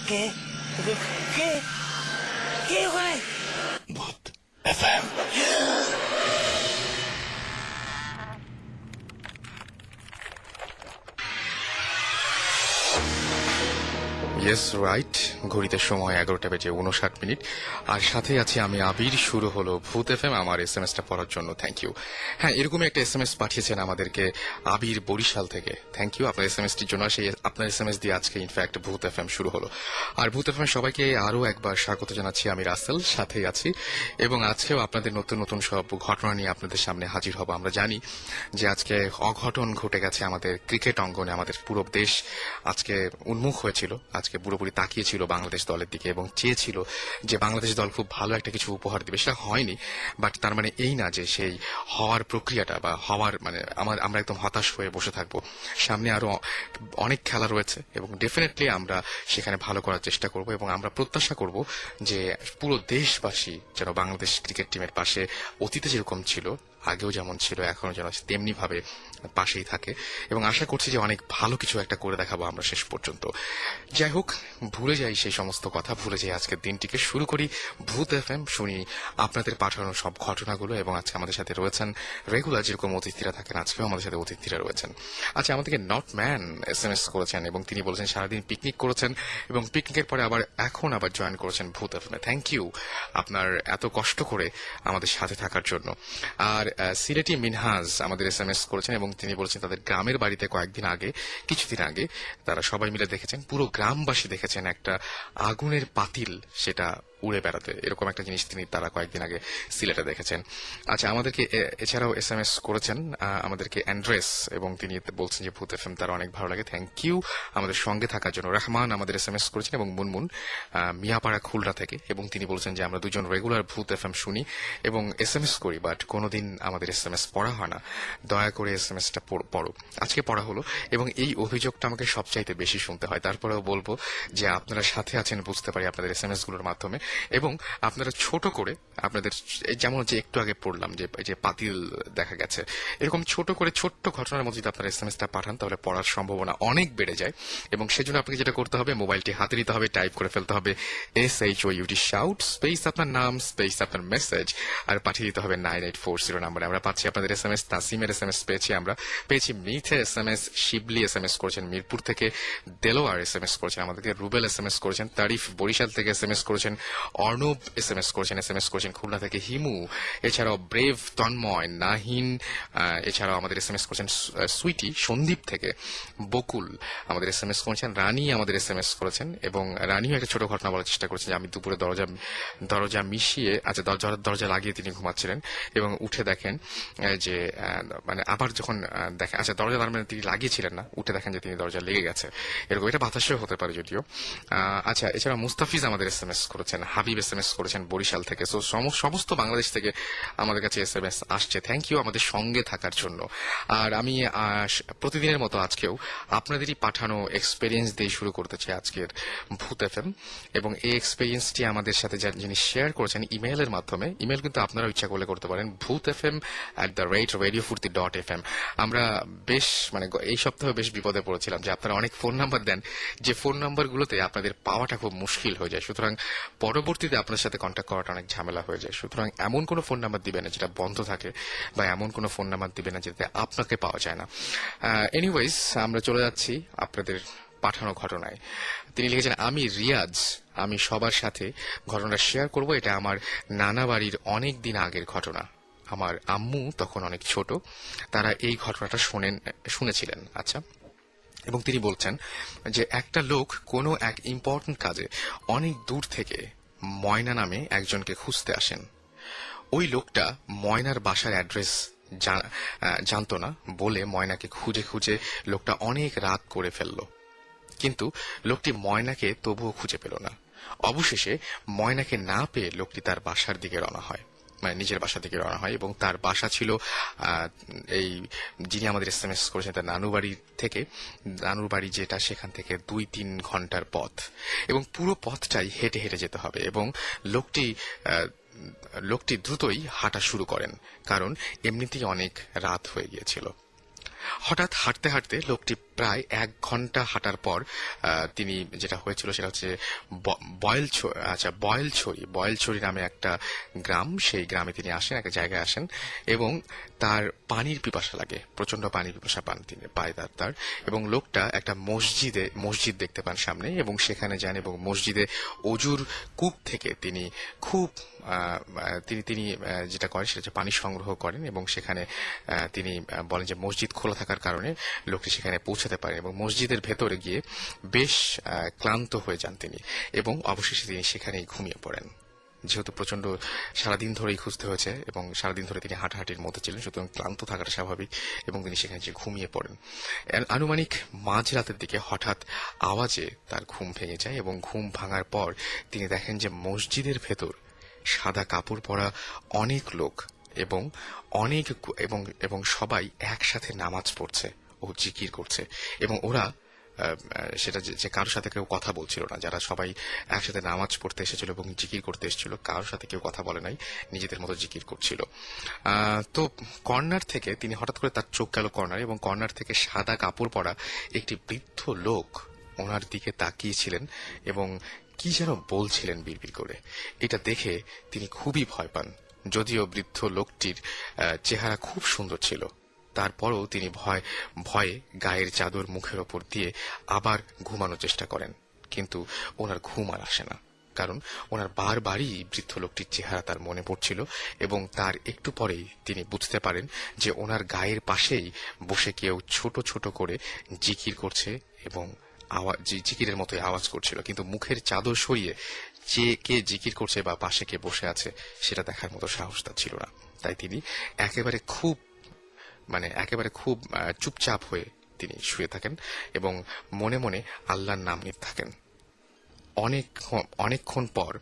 কে কে কে ওখানে? ভূত FM. Yes right, ঘড়িতে সময় 11:59। আর সাথে আছি আমি আবির। শুরু হলো ভূত এফএম। আমার এসএমএসটা পড়ার জন্য থ্যাংক ইউ। হ্যাঁ, এরকমই একটা এসএমএস পাঠিয়েছেন আমাদেরকে আবির বরিশাল থেকে। থ্যাংক ইউ আপনার এসএমএসটির জন্য। সেই আপনার এসএমএস দিয়ে আজকে ইনফ্যাক্ট ভূত এফএম শুরু হলো। আর ভূত এফএম সবাইকে আরো একবার স্বাগত জানাচ্ছি। আমি রাসেল সাথেই আছি, এবং আজকেও আপনাদের নতুন নতুন সব ঘটনা নিয়ে আপনাদের সামনে হাজির হব। আমরা জানি যে আজকে অঘটন ঘটে গেছে আমাদের ক্রিকেট অঙ্গনে। আমাদের পুরো দেশ আজকে উন্মুখ হয়েছিল, আজকে পুরোপুরি তাকিয়েছিল বাংলাদেশ দলের দিকে এবং চেয়েছিল যে বাংলাদেশ দল খুব ভালো একটা কিছু উপহার দিবে। সেটা হয়নি, বাট তার মানে এই না যে সেই হওয়ার প্রক্রিয়াটা বা হওয়ার মানে আমরা একদম হতাশ হয়ে বসে থাকবো। সামনে আরো অনেক খেলা রয়েছে এবং ডেফিনেটলি আমরা সেখানে ভালো করার চেষ্টা করব, এবং আমরা প্রত্যাশা করব যে পুরো দেশবাসী যেন বাংলাদেশ ক্রিকেট টিমের পাশে অতীতে যেরকম ছিল, আগেও যেমন ছিল, এখনো যেন তেমনি ভাবে পাশেই থাকে। এবং আশা করছি যে অনেক ভালো কিছু একটা করে দেখাবো আমরা শেষ পর্যন্ত। যাই হোক, ভুলে যাই সেই সমস্ত কথা, ভুলে যাই আজকের দিনটিকে। শুরু করি ভূত এফএম, শুনি আপনাদের পাঠানো সব ঘটনাগুলো। এবং আজকে আমাদের সাথে রয়েছেন রেগুলার যেরকম অতিথিরা থাকেন, আজকেও আমাদের সাথে অতিথিরা রয়েছেন। আচ্ছা, আমাদেরকে নট ম্যান এসএমএস করেছেন এবং তিনি বলেছেন সারাদিন পিকনিক করেছেন এবং পিকনিকের পরে এখন আবার জয়েন করেছেন ভূত এফএম। থ্যাংক ইউ আপনার এত কষ্ট করে আমাদের সাথে থাকার জন্য। আর সিলেটি মিনহাজ আমাদের এসএমএস করেছেন এবং তিনি বলেছেন তাদের গ্রামের বাড়িতে কিছুদিন আগে তারা সবাই মিলে দেখেছেন, পুরো গ্রামবাসী দেখেছেন একটা আগুনের পাতিল সেটা উড়ে বেড়াতে। এরকম একটা জিনিস তারা কয়েকদিন আগে সিলেটে দেখেছেন। আচ্ছা, আমাদেরকে এছাড়াও এসএমএস করেছেন আমাদেরকে অ্যান্ড্রেস, এবং তিনি বলছেন যে ভূত এফএম তার অনেক ভালো লাগে। থ্যাংক ইউ আমাদের সঙ্গে থাকার জন্য। রহমান আমাদের এসএমএস করেছেন, এবং মুনমুন মিয়াপাড়া খুলনা থেকে, এবং তিনি বলছেন যে আমরা দুজন রেগুলার ভূত এফএম শুনি এবং এসএমএস করি, বাট কোনোদিন আমাদের এসএমএস পড়া হয় না। দয়া করে এসএমএসটা পড়ো। আজকে পড়া হলো, এবং এই অভিযোগটা আমাকে সবচাইতে বেশি শুনতে হয়। তারপরেও বলবো যে আপনারা সাথে আছেন বুঝতে পারি আপনাদের এসএমএস গুলোর মাধ্যমে, এবং আপনারা ছোট করে আপনাদের যেমন যে একটু আগে পড়লাম যে পাতিল দেখা গেছে, এরকম ছোট করে ছোট্ট ঘটনার মধ্যে যদি আপনারা এসএমএসটা পাঠান তাহলে পড়ার সম্ভাবনা অনেক বেড়ে যায়। এবং সেজন্য আপনাকে যেটা করতে হবে, মোবাইলটি হাতে নিতে হবে, টাইপ করে ফেলতে হবে SHOUT শাউট স্পেস আপনার নাম স্পেস আপনার মেসেজ, আর পাঠিয়ে দিতে হবে 9840 নাম্বারে। আমরা পাচ্ছি আপনাদের এসএমএস। তাসিমের এসএমএস পেয়েছি মিথে এসএমএস, শিবলি এসএমএস করেছেন মিরপুর থেকে, দেলোয়ার এসএমএস করেছেন আমাদেরকে, রুবেল এসএমএস করেছেন, তারিফ বরিশাল থেকে এসএমএস করেছেন, অর্ণব এসএমএস করেছেন খুলনা থেকে, হিমু, এছাড়াও ব্রেভ, তন্ময়, নাহিন, এছাড়াও আমাদের এসএমএস করেছেন সুইটি সন্দীপ থেকে, বকুল আমাদের এসএমএস করেছেন, রানী আমাদের এসএমএস করেছেন, এবং রানীও একটা ছোট ঘটনা বলার চেষ্টা করেছেন যে আমি দুপুরে দরজা মিশিয়ে দরজা লাগিয়ে তিনি ঘুমাচ্ছিলেন এবং উঠে দেখেন যে মানে আবার যখন দেখেন, আচ্ছা দরজা তার মানে তিনি লাগিয়েছিলেন না, উঠে দেখেন যে তিনি দরজা লেগে গেছে। এরকম এটা বাতাসেও হতে পারে যদিও। আচ্ছা, এছাড়া মুস্তাফিজ আমাদের এসএমএস করেছেন, হাবিব এসএমএস করেছেন বরিশাল থেকে। সো সমস্ত বাংলাদেশ থেকে আমাদের কাছে এসএমএস আসছে। থ্যাংক ইউ আমাদের সঙ্গে থাকার জন্য। আর আমি প্রতিদিনের মতো আজকেও আপনাদেরই পাঠানো এক্সপেরিয়েন্স দিয়ে শুরু করতে চাই আজকের ভূত এফএম। এবং এই এক্সপেরিয়েন্সটি আমাদের সাথে যিনি শেয়ার করেছেন ইমেইলের মাধ্যমে, ইমেইল কিন্তু আপনারা ইচ্ছা করলে করতে পারেন, bhutfm@radiofurti.fm। আমরা বেশ এই সপ্তাহে বেশ বিপদে পড়েছিলাম যে আপনারা অনেক ফোন নাম্বার দেন, যে ফোন নাম্বারগুলোতে আপনাদের পাওয়াটা খুব মুশকিল হয়ে যায়। সুতরাং পরবর্তীতে আপনার সাথে কন্ট্যাক্ট করাটা অনেক ঝামেলা হয়ে যায়। সুতরাং এমন কোনো ফোন নাম্বার দিবেন না যেটা বন্ধ থাকে, বা এমন কোনো ফোন নাম্বার দিবেন না যেটাতে আপনাকে পাওয়া যায় না। এনিওয়েজ, আমরা চলে যাচ্ছি আপনাদের পাঠানো ঘটনায়। তিনি লিখেছেন, আমি রিয়াজ, আমি সবার সাথে ঘটনাটা শেয়ার করব। এটা আমার নানা বাড়ির অনেক দিন আগের ঘটনা। আমার আম্মু তখন অনেক ছোট, তারা এই ঘটনাটা শুনেছিলেন। আচ্ছা, এবং তিনি বলছেন যে একটা লোক কোনো এক ইম্পর্টেন্ট কাজে অনেক দূর থেকে ময়না নামে একজনকে খুঁজতে আসেন। ওই লোকটা ময়নার বাসার অ্যাড্রেস জানতো না বলে ময়নাকে খুঁজে খুঁজে লোকটা অনেক রাত করে ফেলল, কিন্তু লোকটি ময়নাকে তবুও খুঁজে পেল না। অবশেষে ময়নাকে না পেয়ে লোকটি তার বাসার দিকে রওনা হয়, নিজের বাসা থেকে রওনা হয়, এবং তার বাসা ছিল এই যিনি আমাদের এসএমএস করেছেন তার নানুর বাড়ি যেটা, সেখান থেকে 2-3 ঘন্টার পথ, এবং পুরো পথটাই হেঁটে হেঁটে যেতে হবে। এবং লোকটি দ্রুতই হাঁটা শুরু করেন, কারণ এমনিতেই অনেক রাত হয়ে গিয়েছিল। হঠাৎ হাঁটতে হাঁটতে লোকটি প্রায় 1 ঘন্টা হাঁটার পর তিনি যেটা হয়েছিল সেটা হচ্ছে বয়েলছড়ি নামে একটা গ্রাম। সেই গ্রামে তিনি আসেন, একটা জায়গায় আসেন এবং তার পানির পিপাসা লাগে, প্রচন্ড পানির পিপাসা পান তিনি, পায় তার এবং লোকটা একটা মসজিদ দেখতে পান সামনে এবং সেখানে যান এবং মসজিদে অজুর কূপ থেকে তিনি খুব তিনি যেটা করেন সেটা হচ্ছে পানি সংগ্রহ করেন এবং সেখানে তিনি বলেন যে মসজিদ খোলা থাকার কারণে লোকটি সেখানে পৌঁছাতে পারেন এবং মসজিদের ভেতরে গিয়ে বেশ ক্লান্ত হয়ে যান তিনি এবং অবশেষে তিনি সেখানেই ঘুমিয়ে পড়েন। যেহেতু প্রচন্ড সারাদিন ধরেই খুঁজতে হয়েছে এবং সারাদিন ধরে তিনি হাঁটাহাঁটির মধ্যে ছিলেন, সুতরাং ক্লান্ত থাকাটা স্বাভাবিক এবং তিনি সেখানে যে ঘুমিয়ে পড়েন। আনুমানিক মাঝরাতের দিকে হঠাৎ আওয়াজে তার ঘুম ভেঙে যায় এবং ঘুম ভাঙার পর তিনি দেখেন যে মসজিদের ভেতর সাদা কাপড় পরা অনেক লোক এবং এবং সবাই একসাথে নামাজ পড়ছে ও জিকির করছে এবং ওরা সেটা যে কারোর সাথে কেউ কথা বলছিল না, যারা সবাই একসাথে নামাজ পড়তে এসেছিল এবং জিকির করতে এসেছিল কারোর সাথে কেউ কথা বলে নাই, নিজেদের মতো জিকির করছিল। তো কর্নার থেকে তিনি হঠাৎ করে তার চোখ গেল কর্নারে এবং কর্নার থেকে সাদা কাপড় পরা একটি বৃদ্ধ লোক ওনার দিকে তাকিয়েছিলেন এবং কি যেন বলছিলেন বিড়বিড় করে। এটা দেখে তিনি খুবই ভয় পান। যদিও বৃদ্ধ লোকটির চেহারা খুব সুন্দর ছিল, তারপরও তিনি ভয়ে গায়ের চাদর মুখের ওপর দিয়ে আবার ঘুমানোর চেষ্টা করেন, কিন্তু ওনার ঘুম আর আসে না, কারণ ওনার বারবারই বৃদ্ধ লোকটির চেহারা তার মনে পড়ছিল এবং তার একটু পরেই তিনি বুঝতে পারেন যে ওনার গায়ের পাশেই বসে কেউ ছোট ছোট করে জিকির করছে এবং জিকিরের মতোই আওয়াজ করছিল, কিন্তু মুখের চাদর সরিয়ে যে কে জিকির করছে বা পাশে কে বসে আছে সেটা দেখার মতো সাহস তার ছিল না। তাই তিনি একেবারে খুব চুপচাপ হয়ে তিনি শুয়ে থাকেন এবং মনে মনে আল্লাহর নাম নিতে থাকেন। অনেকক্ষণ পর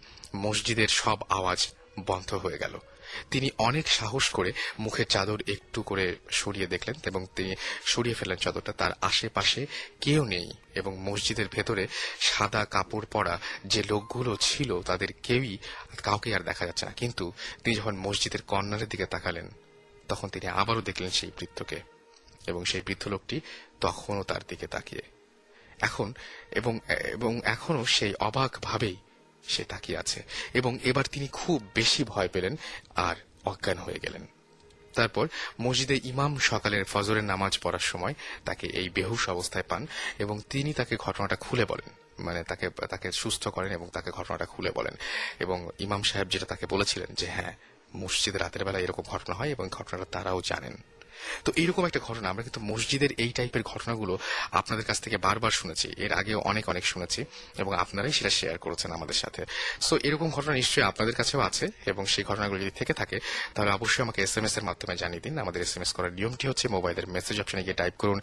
মসজিদের সব আওয়াজ বন্ধ হয়ে গেল। তিনি অনেক সাহস করে মুখের চাদর একটু করে সরিয়ে দেখলেন এবং তিনি সরিয়ে ফেললেন চাদরটা। তার আশেপাশে কেউ নেই এবং মসজিদের ভেতরে সাদা কাপড় পরা যে লোকগুলো ছিল তাদের কাউকে আর দেখা যাচ্ছে না। কিন্তু তিনি যখন মসজিদের কর্নারের দিকে তাকালেন তখন তিনি আবারও দেখলেন সেই বৃদ্ধকে এবং সেই বৃদ্ধ লোকটি তখনও তার দিকে তাকিয়ে এবং এখনো সেই অবাক ভাবেই সে তাকিয়ে আছে এবং এবার তিনি খুব বেশি ভয় পেলেন আর অজ্ঞান হয়ে গেলেন। তারপর মসজিদে ইমাম সকালের ফজরের নামাজ পড়ার সময় তাকে এই বেহুশ অবস্থায় পান এবং তিনি তাকে ঘটনাটা খুলে বলেন, তাকে সুস্থ করেন এবং তাকে ঘটনাটা খুলে বলেন এবং ইমাম সাহেব যেটা তাকে বলেছিলেন যে হ্যাঁ, মসজিদে রাতের বেলা এরকম ঘটনা হয় এবং ঘটনাটা তারাও জানেন। তো এইরকম একটা ঘটনা আমরা কিন্তু মসজিদের এই টাইপের ঘটনাগুলো আপনাদের কাছ থেকে বারবার শুনেছি, এর আগেও অনেক শুনেছি এবং আপনারাই সেটা শেয়ার করেছেন আমাদের সাথে। সো এরকম ঘটনা নিশ্চয়ই আপনাদের কাছেও আছে এবং সেই ঘটনাগুলো যদি থেকে থাকে তাহলে অবশ্যই আমাকে SMS এর মাধ্যমে জানিয়ে দিন। আমাদের SMS করার নিয়মটি হচ্ছে মোবাইলের মেসেজ অপশনে গিয়ে টাইপ করুন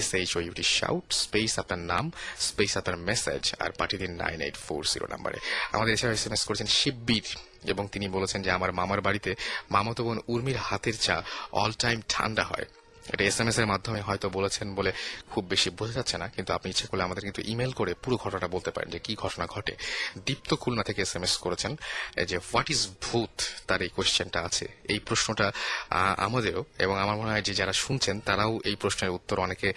SHOUT শাউট স্পেস আপনার নাম স্পেস আপনার মেসেজ আর পাঠিয়ে দিন 9840 নম্বরে। আমাদের এছাড়াও SMS করেছেন শিববীর এবং তিনি বলেছেন যে আমার মামার বাড়িতে মামাতো বোন উর্মির হাতের চা অল টাইম ঠান্ডা হয়। এটা SMS এর মাধ্যমে হয়তো বলেছেন বলে খুব বেশি বোঝা যাচ্ছে না, কিন্তু আপনি ইচ্ছে করলে আমাদের কিন্তু ইমেল করে পুরো ঘটনাটা বলতে পারেন যে কি ঘটনা ঘটে। দীপ্ত খুলনা থেকে SMS করেছেন যে হোয়াট ইজ ভূত, তার এই কোয়েশ্চেনটা আছে। এই প্রশ্নটা আমাদেরও এবং আমার মনে হয় যে যারা শুনছেন তারাও এই প্রশ্নের উত্তর অনেকে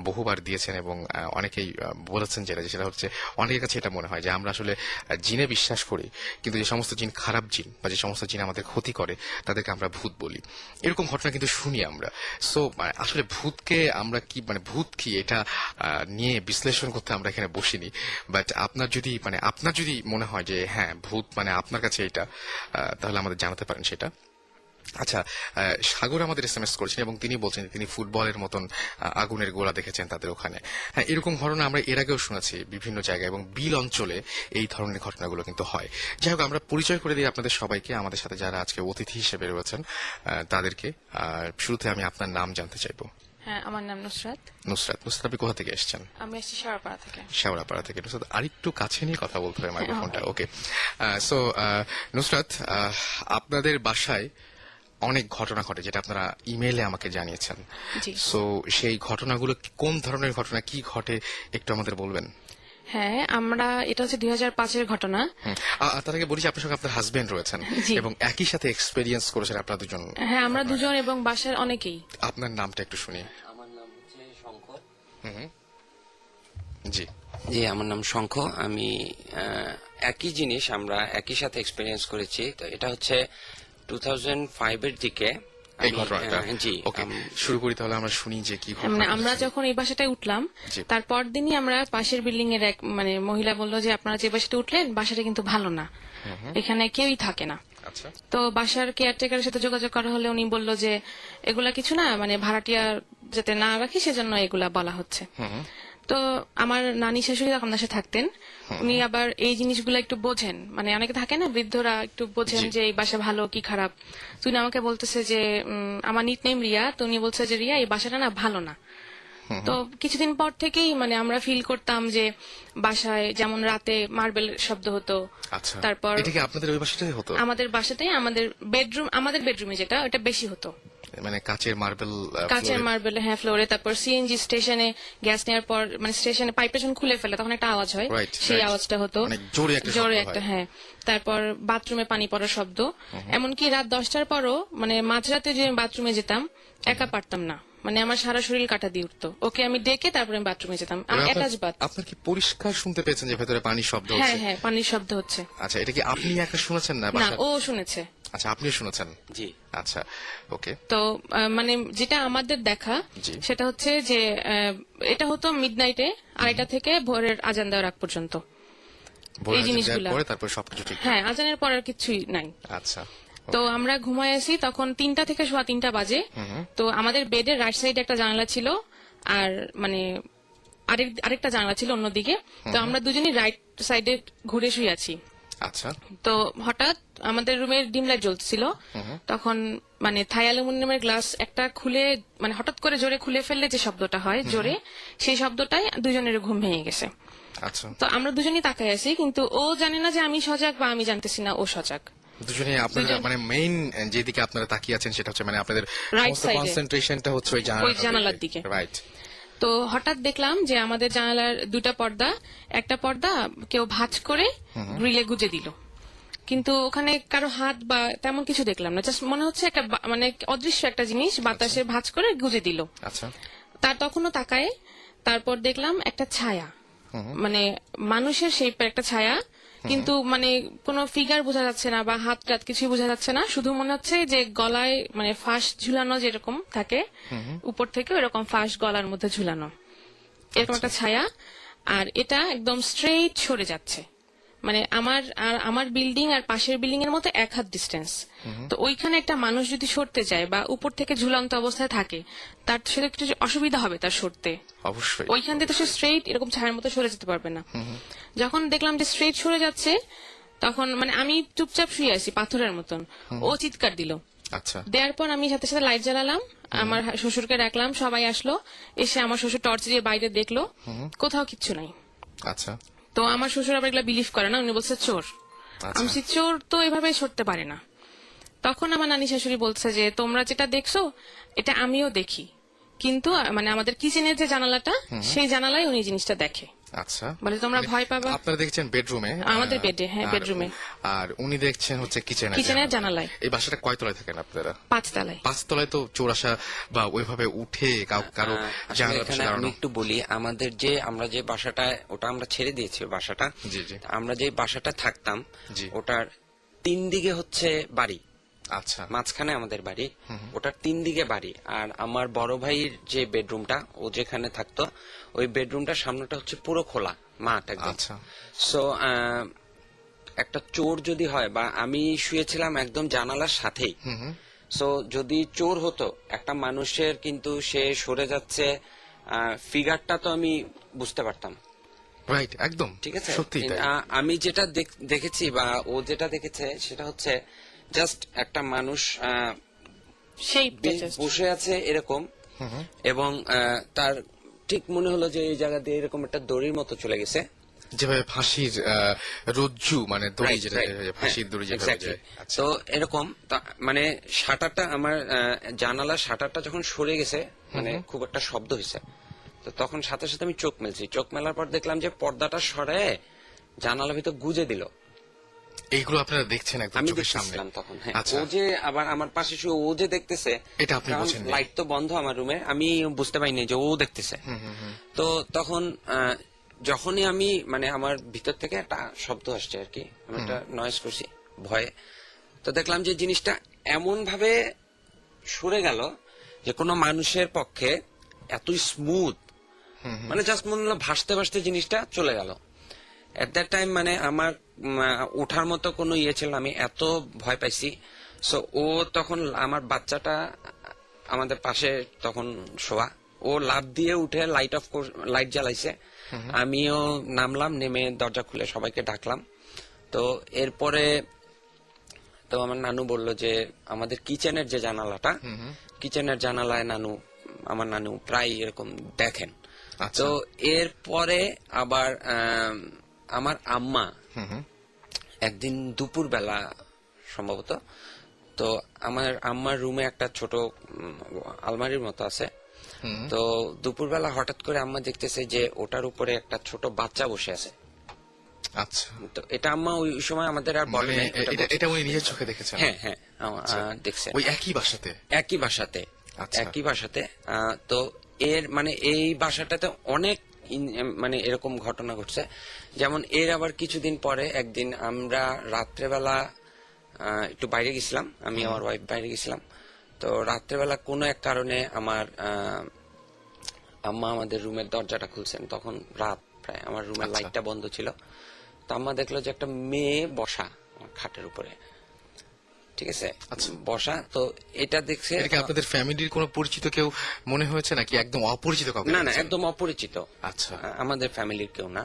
বহুবার দিয়েছেন এবং অনেকেই বলেছেন সেটা হচ্ছে অনেকের কাছে এটা মনে হয় যে আমরা আসলে জিনে বিশ্বাস করি, কিন্তু যে সমস্ত জিন খারাপ জিন বা যে সমস্ত জিন আমাদের ক্ষতি করে তাদেরকে আমরা ভূত বলি। এরকম ঘটনা কিন্তু শুনি আমরা। সো আসলে ভূতকে আমরা ভূত কি এটা নিয়ে বিশ্লেষণ করতে আমরা এখানে বসিনি, বাট আপনার যদি মনে হয় যে হ্যাঁ ভূত আপনার কাছে এটা, তাহলে আমাদের জানাতে পারেন সেটা। আচ্ছা, সাগর আমাদের SMS করেছেন এবং তিনি বলছেন তিনি ফুটবলের মতন আগুনের গোলা দেখেছেন তাদের ওখানে। হ্যাঁ, এরকম ঘটনা আমরা এর আগেও শুনেছি বিভিন্ন জায়গায় এবং বিল অঞ্চলে এই ধরনের ঘটনাগুলো কিন্তু হয়। যাই হোক, আমরা পরিচয় করে দিই আপনাদের সবাইকে, আমাদের সাথে যারা আজকে অতিথি হিসেবে রয়েছেন তাদেরকে। শুরুতে আমি আপনার নাম জানতে চাইবো। হ্যাঁ, আমার নাম নুসরাত। নুসরাত, আপনি কোথা থেকে এসেছেন? আমি এসেছি শেওড়াপাড়া থেকে। শেওড়াপাড়া থেকে। নুসরাত, আরেকটু কাছে নিয়ে কথা বলতে হবে মাইক্রোফোনটা। ওকে। সো নুসরাত, আপনাদের বাসায় অনেক ঘটনা ঘটে যেটা আপনারা ইমেইলে আমাকে জানিয়েছেন। সো সেই ঘটনাগুলো কোন ধরনের ঘটনা, কি ঘটে একটু আমাদের বলবেন? হ্যাঁ, এটা হচ্ছে 2005-এর ঘটনা। তার আগে বলি যে আপনার সঙ্গে আপনার হাজবেন্ড রয়েছেন এবং একই সাথে এক্সপেরিয়েন্স করেছেন আপনারা দুজন। হ্যাঁ, আমরা দুজন এবং বাসার অনেকেই। আপনার নামটা একটু শুনি। আমার নাম জি। জি, আমার নাম শঙ্খ। আমি একই জিনিস আমরা একই সাথে এক্সপিরিয়েন্স করেছি। তো এটা হচ্ছে 2005 এর দিকে এই আমি, ঘটনাটা জি, ওকে, শুরু করি তাহলে আমরা শুনি যে কি মানে ঘটনা আমরা ঘটেছিল। যখন এই বাসাটায় উঠলাম জি। তারপর দিনই আমরা পাশের বিল্ডিং এর এক মানে মহিলা বললো যে আপনারা যে বাসাটা উঠলেন বাসাটা কিন্তু ভালো না, এখানে কেউই থাকে না। আচ্ছা, তো বাসার কেয়ারটেকারের সাথে যোগাযোগ করা হলে উনি বলল যে এগুলা কিছু না, মানে ভাড়াটিয়া যাতে না রাখি সেজন্য এগুলা বলা হচ্ছে। তো আমার নানি শাশুড়ি তখন দেশে থাকতেন, উনি আবার এই জিনিসগুলো একটু বোঝেন, মানে অনেকে থাকে না বৃদ্ধরা একটু বোঝেন জি। যে এই বাসা ভালো কি খারাপ। তো উনি আমাকে বলতেছে যে আমার নিক নেম রিয়া, তো উনি বলছে যে রিয়া এই বাসাটা না ভালো না। তো কিছুদিন পর থেকেই মানে আমরা ফিল করতাম যে বাসায় যেমন রাতে মার্বেল শব্দ হতো। আচ্ছা, তারপর এটা কি আপনাদের ওই বাসাটাই হতো? আমাদের বাসাতে আমাদের বেডরুমে যেটা ওটা বেশি হতো, মানে কাচের মার্বেল, কাচের মার্বেল, হ্যাঁ, ফ্লোরে। তারপর সিএনজি স্টেশনে গ্যাস নেওয়ার পর মানে স্টেশনে পাইপটা যখন খুলে ফেলে তখন একটা আওয়াজ হয়, Right, সেই right. আওয়াজটা হতো অনেক জোরে একটা জোরে শব্দ একটা, হয়। হ্যাঁ। তারপর বাথরুমে পানি পড়ার শব্দ, এমনকি রাত 10টার পরও মানে মাঝরাতে যে আমি বাথরুমে যেতাম একা পারতাম না, মানে আমার সারা শরীর কাটা দিয়ে উঠতো। ওকে আমি ডেকে তারপরে আমি বাথরুমে যেতাম, আমি অ্যাটাচ বাথ। আপনার কি পরিষ্কার শুনতে পেয়েছেন যে ভেতরে পানির শব্দ হ্যাঁ হচ্ছে? হ্যাঁ, পানির শব্দ হচ্ছে। আচ্ছা, এটা কি আপনি একা শুনেছেন না না, বাসার? ও শুনেছে। আচ্ছা, আপনিও শুনেছেন? জি। আচ্ছা, ওকে। তো মানে যেটা আমাদের দেখা জি। সেটা হচ্ছে যে এটা হতো মিডনাইটে 2:30 থেকে ভোরের আজান দেওয়ার আগ পর্যন্ত। ভোর এই আজান জিনিসগুলা। দেওয়ার পরে তারপর সবকিছু ঠিক। হ্যাঁ, আজানের পর আর কিছুই নাই। আচ্ছা, তো আমরা ঘুমায় আছি তখন 3টা থেকে সোয়া 3টা বাজে। তো আমাদের বেডের রাইট সাইডে একটা জানালা ছিল আর মানে আরেকটা জানালা ছিল অন্যদিকে। তো আমরা দুজনই রাইট সাইডে ঘুরে শুয়ে আছি। আচ্ছা, তো হঠাৎ আমাদের রুমের ডিম লাইট জ্বলছিল, তখন মানে থাই অ্যালুমিনিয়ামের গ্লাস একটা খুলে মানে হঠাৎ করে জোরে খুলে ফেললে যে শব্দটা হয় জোরে, সেই শব্দটাই দুজনের ঘুম ভেঙে গেছে। আচ্ছা। তো আমরা দুজনই তাকাই আছি, কিন্তু ও জানে না যে আমি সজাগ বা আমি জানতেছি না ও সজাগ। দুজনে আপনারা মানে মেইন যেদিকে আপনারা তাকিয়ে আছেন সেটা হচ্ছে মানে আপনাদের Right side এ। কনসেন্ট্রেশনটা হচ্ছে ওই জানালার দিকে। রাইট। তো হঠাৎ দেখলাম যে আমাদের জানালার দুটা পর্দা, একটা পর্দা কেউ ভাঁজ করে গ্রিলে গুজে দিল, কিন্তু ওখানে কারো হাত বা তেমন কিছু দেখলাম না, জাস্ট মনে হচ্ছে একটা মানে অদৃশ্য একটা জিনিস বাতাসে ভাঁজ করে গুজে দিল। আচ্ছা, তার তখনও তাকায়, তারপর দেখলাম একটা ছায়া, মানে মানুষের শেপের একটা ছায়া, কিন্তু মানে কোনো ফিগার বোঝা যাচ্ছে না বা হাত টাত কিছুই বোঝা যাচ্ছে না, শুধু মনে হচ্ছে যে গলায় মানে ফাঁস ঝুলানো যেরকম থাকে উপর থেকে ওইরকম ফাঁস গলার মধ্যে ঝুলানো, এরকম একটা ছায়া। আর এটা একদম স্ট্রেইট সরে যাচ্ছে, মানে আমার বিল্ডিং আর পাশের বিল্ডিং এর মধ্যে 1 হাত ডিস্টেন্স। তো ওইখানে একটা মানুষ যদি সরতে যায় বা উপর থেকে ঝুলন্ত অবস্থায় থাকে তার সেটা একটু অসুবিধা হবে তার সরতে, অবশ্যই। ওইখান থেকে তো সে স্ট্রেইট এরকম ছায়ার মতো সরে যেতে পারবে না। যখন দেখলাম যে স্ট্রেইট সরে যাচ্ছে তখন মানে আমি চুপচাপ শুয়ে আছি পাথরের মতন, ও চিৎকার দিল। আচ্ছা, দেওয়ার পর আমি সাথে সাথে লাইট জ্বালালাম, আমার শ্বশুরকে ডাকলাম, সবাই আসলো, এসে আমার শ্বশুর টর্চ দিয়ে বাইরে দেখলো, কোথাও কিচ্ছু নাই। আচ্ছা, তো আমার শ্বশুর আবার এগুলা বিলিভ করে না, উনি বলছে চোর। আচ্ছা। আমি বলছি, চোর তো এভাবে সরতে পারে না। তখন আমার নানি শাশুড়ি বলছে যে তোমরা যেটা দেখছো এটা আমিও দেখি, কিন্তু মানে আমাদের কিচেনের যে জানালাটা সেই জানালায় উনি জিনিসটা দেখে। আচ্ছা, বলে তোমরা ভয় পাবা। আপনারা দেখছেন বেডরুমে? আমাদের বেডে, হ্যাঁ, বেডরুমে। আর উনি দেখছেন হচ্ছে কিচেনের জানালায়। এই বাসাটা কয় তলায় থাকেন আপনারা? 5 তলায়। 5 তলায় তো চোর আসা বা ওইভাবে উঠে কারো আসলে জানালা এখানে আমি একটু বলি, আমাদের যে আমরা যে বাসাটা ওটা আমরা ছেড়ে দিয়েছি বাসাটা, জি, জি। আমরা যে বাসাটা থাকতাম জি। ওটার 3 দিকে হচ্ছে বাড়ি, আচ্ছা, মাঝখানে আমাদের বাড়ি, ওটার 3 দিকে বাড়ি। আর আমার বড় ভাইয়ের যে বেডরুমটা ও যেখানে থাকতো ওই বেডরুমটার সামনেটা হচ্ছে পুরো খোলা মাঠ একদম। আচ্ছা। সো একটা চোর যদি হয়, বা আমি শুয়েছিলাম একদম জানালার সাথেই, সো যদি চোর হতো একটা মানুষের কিন্তু সে সরে যাচ্ছে ফিগারটা তো আমি বুঝতে পারতাম। রাইট, একদম ঠিক আছে, সত্যি তাই। আমি যেটা দেখেছি বা ও যেটা দেখেছে সেটা হচ্ছে জাস্ট একটা মানুষ সেই বসে আছে এরকম, এবং তার ঠিক মনে হলো যে এই জায়গা দিয়ে এরকম একটা দড়ির মতো চলে গেছে, যেভাবে ফাঁসির রজ্জু মানে দড়ি, Right, যেটা right. ফাঁসির দড়ি হ্যাঁ, যেভাবে exactly. যায়। আচ্ছা, তো এরকম মানে শাটারটা আমার জানালার শাটারটা যখন সরে গেছে মানে খুব একটা শব্দ হয়েছে, তো তখন সাথে সাথে আমি চোখ মেলছি, চোখ মেলার পর দেখলাম যে পর্দাটা সরে জানালার ভিতর গুজে দিল। এইগুলো আপনারা দেখছেন একদম আমি চোখের সামনে? দেখতেছিলাম তখন, হ্যাঁ। আচ্ছা। ও যে আবার আমার পাশে শুয়ে ও যে দেখতেছে, এটা আপনি কারণ বোঝেননি? লাইট তো বন্ধ আমার রুমে, আমি বুঝতে পারিনি যে ও দেখতেছে। তো তখন যখনই আমি মানে আমার ভিতর থেকে একটা শব্দ আসছে আর কি, আমি একটা নয়েজ করছি ভয়ে, তো দেখলাম যে জিনিসটা এমন ভাবে সরে গেল যে কোনো মানুষের পক্ষে এত স্মুথ, মানে জাস্ট মনে হলো ভাসতে ভাসতে জিনিসটা চলে গেল। এট দ্যাট টাইম মানে আমার ওঠার মতো কোনো ইয়ে ছিল না, আমি এত ভয় পাইছি। সো ও তখন আমার বাচ্চাটা আমাদের পাশে তখন শোয়া, ও লাফ দিয়ে উঠে লাইট জ্বালাইছে, আমিও নামলাম, নেমে দরজা খুলে সবাইকে ডাকলাম। তো এরপরে তো আমার নানু বলল যে আমাদের কিচেনের যে জানালাটা, কিচেনের জানালায় আমার নানু প্রায় এরকম দেখেন। আচ্ছা। তো এরপরে আবার আমার আম্মা একদিন দুপুর বেলা সম্ভবত, তো আমার আম্মার রুমে একটা ছোট আলমারির মতো আছে, তো দুপুরবেলা হঠাৎ করে আম্মা দেখতেছে যে ওটার উপরে একটা ছোট বাচ্চা বসে আছে। আচ্ছা, তো এটা আম্মা ওই সময় আমাদের আর বলে নাই, এটা উনি নিজের চোখে দেখেছেন? হ্যাঁ হ্যাঁ, দেখছে ওই একই বাসাতে? একই বাসাতে, আচ্ছা। একই বাসাতে। তো এর মানে এই বাসাটাতে অনেক মানে এরকম ঘটনা ঘটছে। যেমন এর আবার কিছুদিন পরে একদিন আমরা রাত্রেবেলা একটু বাইরে গেছিলাম, আমি আমার ওয়াইফ বাইরে গেছিলাম। তো রাত্রেবেলা কোনো এক কারণে আমার আম্মা আমাদের রুমের দরজাটা খুলছেন, তখন রাত প্রায়, আমার রুমের আচ্ছা। লাইটটা বন্ধ ছিল। তো আম্মা দেখলো যে একটা মেয়ে বসা আমার খাটের উপরে, ঠিক আছে, বসা। তো এটা দেখছে, এটা কি আপনাদের ফ্যামিলির কোনো পরিচিত কেউ মনে হয়েছে নাকি একদম অপরিচিত কাউকে? না না, দেখেছেন? একদম অপরিচিত, আচ্ছা। আমাদের ফ্যামিলির কেউ না।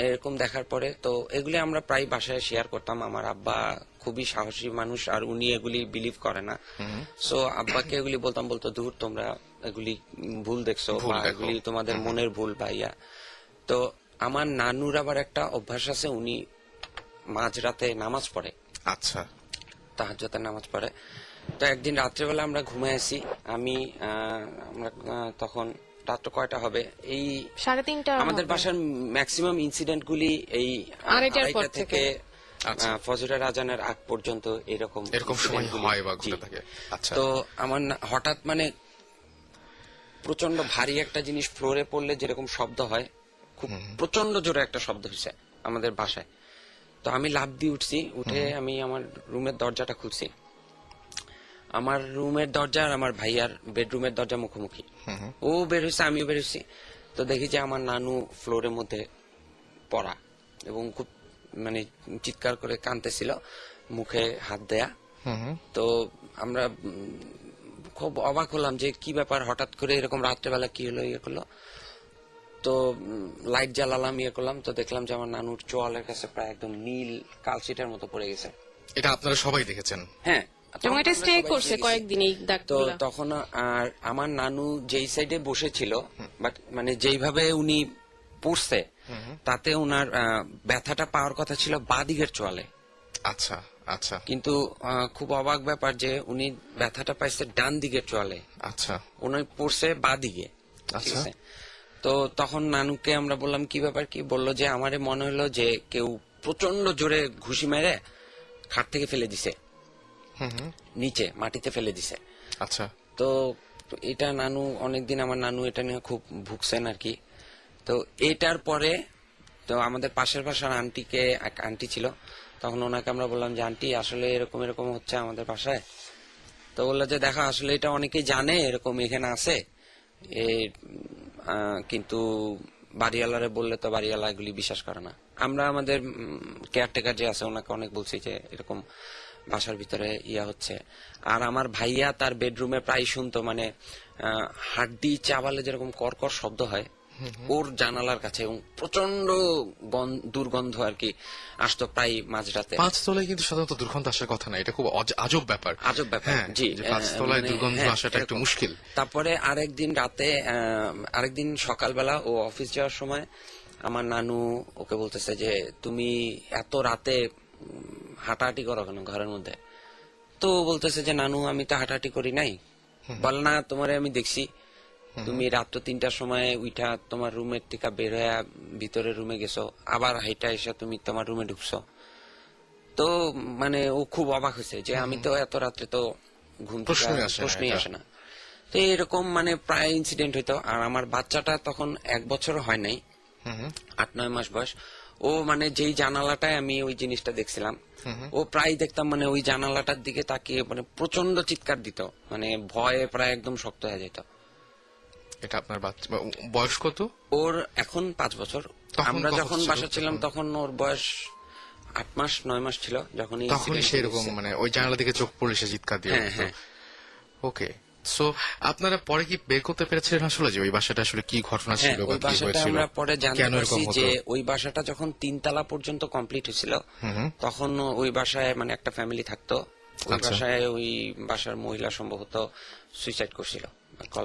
এরকম দেখার পরে তো এগুলি আমরা প্রায় বাসায় শেয়ার করতাম। আমার আব্বা খুবই সাহসী মানুষ, আর উনি এগুলি বিলিভ করে না। সো আব্বাকে এগুলি বলতো দূর, তোমরা এগুলি ভুল দেখছো, বা এগুলি তোমাদের মনের ভুল বা ইয়া। তো আমার নানুর আবার একটা অভ্যাস আছে, উনি মাঝরাতে নামাজ পড়ে, আচ্ছা। তাহাজ্জুদের নামাজ পড়ে। তো একদিন রাত্রেবেলা আমরা ঘুমায় আছি, আমরা তখন রাত্র কয়টা হবে, এই 3:30 আমাদের বাসার ম্যাক্সিমাম ইনসিডেন্ট গুলি এই 2:30 পর 2:30 থেকে ফজরের আজানের আগ পর্যন্ত এরকম সময় incident গুলি। হয় বা জি। ঘটে থাকে। আচ্ছা। তো আমার হঠাৎ মানে প্রচন্ড ভারী একটা জিনিস ফ্লোরে পড়লে যেরকম শব্দ হয়, খুব প্রচন্ড জোরে একটা শব্দ হয়েছে আমাদের বাসায়। তো আমি লাফ দিয়ে উঠছি, উঠে আমি আমার রুমের দরজাটা খুলছি। আমার রুমের দরজা আর আমার ভাইয়ার বেডরুমের দরজা মুখোমুখি, ও বের হয়েছে, আমিও বের হয়েছি। তো দেখি যে আমার নানু ফ্লোরের মধ্যে পড়া, এবং খুব মানে চিৎকার করে কাঁদতেছিল, মুখে হাত দেয়া। তো আমরা খুব অবাক হলাম যে কি ব্যাপার, হঠাৎ করে এরকম রাত্রেবেলা কি হলো, ইয়ে করলো। তো লাইট জ্বালালাম, ইয়ে করলাম, তো দেখলাম যে আমার নানুর চোয়ালের কাছে প্রায় একদম নীল কালশিটের মতো পড়ে গেছে। এটা আপনারা সবাই দেখেছেন? হ্যাঁ, এবং এটা স্টে করছে কয়েকদিন এই তো দাগগুলো। তখন আর আমার নানু যেই সাইডে বসেছিল, বাট মানে যেইভাবে উনি পড়ছে, তাতে ওনার ব্যথাটা পাওয়ার কথা ছিল বাঁ দিকের চোয়ালে। আচ্ছা আচ্ছা কিন্তু খুব অবাক ব্যাপার যে উনি ব্যথাটা পাইছে ডান দিকের চোয়ালে, আচ্ছা উনি পড়ছে বাঁ দিকে, ঠিক আচ্ছা। আছে। তো তখন নানুকে আমরা বললাম কি ব্যাপার, কি বললো যে আমারে মনে হলো যে কেউ প্রচন্ড জোরে ঘুষি মেরে খাট থেকে ফেলে দিছে, নিচে মাটিতে ফেলে দিছে। আচ্ছা। তো এটা নানু অনেকদিন, আমার নানু এটা নিয়ে খুব ভুগছেন আর কি। তো এটার পরে তো আমাদের পাশের বাসার আন্টিকে, এক আন্টি ছিল, তখন ওনাকে আমরা বললাম যে আন্টি আসলে এরকম এরকম হচ্ছে আমাদের বাসায়। তো বললো যে দেখা, আসলে এটা অনেকেই জানে এরকম এখানে আছে, কিন্তু বাড়িওয়ালারে বললে তো বাড়িওয়ালা এগুলি বিশ্বাস করে না। আমরা আমাদের কেয়ারটেকার যে আছে ওনাকে অনেক বলছি যে এরকম বাসার ভিতরে ইয়া হচ্ছে। আর আমার ভাইয়া তার বেডরুমে প্রায় শুনতো, মানে হাড্ডি চাবালে যেরকম কর্কর শব্দ হয় ওর জানালার কাছে, এবং প্রচন্ড দুর্গন্ধ আর কি আসতো প্রায় মাঝরাতে। 5 তলায় কিন্তু সাধারণত দুর্গন্ধ আসার কথা না, এটা খুব আজব ব্যাপার। আজব ব্যাপার, হ্যাঁ, জি। যে 5 তলায় মানে, দুর্গন্ধ হ্যাঁ, আসাটা একটু এরকম। মুশকিল। তারপরে আরেকদিন রাতে, আরেকদিন সকালবেলা ও অফিস যাওয়ার সময় আমার নানু ওকে বলতেছে যে তুমি এত রাতে হাঁটাহাঁটি করো কেন ঘরের মধ্যে? তো ও বলতেছে যে নানু আমি তো হাঁটাহাঁটি করি নাই। বল না, তোমারে আমি দেখছি, তুমি রাত্র 3টার সময় উঠা তোমার রুমের থেকে বের হয়ে ভিতরে রুমে গেছো, আবার হাইটা এসে তুমি তোমার রুমে ঢুকছো। তো মানে ও খুব অবাক হয়েছে যে আমি তো এত রাত্রে তো ঘুম থেকে প্রশ্নই আসে না। তো এরকম মানে প্রায় ইনসিডেন্ট হইতো। আর আমার বাচ্চাটা তখন 1 বছর হয় নাই, 8-9 মাস বয়স। ও মানে যেই জানালাটায় আমি ওই জিনিসটা দেখছিলাম, ও প্রায় দেখতাম মানে ওই জানালাটার দিকে তাকিয়ে মানে প্রচন্ড চিৎকার দিত, মানে ভয়ে প্রায় একদম শক্ত হয়ে যেত। এটা আপনার বাচ্চা বয়স কত? ওর এখন 5 বছর। আমরা যখন বাসা ছিলাম তখন ওর বয়স 8-9 মাস ছিল যখন সেরকম মানে ওই জানালা দিকে চোখ পড়লে সে চিৎকার দিয়ে। হ্যাঁ। ওকে, সো আপনারা পরে কি বের করতে পেরেছিলেন আসলে যে ওই বাসাটা আসলে কি ঘটনা ছিল বা কি হয়েছিল? আমরা পরে জানতে পারছি যে ওই বাসাটা যখন 3 তলা পর্যন্ত কমপ্লিট হয়েছিল তখন ওই বাসায় মানে একটা ফ্যামিলি থাকতো। ওই বাসায় ওই বাসার মহিলা সম্ভবত সুইসাইড করছিল।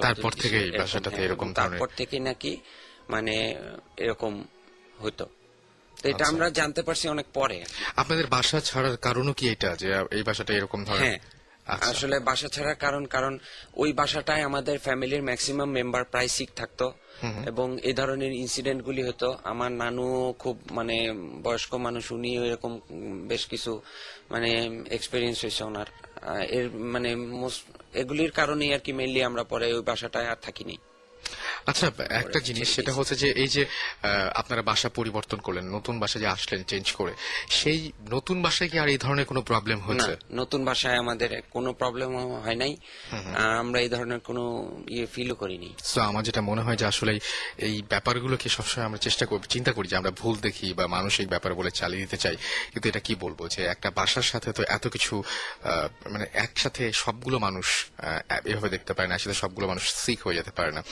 তারপর থেকে এই বাসাটাতে এরকম তারপর থেকে নাকি মানে এরকম হতো। তো এটা আমরা জানতে পারছি অনেক পরে। আপনাদের বাসা ছাড়ার কারণও কি এটা যে এই বাসাটা এরকম ধরনের? আসলে বাসা ছাড়ার কারণ ওই বাসাটায় আমাদের ফ্যামিলির ম্যাক্সিমাম মেম্বার প্রায় সিক থাকতো এবং এই ধরনের ইনসিডেন্ট গুলি হতো। আমার নানু খুব মানে বয়স্ক মানুষ, উনি এরকম বেশ কিছু মানে এক্সপেরিয়েন্স হয়েছে ওনার। এর মানে এগুলির কারণেই আর কি মেইনলি আমরা পরে ওই বাসাটায় আর থাকিনি। আচ্ছা, একটা জিনিস সেটা হচ্ছে যে এই যে আপনারা বাসা পরিবর্তন করলেন, নতুন বাসায় যে আসলেন চেঞ্জ করে, সেই নতুন বাসায় কি আর এই ধরনের কোনো প্রবলেম হয়েছে? নতুন বাসায় আমাদের কোনো প্রবলেম হয় নাই, আমরা এই ধরনের কোনো ফিলও করিনি। সো আমার যেটা মনে হয় যে আসলে এই ব্যাপারগুলোকে সবসময় আমরা চিন্তা করি যে আমরা ভুল দেখি বা মানসিক ব্যাপার বলে চালিয়ে দিতে চাই, কিন্তু এটা কি বলবো যে একটা বাসার সাথে তো এত কিছু মানে একসাথে সবগুলো মানুষ এভাবে দেখতে পারে না, একসাথে সবগুলো মানুষ সিক হয়ে যেতে পারে না।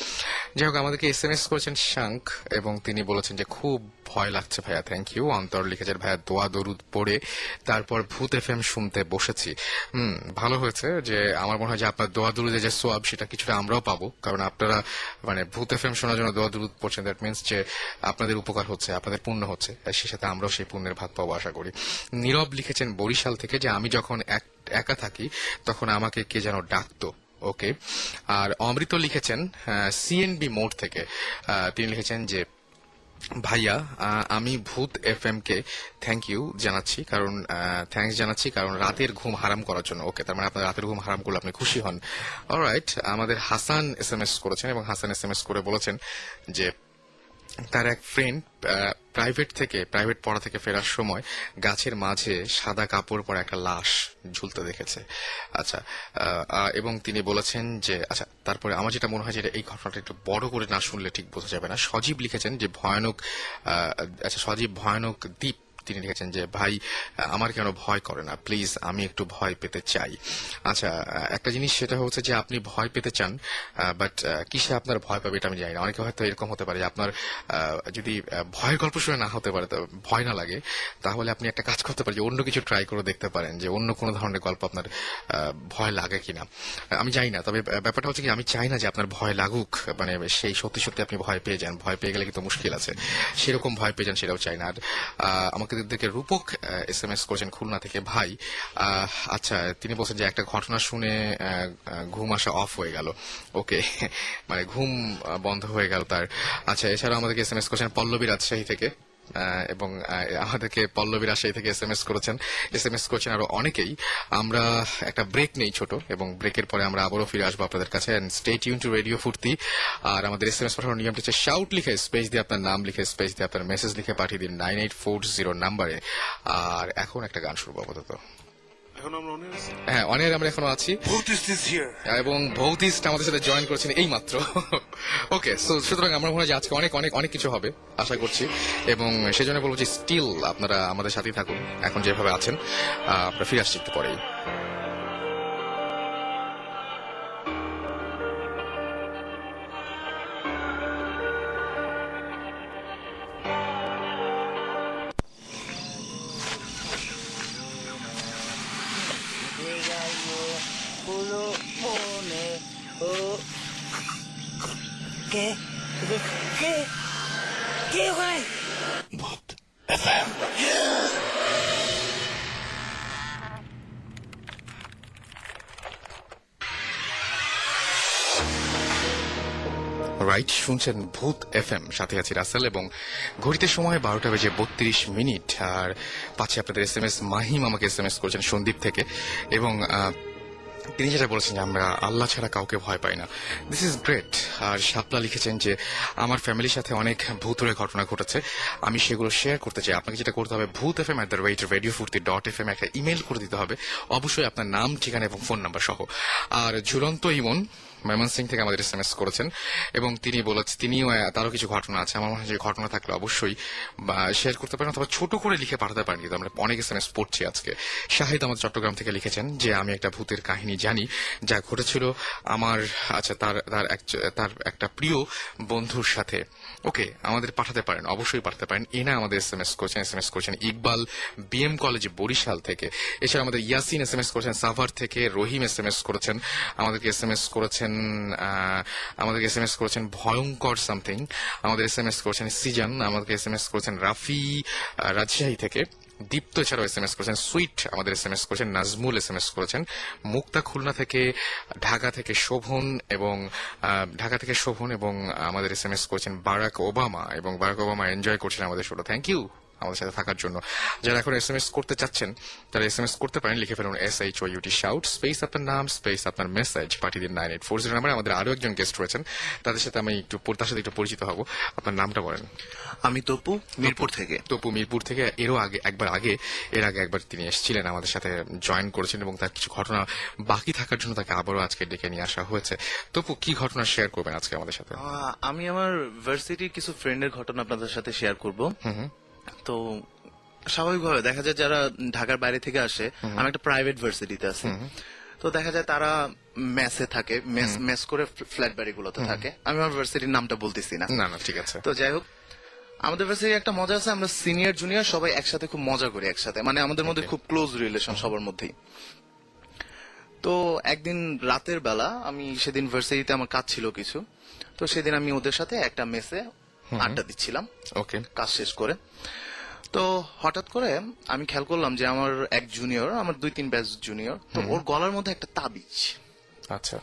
যাই হোক, আমাদেরকে SMS করেছেন শাঙ্ক এবং তিনি বলেছেন যে খুব ভয় লাগছে ভাইয়া, থ্যাংক ইউ। অন্তর লিখেছেন ভাইয়া দোয়া দরুদ পড়ে তারপর ভূত FM শুনতে বসেছি। ভালো হয়েছে যে আমার মনে হয় যে আপনার দোয়া দরুদের যে সোয়াব সেটা কিছুটা আমরাও পাবো, কারণ আপনারা মানে ভূত FM শোনার জন্য দোয়া দরুদ পড়ছেন, দ্যাট মিনস যে আপনাদের উপকার হচ্ছে, আপনাদের পুণ্য হচ্ছে, সেই সাথে আমরাও সেই পুণ্যের ভাগ পাবো আশা করি। নীরব লিখেছেন বরিশাল থেকে যে আমি যখন একা থাকি তখন আমাকে কে যেন ডাকতো। ওকে, আর অমৃত লিখেছেন CNB মোড থেকে, তিনি লিখেছেন যে ভাইয়া আমি ভূত FM কে থ্যাংকস জানাচ্ছি কারণ রাতের ঘুম হারাম করার জন্য। ওকে, তার মানে আপনার রাতের ঘুম হারাম করলে আপনি খুশি হন। অলরাইট, আমাদের হাসান SMS করেছেন এবং হাসান SMS করে বলেছেন যে তার এক ফ্রেন্ড প্রাইভেট পড়া থেকে ফেরার সময় গাছের মাঝে সাদা কাপড় পরা একটা লাশ ঝুলতে দেখেছে। আচ্ছা, এবং তিনি বলেছেন যে আচ্ছা, তারপরে আমার যেটা মনে হয় যে এই ঘটনাটা একটু বড় করে না শুনলে ঠিক বোঝা যাবে না। সজীব লিখেছেন যে সজীব ভয়ানক দ্বীপ, তিনি লিখেছেন যে ভাই আমার কেন ভয় করে না, প্লিজ আমি একটু ভয় পেতে চাই। আচ্ছা, একটা জিনিস সেটা হচ্ছে যে আপনি ভয় পেতে চান, বাট কিসে আপনার ভয় পাবে এটা আমি জানি না। অনেকে হয়তো এরকম হতে পারে যে আপনার যদি ভয়ের গল্প শুনে না হতে পারে, ভয় না লাগে, তাহলে আপনি একটা কাজ করতে পারেন যে অন্য কিছু ট্রাই করে দেখতে পারেন যে অন্য কোনো ধরনের গল্প আপনার ভয় লাগে কিনা। আমি জানি না, তবে ব্যাপারটা হচ্ছে কি আমি চাই না যে আপনার ভয় লাগুক, মানে সেই সত্যি সত্যি আপনি ভয় পেয়ে যান, ভয় পেয়ে গেলে কিন্তু মুশকিল আছে, সেরকম ভয় পেয়ে যান সেটাও চাই না। আর আমাকে দেখে রূপক SMS করেছেন খুলনা থেকে, ভাই আচ্ছা, তিনি বলছেন যে একটা ঘটনা শুনে ঘুম আসা অফ হয়ে গেল। ওকে, মানে ঘুম বন্ধ হয়ে গেল তার। আচ্ছা, এছাড়া আমাদেরকে SMS করেছেন পল্লবী রাজশাহী থেকে, এবং আমাদেরকে পল্লবী রাজশাহী থেকে SMS করেছেন আরো অনেকেই। আমরা একটা ব্রেক নেই ছোট, এবং ব্রেকের পরে আমরা আবারও ফিরে আসবো আপনাদের কাছে। স্টে টিউন টু রেডিও ফুর্তি। আর আমাদের SMS পাঠানোর নিয়মটি হচ্ছে শাউট লিখে স্পেস দিয়ে আপনার নাম লিখে স্পেস দিয়ে আপনার মেসেজ লিখে পাঠিয়ে দিন 9840 নাম্বারে। আর এখন একটা গান শুরু আপাতত। হ্যাঁ, অনেক আমরা এখনো আছি এবং ভৌতিস্ট আমাদের সাথে জয়েন করেছেন এই মাত্র। ওকে, সুতরাং আমার মনে হয় যে আজকে অনেক অনেক অনেক কিছু হবে আশা করছি, এবং সেজন্য বলবো যে স্টিল আপনারা আমাদের সাথেই থাকুন এখন যেভাবে আছেন। আমরা ফিরে আসছি একটু পরেই। কে ভাই? ভূত FM। রাইট, শুনছেন ভূত এফএম, সাথে আছি রাসেল এবং ঘড়িতে সময় 12:32 আর পাচ্ছি আপনাদের এসএমএস। মাহিম আমাকে এসএমএস করেছেন সন্দীপ থেকে এবং তিনি যেটা বলেছেন যে আমরা আল্লাহ ছাড়া কাউকে ভয় পাই না। This is great. আর শাপলা লিখেছেন যে আমার ফ্যামিলির সাথে অনেক ভূতুরে ঘটনা ঘটেছে, আমি সেগুলো শেয়ার করতে চাই। আপনাকে যেটা করতে হবে, bhuthfm@radiofurti.fm একটা ইমেল করে দিতে হবে, অবশ্যই আপনার নাম, ঠিকানা এবং ফোন নাম্বার সহ। আর ঝুলন্ত ইমন ময়মনসিং থেকে আমাদের এসএমএস করেছেন এবং তিনিও তারও কিছু ঘটনা আছে। আমার মনে হয় যে ঘটনা থাকলে অবশ্যই শেয়ার করতে পারেন অথবা ছোট করে লিখে পাঠাতে পারেন, কিন্তু আমরা অনেক এসএমএস পড়ছি আজকে। শাহিদ আমাদের চট্টগ্রাম থেকে লিখেছেন যে আমি একটা ভূতের কাহিনী জানি যা ঘটেছিল আমার তার একটা প্রিয় বন্ধুর সাথে। ওকে, আমাদের পাঠাতে পারেন, অবশ্যই পাঠাতে পারেন। এনা আমাদের এসএমএস করেছেন ইকবাল বিএম কলেজ বরিশাল থেকে। এছাড়া আমাদের ইয়াসিন এসএমএস করেছেন সাভার থেকে। রহিম এসএমএস করেছেন আমাদেরকে এসএমএস করেছেন ভয়ঙ্কর সামথিং। আমাদের এসএমএস করেছেন সিজান। আমাদেরকে এসএমএস করেছেন রাফি রাজশাহী থেকে। দীপ্ত এছাড়াও এসএমএস করেছেন সুইট। আমাদের এসএমএস করেছেন নাজমুল। এসএমএস করেছেন মুক্তা খুলনা থেকে। ঢাকা থেকে শোভন এবং আমাদের এসএমএস করেছেন বারাক ওবামা, এবং বারাক ওবামা এনজয় করছেন আমাদের শোটা। থ্যাংক ইউ আমাদের সাথে থাকার জন্য। যারা এখন এসএমএস করতে চাচ্ছেন তারা এসএমএস করতে পারেন, লিখে ফেলুন SHOUT শাউট স্পেস আপনার নাম স্পেস আপনার মেসেজ পাঠিয়ে দিন 9840 নাম্বারে। আমাদের আরো একজন গেস্ট রয়েছেন, তাদের সাথে একটু পরিচিত হব। আপনার নামটা বলেন। আমি তপু, মিরপুর থেকে। তপু মিরপুর থেকে। এর আগে একবার তিনি এসেছিলেন, আমাদের সাথে জয়েন করেছেন এবং তার কিছু ঘটনা বাকি থাকার জন্য তাকে আবারও আজকে ডেকে নিয়ে আসা হয়েছে। তপু, কি ঘটনা শেয়ার করবেন আজকে আমাদের সাথে? আমি আমার ভার্সিটির কিছু ফ্রেন্ডের ঘটনা আপনাদের সাথে শেয়ার করব। তো স্বাভাবিকভাবে দেখা যায় যারা ঢাকার বাইরে থেকে আসে, আমি একটা প্রাইভেট ভার্সিটিতে আছি, তো দেখা যায় তারা মেসে থাকে, মেস করে ফ্ল্যাট বাড়িগুলোতে থাকে। আমি আমার ভার্সিটির নামটা বলতেছি না। না, ঠিক আছে। তো যাই হোক, আমাদের ভার্সিটির একটা মজা আছে, আমরা সিনিয়র জুনিয়র সবাই একসাথে খুব মজা করি একসাথে, মানে আমাদের মধ্যে খুব ক্লোজ রিলেশন সবার মধ্যেই। তো একদিন রাতের বেলা, আমি সেদিন ভার্সিটিতে আমার কাজ ছিল কিছু, তো সেদিন আমি ওদের সাথে একটা মেসে আড্ডা দিচ্ছিলাম ওকে, কাজ শেষ করে। তো হঠাৎ করে আমি খেয়াল করলাম যে আমার এক জুনিয়র, আমার 2-3 ব্যাচ জুনিয়র, তো ওর গলার মধ্যে একটা তাবিজ। আচ্ছা।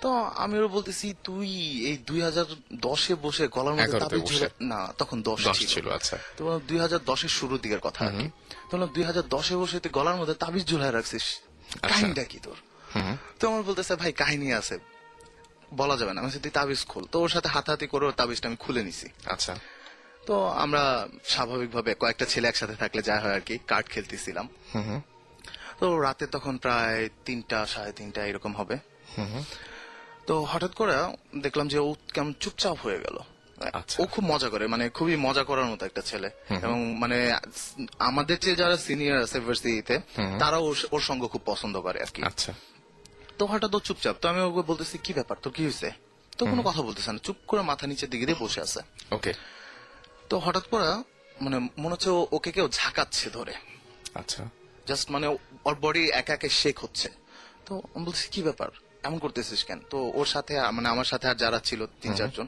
তো আমি ওর বলতেছি, তুই এই 2010-এ বসে গলার মধ্যে তাবিজ ঝুলে, না তখন 10 ছিল। আচ্ছা। তো 2010-এর শুরুর দিকের কথা আর কি। তো 2010-এ বসে তুই গলার মধ্যে তাবিজ ঝুলাই রাখছিস, কাহিনীটা কি তোর? তো আমার বলতেছে, ভাই কাহিনী আছে, বলা যাবে না। আমি তুই তাবিজ খোল। তো ওর সাথে হাতাহাতি করে ওর তাবিজটা আমি খুলে নিছি। আচ্ছা। তো আমরা স্বাভাবিকভাবে কয়েকটা ছেলে একসাথে থাকলে যা হয় আর কি, কার্ড খেলতেছিলাম। তো রাতে তখন প্রায় 3টা 3:30 এরকম হবে। তো হঠাৎ করে দেখলাম যে ও কেমন চুপচাপ হয়ে গেল। ও খুব মজা করে, মানে খুবই মজা করার মতো একটা ছেলে, এবং মানে আমাদের যে যারা সিনিয়র আছে ভার্সিটিতে তারা ওর সঙ্গ খুব পছন্দ করে আর কি। আচ্ছা। তো হঠাৎ ও চুপচাপ। তো আমি ওকে বলতেছি, কি ব্যাপার তোর, কি হয়েছে? তো কোনো কথা বলতেছে না, চুপ করে মাথা নিচের দিকে দিয়ে বসে আছে। ওকে। তো হঠাৎ করে মানে মনে হচ্ছে ওকে কেউ ঝাঁকাচ্ছে ধরে। আচ্ছা। জাস্ট মানে ওর বডি একা একা শেক হচ্ছে। তো আমি বলছি, কি ব্যাপার, এমন করতেছিস কেন? তো ওর সাথে মানে আমার সাথে আর যারা ছিল 3-4 জন,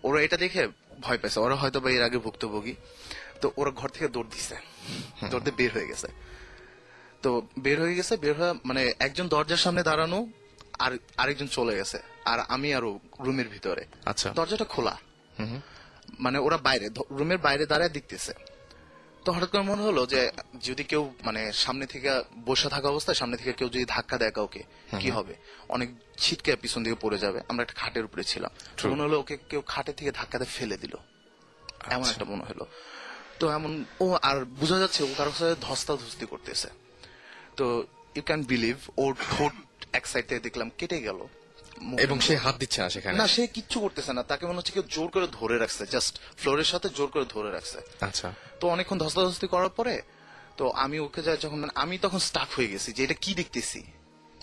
ওরা এটা দেখে ভয় পেয়েছে। ওরা হয়তো বা এর আগে ভুক্তভোগী। তো ওরা ঘর থেকে দৌড় দিছে, দৌড় দিয়ে বের হয়ে গেছে। তো বের হয়ে মানে একজন দরজার সামনে দাঁড়ানো, আর আরেকজন চলে গেছে, আর আমি আরো রুমের ভিতরে। আচ্ছা। দরজাটা খোলা, মানে ওরা বাইরে রুমের বাইরে দাঁড়ায় দেখতেছে। তো হঠাৎ করে মনে হলো যে যদি কেউ মানে সামনে থেকে বসে থাকা অবস্থায় সামনে থেকে কেউ যদি ধাক্কা দেয় কাউকে, কি হবে? অনেক ছিটকে পিছন দিকে পড়ে যাবে। আমরা একটা খাটের উপরে ছিলাম, মনে হলো ওকে কেউ খাটে থেকে ধাক্কা দিয়ে ফেলে দিল, এমন একটা মনে হলো। তো এমন ও আর বোঝা যাচ্ছে ও কারোর সাথে ধস্তাধস্তি করতেছে। তো ইউ ক্যান বিলিভ ওর ঠোঁট এক সাইড থেকে দেখলাম কেটে গেল, এবং সে হাত দিচ্ছে না সেখানে? না, সে কিচ্ছু করতেছে না। তাকে মনে হচ্ছে কেউ জোর করে ধরে রাখছে, জাস্ট ফ্লোরের সাথে জোর করে ধরে রাখছে। আচ্ছা। তো অনেকক্ষণ ধস্তাধস্তি করার পরে তো আমি ওকে যখন আমি তখন স্টাক হয়ে গেছি যে এটা কি দেখতেছি,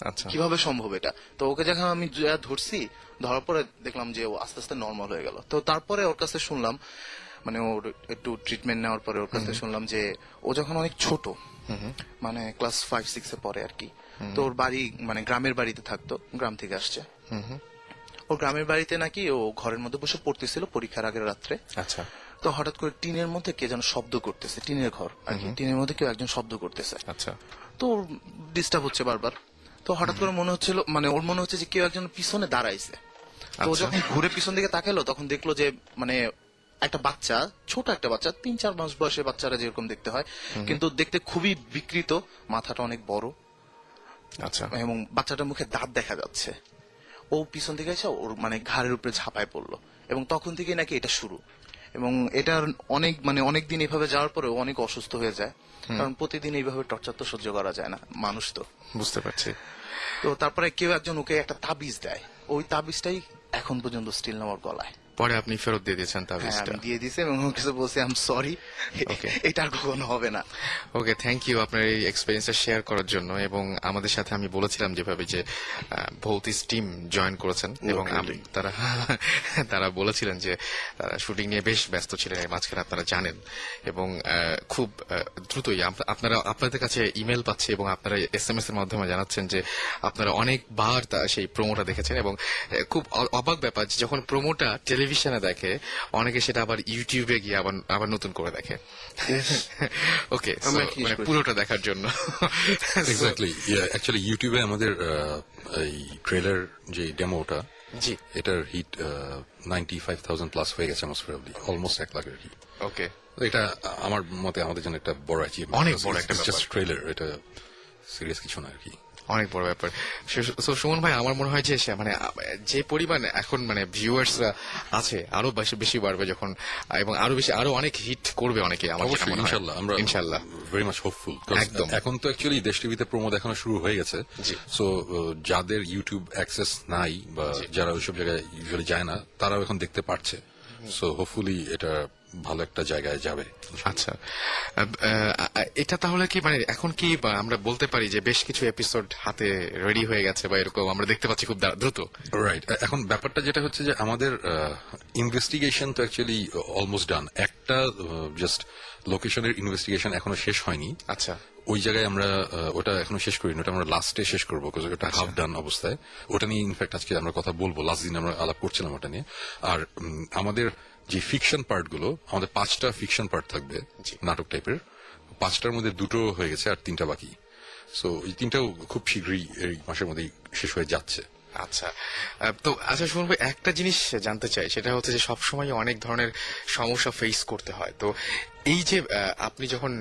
আচ্ছা, কিভাবে সম্ভব এটা। তো ওকে যখন আমি ধরছি, ধরার পরে দেখলাম যে ও আস্তে আস্তে নর্মাল হয়ে গেল। তো তারপরে ওর কাছে শুনলাম, মানে ওর একটু ট্রিটমেন্ট নেওয়ার পরে ওর কাছে শুনলাম যে ও যখন অনেক ছোট, মানে ক্লাস 5-6-এ পড়ে আর কি, তো ওর বাড়ি মানে গ্রামের বাড়িতে থাকতো, গ্রাম থেকে আসছে। ওর গ্রামের বাড়িতে নাকি ও ঘরের মধ্যে বসে পড়তেছিল পরীক্ষার আগের রাত্রে। আচ্ছা। তো হঠাৎ করে টিনের মধ্যে কে যেন শব্দ করতেছে, টিনের ঘর আর কি, টিনের মধ্যে কেউ একজন শব্দ করতেছে। আচ্ছা। তো ওর ডিস্টার্ব হচ্ছে বারবার। তো হঠাৎ করে মনে হচ্ছিল, মানে ওর মনে হচ্ছে যে কেউ একজন পিছনে দাঁড়াইছে। তো আচ্ছা। যখন ঘুরে পিছন দিকে তাকালো তখন দেখলো যে মানে একটা বাচ্চা, ছোট একটা বাচ্চা, 3-4 মাস বয়সের বাচ্চারা যেরকম দেখতে হয়, কিন্তু দেখতে খুবই বিকৃত, মাথাটা অনেক বড় আচ্ছা এবং বাচ্চাটার মুখে দাঁত দেখা যাচ্ছে। ও পিছন থেকে এসে ওর মানে ঘাড়ের উপরে ঝাঁপায় পড়লো এবং তখন থেকে নাকি এটা শুরু। এবং এটার অনেক দিন এভাবে যাওয়ার পরে ও অনেক অসুস্থ হয়ে যায়, কারণ প্রতিদিন এইভাবে টর্চার তো সহ্য করা যায় না, মানুষ তো। বুঝতে পারছি। তো তারপরে কেউ একজন ওকে একটা তাবিজ দেয়, ওই তাবিজটাই এখন পর্যন্ত স্টিল আমার গলায়। পরে আপনি ফেরত দিয়ে দিয়েছেন হ্যাঁ, তাবিজটা। আমি দিয়ে দিছি এবং ওর কাছে বলছি আই এম সরি, Okay. এটা আর কখনো হবে না। ওকে, থ্যাংক ইউ আপনার এই এক্সপিরিয়েন্সটা শেয়ার করার জন্য। এবং আমাদের সাথে আমি বলেছিলাম যেভাবে যে ভৌতিস টিম জয়েন করেছেন এবং তারা বলেছিলেন যে তারা শুটিং নিয়ে বেশ ব্যস্ত ছিলেন, এর মাঝখানে আপনারা জানেন। এবং খুব দ্রুতই আপনাদের কাছে ইমেল পাচ্ছি এবং আপনারা SMS এর মাধ্যমে জানাচ্ছেন যে আপনারা অনেকবার সেই প্রোমোটা দেখেছেন। এবং খুব অবাক ব্যাপার যে যখন প্রোমোটা টেলিভিশনে দেখে, অনেকে সেটা আবার ইউটিউবে গিয়ে আবার নতুন করে দেখে। ওকে, মানে পুরোটা দেখার জন্য। এক্স্যাক্টলি, অ্যাকচুয়ালি ইউটিউবে আমাদের এই ট্রেলার যে ডেমোটা, জি, এটার হিট 95,000 প্লাস হয়ে গেছে অলমোস্ট 1 লাখের হিট। ওকে, এটা আমার মতে আমাদের জন্য একটা বড় অ্যাচিভমেন্ট, অনেক বড় একটা জাস্ট ট্রেলার, এটা সিরিয়াস কিছু না আর কি। অনেক বড় ব্যাপার। So, সুমন ভাই, আমার মনে হয় যে মানে যে পরিমাণ এখন মানে ভিউয়ার্সরা আছে, আরো বেশি বাড়বে যখন, এবং আরো অনেক হিট করবে অনেকে, আমার যেটা অবশ্যই, মনে হয়। ইনশাআল্লাহ, আমরা ইনশাআল্লাহ ভেরি মাচ হোপফুল। একদম। এখন তো অ্যাকচুয়ালি দেশ টিভিতে প্রোমো দেখানো শুরু হয়ে গেছে। জি। সো যাদের ইউটিউব অ্যাক্সেস নাই বা যারা ওইসব জায়গায় ইউজুয়ালি যায় না, তারাও এখন দেখতে পারছে। সো হোপফুলি এটা ভালো একটা জায়গায় যাবে। আচ্ছা, এটা তাহলে কি মানে এখন কি আমরা বলতে পারি যে বেশ কিছু এপিসোড হাতে রেডি হয়ে গেছে বা এরকম আমরা দেখতে পাচ্ছি খুব দ্রুত? রাইট, এখন ব্যাপারটা যেটা হচ্ছে যে আমাদের ইনভেস্টিগেশন তো অ্যাকচুয়ালি অলমোস্ট ডান। একটা জাস্ট লোকেশনের ইনভেস্টিগেশন এখনো শেষ হয়নি। আচ্ছা, ওই জায়গায় আমরা ওটা এখনো শেষ করিনি, ওটা আমরা লাস্টে শেষ করবো, ওটা হাফ ডান অবস্থায়। ওটা নিয়ে ইনফ্যাক্ট আজকে আমরা কথা বলবো, লাস্ট দিন আমরা আলাপ করছিলাম ওটা নিয়ে। আর আমাদের যে ফিকশন পার্ট গুলো, আমাদের 5টা ফিকশন পার্ট থাকবে নাটক টাইপের। 5টার মধ্যে 2টো হয়ে গেছে আর 3টা বাকি। সো এই 3টাও খুব শীঘ্রই এই মাসের মধ্যেই শেষ হয়ে যাচ্ছে। আচ্ছা। তো আচ্ছা শুনুন ভাই, একটা জিনিস জানতে চাই, সেটা হচ্ছে যে সবসময় অনেক ধরনের সমস্যা ফেস করতে হয়। তো এই যে আপনি যখন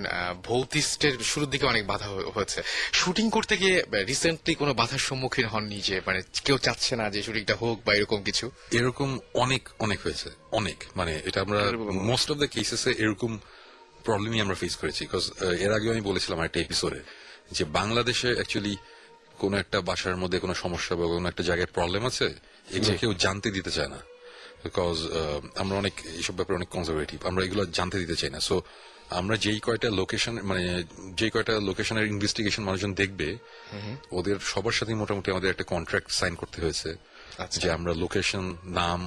ভৌতিস্টের শুরুর দিকে অনেক বাধা হয়েছে, শুটিং করতে গিয়ে রিসেন্টলি কোনো বাধার সম্মুখীন হননি যে মানে কেউ চাচ্ছে না যে শুটিংটা হোক বা এরকম কিছু? এরকম অনেক হয়েছে, অনেক, মানে এটা আমরা মোস্ট অফ দ্য কেসেসে এরকম প্রবলেমই আমরা ফেস করেছি। বিকজ এর আগে আমি বলেছিলাম একটা এপিসোডে যে বাংলাদেশে অ্যাকচুয়ালি কোন একটা বাসার মধ্যে কোনো সমস্যা বা কোনো একটা জায়গায় প্রবলেম আছে, এগুলো কেউ জানতে দিতে চায় না। বিকজ আমরা অনেক এইসব ব্যাপারে অনেক কনজারভেটিভ, আমরা এগুলো জানতে দিতে চাই না। সো আমরা যেই কয়টা লোকেশনের ইনভেস্টিগেশন মানুষজন দেখবে, ওদের সবার সাথে মোটামুটি আমাদের একটা কন্ট্রাক্ট সাইন করতে হয়েছে যে আমরা লোকেশন, নাম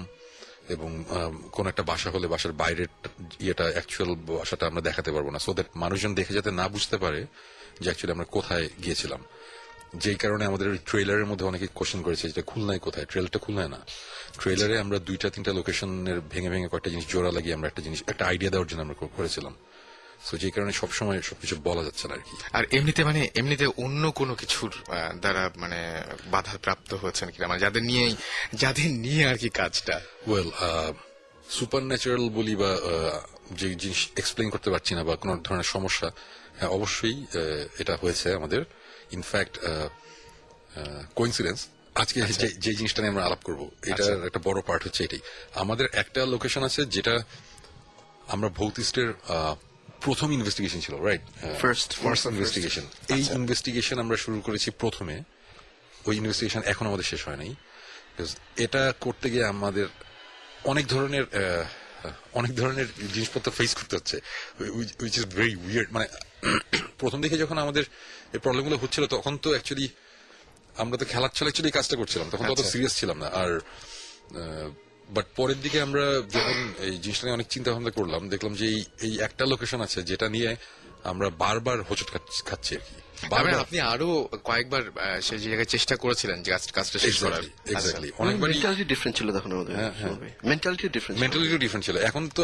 এবং কোন একটা বাসা হলে বাসার বাইরের ইয়েটা, অ্যাকচুয়াল বাসাটা আমরা দেখাতে পারবো না। সো দ্যাট মানুষজন দেখে যাতে না বুঝতে পারে যে অ্যাকচুয়ালি আমরা কোথায় গিয়েছিলাম। যেই কারণে আমাদের ট্রেলারের মধ্যে অনেকে কোশ্চেন করেছে যেটা খুলনায় কোথায়, ট্রেলারটা খুলনায় না। ট্রেলারে আমরা 2-3টা লোকেশনের ভেঙে কয়েকটা জিনিস জোড়া লাগিয়ে আমরা একটা আইডিয়া দেওয়ার জন্য আমরা করেছিলাম। সো যে কারণে সবসময় সবকিছু বলা যাচ্ছে না আর কি। আর এমনিতে অন্য কোনো কিছুর দ্বারা মানে বাধা প্রাপ্ত হয়েছেন কিনা, মানে যাদের নিয়ে আর কি কাজটা? ওয়েল, সুপার ন্যাচারাল বলি বা যে জিনিস এক্সপ্লেইন করতে পারছি না বা কোনো ধরনের সমস্যা, হ্যাঁ অবশ্যই এটা হয়েছে আমাদের। ইনফ্যাক্ট কোইন্সিডেন্স, আজকে যে জিনিসটা নিয়ে আমরা আলাপ করবো, এটার একটা বড় পার্ট হচ্ছে এটাই। আমাদের একটা লোকেশন আছে যেটা আমরা ভৌতিস্টের প্রথম ইনভেস্টিগেশন ছিল, রাইট? First investigation. এই ইনভেস্টিগেশন আমরা শুরু করেছি প্রথমে, ওই ইনভেস্টিগেশন এখন আমাদের শেষ হয় নাই। এটা করতে গিয়ে আমাদের অনেক ধরনের জিনিসপত্র ফেস করতে হচ্ছে, উইচ ইজ ভেরি উইয়ার্ড। মানে প্রথম দিকে যখন আমাদের এই প্রবলেমগুলো হচ্ছিল, তখন তো অ্যাকচুয়ালি আমরা তো খেলার ছলে অ্যাকচুয়ালি কাজটা করছিলাম, তখন তো অত সিরিয়াস ছিলাম না। আর বাট পরের দিকে আমরা যখন এই জিনিসটা নিয়ে অনেক চিন্তা ভাবনা করলাম, দেখলাম যে এই একটা লোকেশন আছে যেটা নিয়ে আমরা বারবার হোঁচট খাচ্ছি আর কি। আপনি আরো কয়েকবার সেই জায়গায় চেষ্টা করেছিলেন যে কাজটা শেষ করার। এক্স্যাক্টলি, অনেকবারই মেন্টালিটি ডিফারেন্ট ছিল তখন আমাদের, মেন্টালিটি ডিফারেন্ট ছিল। এখন তো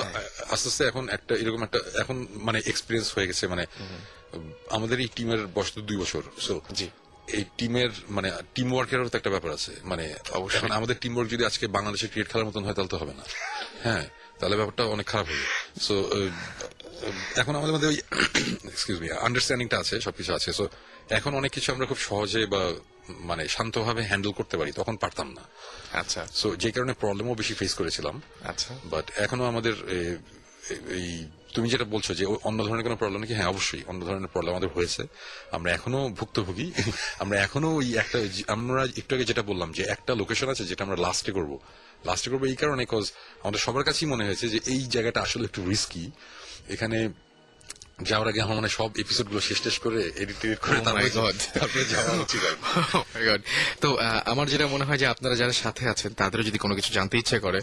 আস্তে আস্তে এখন একটা এরকম একটা এখন মানে এক্সপিরিয়েন্স হয়ে গেছে। মানে আমাদের এই টিমের বয়স তো 2 বছর। সো জি, এই টিমের মানে টিম ওয়ার্কেরও তো একটা ব্যাপার আছে, মানে অবশ্যই আমাদের টিম ওয়ার্ক যদি আজকে বাংলাদেশের ক্রিকেট খেলার মতন হয় তাহলে তো হবে না, হ্যাঁ, তাহলে ব্যাপারটা অনেক খারাপ হবে। সো এখন আমাদের মধ্যে ওই এক্সকিউজ মি আন্ডারস্ট্যান্ডিংটা আছে, সবকিছু আছে। সো এখন অনেক কিছু আমরা খুব সহজে বা মানে শান্তভাবে হ্যান্ডেল করতে পারি, তখন পারতাম না। আচ্ছা সো যে কারণে প্রবলেমও বেশি ফেস করেছিলাম। আচ্ছা বাট এখনো আমাদের এই তুমি যেটা বলছো যে অন্য ধরনের কোনো প্রবলেম নাকি, হ্যাঁ অবশ্যই অন্য ধরনের প্রবলেম আমাদের হয়েছে, আমরা এখনো ভুক্তভোগী। আমরা এখনো ওই একটা, আমরা একটু আগে যেটা বললাম যে একটা লোকেশন আছে যেটা আমরা লাস্টে করবো এই কারণে, বিকজ আমাদের সবার কাছেই মনে হয়েছে যে এই জায়গাটা আসলে একটু রিস্কি। এখানে যাওয়ার আগে আমার মানে সব এপিসোড গুলো শেষ করে এডিট করে তারপরে যাওয়া উচিত। Oh my God. তো আমার যেটা মনে হয় যে আপনারা যারা সাথে আছেন তাদেরও যদি কোনো কিছু জানতে ইচ্ছে করে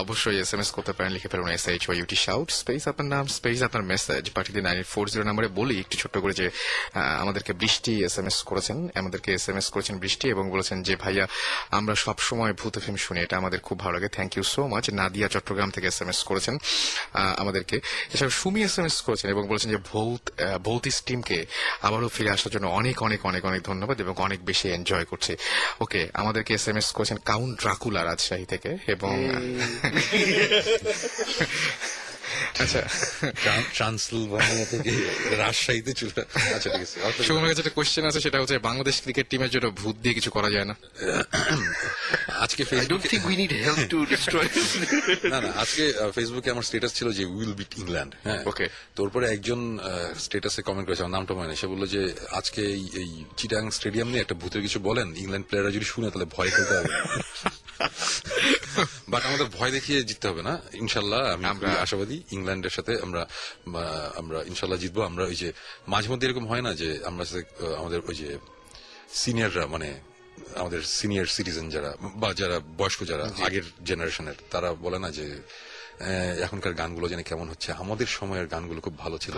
অবশ্যই SMS করতে পারেন, লিখে ফেলুন SHYUT শাউট স্পেস আপনার নাম স্পেস আপনার মেসেজ পাঠিয়ে দিন 9840 নম্বরে। বলি একটু ছোট্ট করে যে আমাদেরকে বৃষ্টি SMS করেছেন বৃষ্টি, এবং বলেছেন যে ভাইয়া আমরা সব সময় ভূত FM শুনি, এটা আমাদের খুব ভালো লাগে, thank you so much. Nadia Chittagong থেকে SMS করেছেন আমাদেরকে। এছাড়া সুমি SMS করেছেন এবং বলেছেন যে ভৌতিস টিমকে আবারও ফিরে আসার জন্য অনেক অনেক অনেক অনেক ধন্যবাদ এবং অনেক বেশি এনজয় করছে। ওকে, আমাদেরকে SMS করেছেন কাউন্ট ড্রাকুলা রাজশাহী থেকে, এবং আচ্ছা ট্রান্সিলভানিয়া থেকে রাজশাহীতে চলে। আচ্ছা ঠিক আছে, সুমনের কাছে একটা কোয়েশ্চেন আছে, সেটা হচ্ছে বাংলাদেশ ক্রিকেট টিমের জন্য ভূত দিয়ে কিছু করা যায় না? আজকে I don't think we need help to destroy this. না আজকে ফেসবুকে আমার স্ট্যাটাস ছিল যে উইল বিট ইংল্যান্ড, হ্যাঁ ওকে। তারপরে একজন স্ট্যাটাসে কমেন্ট করেছে, আমার নামটা মনে নেই, সে বললো যে আজকে এই চিটাং স্টেডিয়াম নিয়ে একটা ভূতের কিছু বলেন, ইংল্যান্ড প্লেয়াররা যদি শুনে তাহলে ভয় খেলতে হবে। বাট আমাদের ভয় দেখিয়ে জিততে হবে না, ইনশাল্লাহ আমরা আশাবাদী ইংল্যান্ডের সাথে আমরা ইনশাল্লাহ জিতবো। আমরা ওই যে মাঝে মধ্যে এরকম হয় না যে আমরা আমাদের ওই যে সিনিয়ররা, মানে আমাদের সিনিয়র সিটিজেন যারা বা যারা বয়স্ক যারা আগের জেনারেশনের, তারা বলে না যে এখনকার গানগুলো যেন কেমন হচ্ছে, আমাদের সময়ের গানগুলো খুব ভালো ছিল।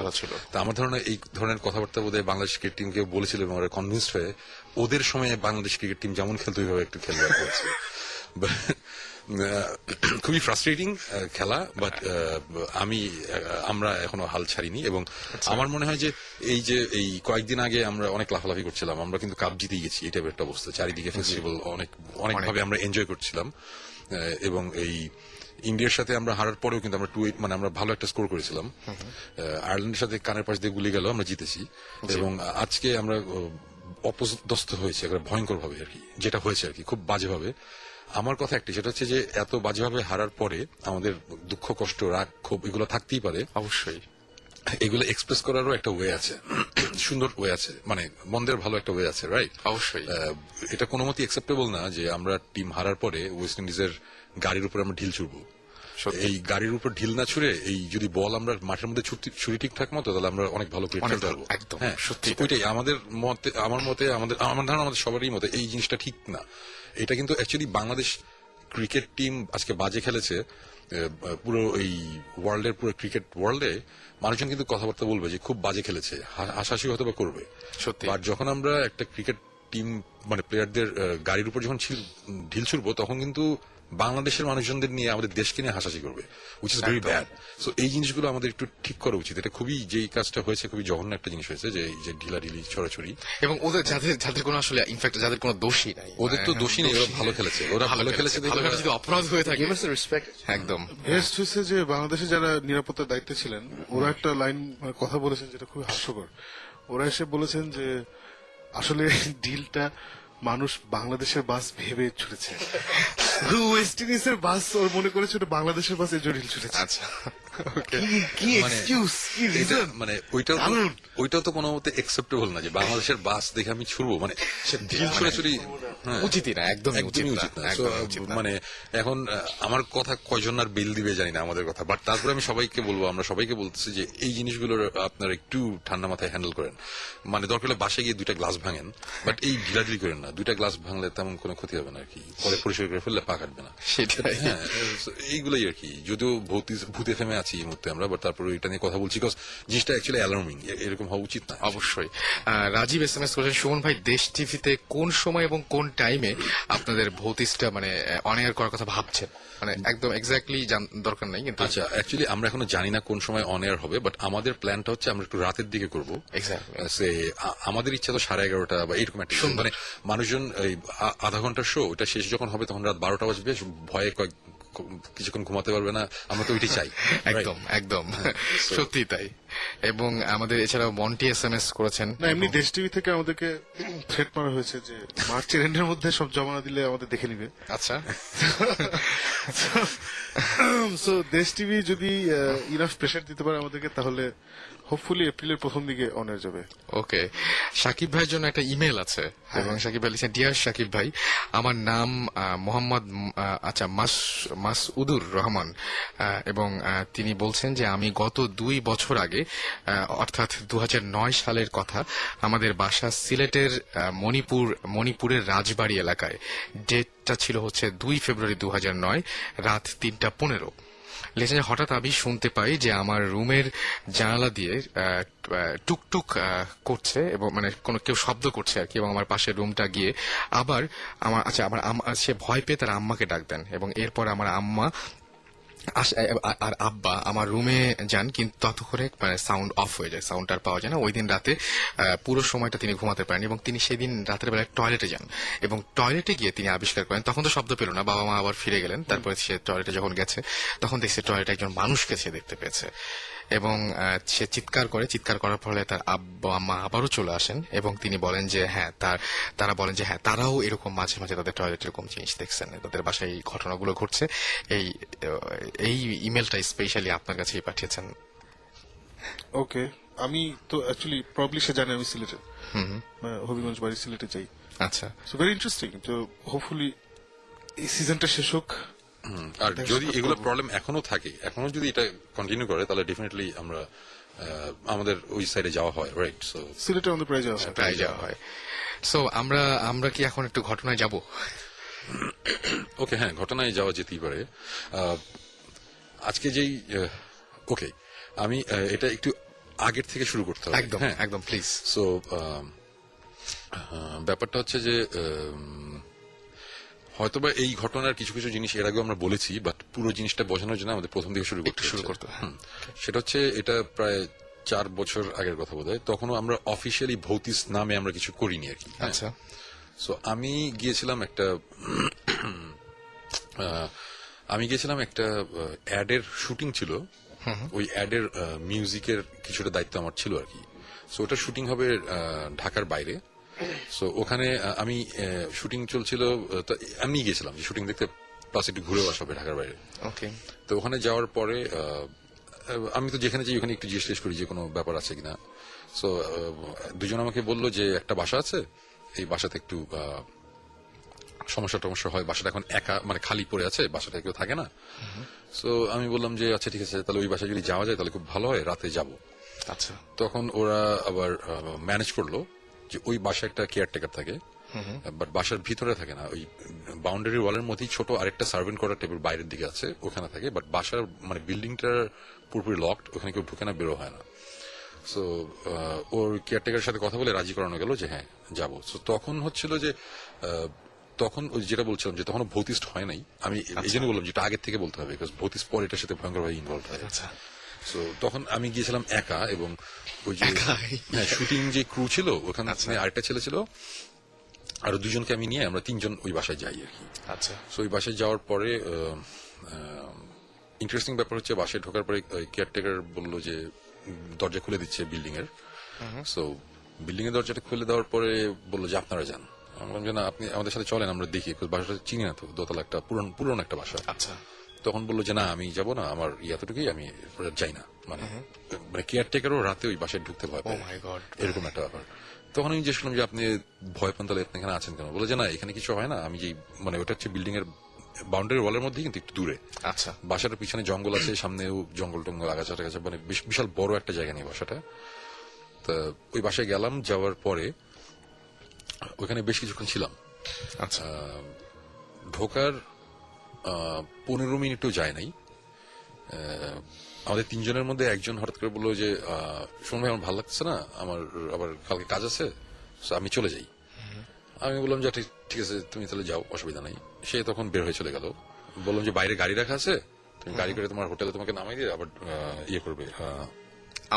তা আমার ধারণা এই ধরনের কথাবার্তা বোধহয় বাংলাদেশ ক্রিকেট টিমকে বলেছিল এবং ওরা কনভিন্সড হয়ে ওদের সময়ে বাংলাদেশ ক্রিকেট টিম যেমন খেলতে ওইভাবে একটু খেলবে করেছে। খুবই ফ্রাস্ট্রেটিং খেলা, বাট আমরা এখনো হাল ছাড়িনি। এবং আমার মনে হয় যে এই কয়েকদিন আগে আমরা অনেক লাফালাফি করছিলাম, আমরা কিন্তু কাপ জিতেই গেছি, এই টাইপের একটা অবস্থা। চারিদিকে ফেস্টিভ্যাল অনেকভাবে আমরা এনজয় করছিলাম, এবং এই ইন্ডিয়ার সাথে আমরা হারার পরেও কিন্তু আমরা 2-8 মানে আমরা ভালো একটা স্কোর করেছিলাম। আয়ারল্যান্ডের সাথে কানের পাশ দিয়ে গুলি গেল, আমরা জিতেছি। এবং আজকে আমরা অপদস্থ হয়েছে ভয়ঙ্কর ভাবে আর কি, যেটা হয়েছে আর কি খুব বাজেভাবে। আমার কথা একটি, সেটা হচ্ছে যে এত বাজেভাবে হারার পরে আমাদের দুঃখ কষ্ট রাগ ক্ষোভ এগুলো থাকতেই পারে, অবশ্যই এগুলো এক্সপ্রেস করারও একটা ওয়ে আছে, সুন্দর ওয়ে আছে, মানে মন্দের ভালো একটা ওয়ে আছে, রাইট? অবশ্যই এটা কোনো মতে অ্যাকসেপ্টেবল না যে আমরা টিম হারার পরে ওয়েস্ট ইন্ডিজের গাড়ির উপর আমরা ঢিল ছুড়বো। এই গাড়ির উপর ঢিল না ছুড়ে এই যদি বল আমরা মাঠের মধ্যে ছুরি ঠিকঠাক মতো, তাহলে আমরা অনেক ভালো ক্রিকেট খেলতে পারবো। হ্যাঁ সত্যি, ওইটাই আমার ধারণা আমাদের সবারই মতে এই জিনিসটা ঠিক না। এটা কিন্তু অ্যাকচুয়ালি বাংলাদেশ ক্রিকেট টিম আজকে বাজে খেলেছে, পুরো এই ওয়ার্ল্ডের পুরো ক্রিকেট ওয়ার্ল্ডে মানুষজন কিন্তু কথাবার্তা বলবে যে খুব বাজে খেলেছে, হাসাহাসি হয়তো বা করবে। সত্যি, আর যখন আমরা একটা ক্রিকেট টিম মানে প্লেয়ারদের গাড়ির উপর যখন ঢিল ছুড়বো, তখন কিন্তু বাংলাদেশের মানুষজনদের নিয়ে আমাদের দেশকে নিয়ে হাসাহাসি করবে, which is very bad. So এই জিনিসগুলো আমাদের একটু ঠিক করা উচিত। এটা খুবই, যেই কাজটা হয়েছে খুবই জঘন্য একটা জিনিস হয়েছে, যে ঢিলাঢিলি ছড়াছড়ি। এবং ওদের যাদের কোনো আসলে ইনফ্যাক্ট যাদের কোনো দোষই নাই, ওদের তো দোষই নেই, ওরা ভালো খেলেছে, যদি অপরাধ হয়ে থাকে একদম বেস্ট হচ্ছে যে বাংলাদেশে যারা নিরাপত্তার দায়িত্বে ছিলেন, ওরা একটা লাইন কথা বলেছেন যেটা খুবই হাস্যকর। ওরা এসে বলেছেন যে আসলে ডিলটা মানুষ বাংলাদেশের বাস ভেবে ছুটেছে, ওয়েস্ট ইন্ডিজের বাস ওর মনে করেছে ওটা বাংলাদেশের বাস, এই জন্য ছুটেছে। আচ্ছা কি এক্সকিউজ, কি রিজন? মানে ওইটাও তো কোনো মতে একসেপ্টেবল না যে বাংলাদেশের বাস দেখে আমি ছুড়বো, মানে ঢিল ছুড়াছুড়ি উচিতই না, একদমই উচিত না। মানে এখন আমার কথা কয়জন আর বিল দিবে জানি না আমাদের কথা, বাট তারপরে আমি সবাইকে বলবো, আমরা সবাইকে বলতেছি যে এই জিনিসগুলো আপনারা একটু ঠান্ডা মাথায় হ্যান্ডেল করেন। মানে দরকার হলে বাসায় গিয়ে 2টা গ্লাস ভাঙেন, বাট এই ঢিলাঢিলি করেন না। 2টা গ্লাস ভাঙলে তেমন কোনো ক্ষতি হবে না আর কি, পরে পরিষ্কার করে ফেললে পা কাটবে না। সেটাই, হ্যাঁ এইগুলাই আর কি। যদিও ভূত এফএমে আছি এই মুহূর্তে আমরা, বাট তারপরে এটা নিয়ে কথা বলছি, বিকজ জিনিসটা অ্যাকচুয়ালি অ্যালার্মিং, এরকম হওয়া উচিত না। অবশ্যই। রাজীব SMS করেছেন, সুমন ভাই দেশ টিভিতে কোন সময় এবং কোন টাইমে আপনাদের ভৌতিকটা মানে অন এয়ার করার কথা ভাবছেন? মানে একদম এক্স্যাক্টলি দরকার নাই কিন্তু আচ্ছা, অ্যাকচুয়ালি আমরা এখনো জানি না কোন সময় অন এয়ার হবে, বাট আমাদের প্ল্যানটা হচ্ছে আমরা একটু রাতের দিকে করবো। Exactly. আমাদের ইচ্ছা তো 11:30 বা এরকম একটা show। মানে মানুষজন এই আধা ঘন্টার শো, ওটা শেষ যখন হবে তখন রাত 12টা বাজবে, ভয়ে কিছুক্ষণ ঘুমাতে পারবে না, আমরা তো ওইটাই চাই। একদম একদম সত্যি তাই। এবং আমাদের এছাড়াও মন্টি SMS করেছেন। না, এমনি দেশ টিভি থেকে আমাদেরকে থ্রেট মারা হয়েছে যে মার্চের এন্ডের মধ্যে সব জমা না দিলে আমাদের দেখে নিবে। আচ্ছা, সো দেশ টিভি যদি ইনাফ প্রেসার দিতে পারে আমাদেরকে, তাহলে হোপফুলি এপ্রিলের প্রথম দিকে অনের যাবে। ওকে। সাকিব ভাইয়ের জন্য একটা ইমেল আছে এবং সাকিব ভাই লিখেছেন, ডিয়ার সাকিব ভাই, আমার নাম মোহাম্মদ মাসউদুর রহমান, এবং তিনি বলছেন যে আমি গত 2 বছর আগে, অর্থাৎ 2009 সালের কথা, আমাদের বাসা সিলেটের মণিপুরের রাজবাড়ী এলাকায়। ডেটটা ছিল হচ্ছে 2 ফেব্রুয়ারি 2009 রাত 3:15। লিখেছেন যে হঠাৎ আমি শুনতে পাই যে আমার রুমের জানালা দিয়ে টুকটুক করছে এবং মানে কোনো কেউ শব্দ করছে আর কি, এবং আমার পাশের রুমটা গিয়ে আবার সে ভয় পেয়ে তার আম্মাকে ডাক দেন এবং এরপর আমার আম্মা আর আব্বা আমার রুমে যান, কিন্তু ততক্ষণে মানে সাউন্ড অফ হয়ে যায়, সাউন্ড আর পাওয়া যায় না। ওই দিন রাতে পুরো সময়টা তিনি ঘুমাতে পারেন এবং তিনি সেদিন রাতের বেলায় টয়লেটে যান এবং টয়লেটে গিয়ে তিনি আবিষ্কার করেন, তখন তো শব্দ পেল না, বাবা মা আবার ফিরে গেলেন, তারপরে সে টয়লেটে যখন গেছে তখন দেখছে টয়লেটে একজন মানুষকে সে দেখতে পেয়েছে এবং সে চিৎকার করার ফলে তার আব্বা আম্মা আবারও চলে আসেন এবং তিনি বলেন যে হ্যাঁ, তারা বলেন যে হ্যাঁ, তারাও এরকম মাঝে মাঝে তাদের টয়লেটে এরকম জিনিস দেখছেন, তাদের বাসায় এই ঘটনাগুলো ঘটছে। এই ইমেলটা স্পেশালি আপনার কাছেই পাঠিয়েছেন। ওকে, আমি তো অ্যাকচুয়ালি প্রবলি সে জানে আমি সিলেটে, হবিগঞ্জ বাড়ি সিলেটে যাই। আচ্ছা, সো ভেরি ইন্টারেস্টিং। তো হোপফুলি এই সিজনটা শেষ হোক। আর যদি এগুলো প্রবলেম এখনো থাকে, এখনো যদি এটা কন্টিনিউ করে, তাহলে ডেফিনেটলি আমরা আমাদের ওই সাইডে যাওয়া হয়, রাইট? সো সিলেটে আমাদের প্রায় যাওয়া হয়। সো আমরা কি এখন একটু ঘটনায় যাব? ওকে, হ্যাঁ, ঘটনায় যাওয়া যেতেই পারে। আজকে যেই ওকে, আমি এটা একটু আগের থেকে শুরু করতে হবে। একদম একদম প্লিজ। সো ব্যাপারটা হচ্ছে যে হয়তোবা এই ঘটনার কিছু কিছু জিনিস এর আগে আমরা বলেছি, বাট পুরো জিনিসটা বোঝানোর জন্য আমাদের প্রথম থেকে শুরু করতে সেটা হচ্ছে, এটা প্রায় 4 বছর আগের কথা বোধহয়। তখনও আমরা অফিসিয়ালি ভৌতিস নামে আমরা কিছু করিনি আর কি। আচ্ছা। সো আমি গিয়েছিলাম একটা অ্যাডের শুটিং ছিল। ওই অ্যাডের মিউজিকের কিছুটা দায়িত্ব আমার ছিল আর কি। সো ওটা শুটিং হবে ঢাকার বাইরে। সো ওখানে আমি শুটিং চলছিল, আমি গিয়েছিলাম যে শুটিং দেখতে, প্লাস একটু ঘুরেও আসা হবে ঢাকার বাইরে। ওকে। তো ওখানে যাওয়ার পরে আমি তো যেখানে যাই ওখানে একটু জিজ্ঞেস করি যে কোনো ব্যাপার আছে কিনা। সো দুজন আমাকে বললো যে একটা বাসা আছে, এই বাসাতে একটু সমস্যা হয়, বাসাটা এখন একা মানে খালি পড়ে আছে, বাসাটা কেউ থাকে না। সো আমি বললাম যে আচ্ছা ঠিক আছে, তাহলে ওই বাসায় যদি যাওয়া যায় তাহলে খুব ভালো হয়, রাতে যাব। আচ্ছা। তখন ওরা আবার ম্যানেজ করলো যে ওই বাসায় একটা কেয়ারটেকার থাকে, বাট বাসার ভিতরে থাকে না, ওই বাউন্ডারি ওয়ালের মধ্যেই ছোট আরেকটা সার্ভেন্ট করার টেবিল বাইরের দিকে আছে, ওখানে থাকে। বাট বাসার মানে বিল্ডিংটার পুরোপুরি লকড, ওখানে কেউ ঢুকে না, বেরো হয় না। সো ওর কেয়ারটেকারের সাথে কথা বলে রাজি করানো গেল যে হ্যাঁ যাবো। সো তখন হচ্ছিল যে তখন যেটা বলছিলাম যে তখন ভৌতিস্ট হয় নাই, আমি এই জন্য বললাম যেটা আগের থেকে বলতে হবে, বিকজ ভৌতিস্ট পর এটার সাথে ভয়ঙ্করভাবে ইনভলভ হয়। আচ্ছা। সো তখন আমি গিয়েছিলাম একা, এবং ওই যে শুটিং যে ক্রু ছিল ওখানে আরেকটা ছেলে ছিল, আরো দুজনকে আমি নিয়ে আমরা 3 জন ওই বাসায় যাই আর কি। আচ্ছা। সো ওই বাসায় যাওয়ার পরে ইন্টারেস্টিং ব্যাপার হচ্ছে, বাসায় ঢোকার পরে কেয়ারটেকার বললো যে দরজা খুলে দিচ্ছে বিল্ডিং এর। সো বিল্ডিং এর দরজাটা খুলে দেওয়ার পরে বললো যে আপনারা যান। আমি বললাম যে না, আপনি আমাদের সাথে চলেন, আমরা দেখি, বাসাটা চিনি না তো, দোতলা একটা পুরনো একটা বাসা। আচ্ছা। তখন বললো যে না, আমি যাবো না, আমার এতটুকুই, আমি যাই না। মানে কেয়ারটেকারও রাতে ওই বাসায় ঢুকতে ভয় পায়, এরকম একটা ব্যাপার। তখন আমি জিজ্ঞেস করলাম যে আপনি ভয় পান তাহলে আপনি এখানে আছেন কেন? বলে যে না, এখানে কিছু হয় না, আমি যেই মানে ওটা হচ্ছে বিল্ডিং এর বাউন্ডারি ওয়ালের মধ্যেই, কিন্তু একটু দূরে। আচ্ছা। বাসাটার পিছনে জঙ্গল আছে, সামনেও জঙ্গল টঙ্গল, আগাছা টাগাছা, মানে বিশাল বড় একটা জায়গা নিয়ে বাসাটা। তা ওই বাসায় গেলাম, যাওয়ার পরে ওইখানে বেশ কিছুক্ষণ ছিলাম। আচ্ছা। ঢোকার 15 মিনিটও যায় নাই, আমাদের 3 জনের মধ্যে একজন হঠাৎ করে বললো যে শুনুন ভাই, আমার ভালো লাগছে না, আমার আবার কালকে কাজ আছে, আমি চলে যাই। আমি বললাম যে ঠিক আছে তুমি তাহলে যাও, অসুবিধা নাই। সে তখন বের হয়ে চলে গেল। বললাম যে বাইরে গাড়ি রাখা আছে, তুমি গাড়ি করে তোমার হোটেলে তোমাকে নামাই দিয়ে আবার ইয়ে করবে,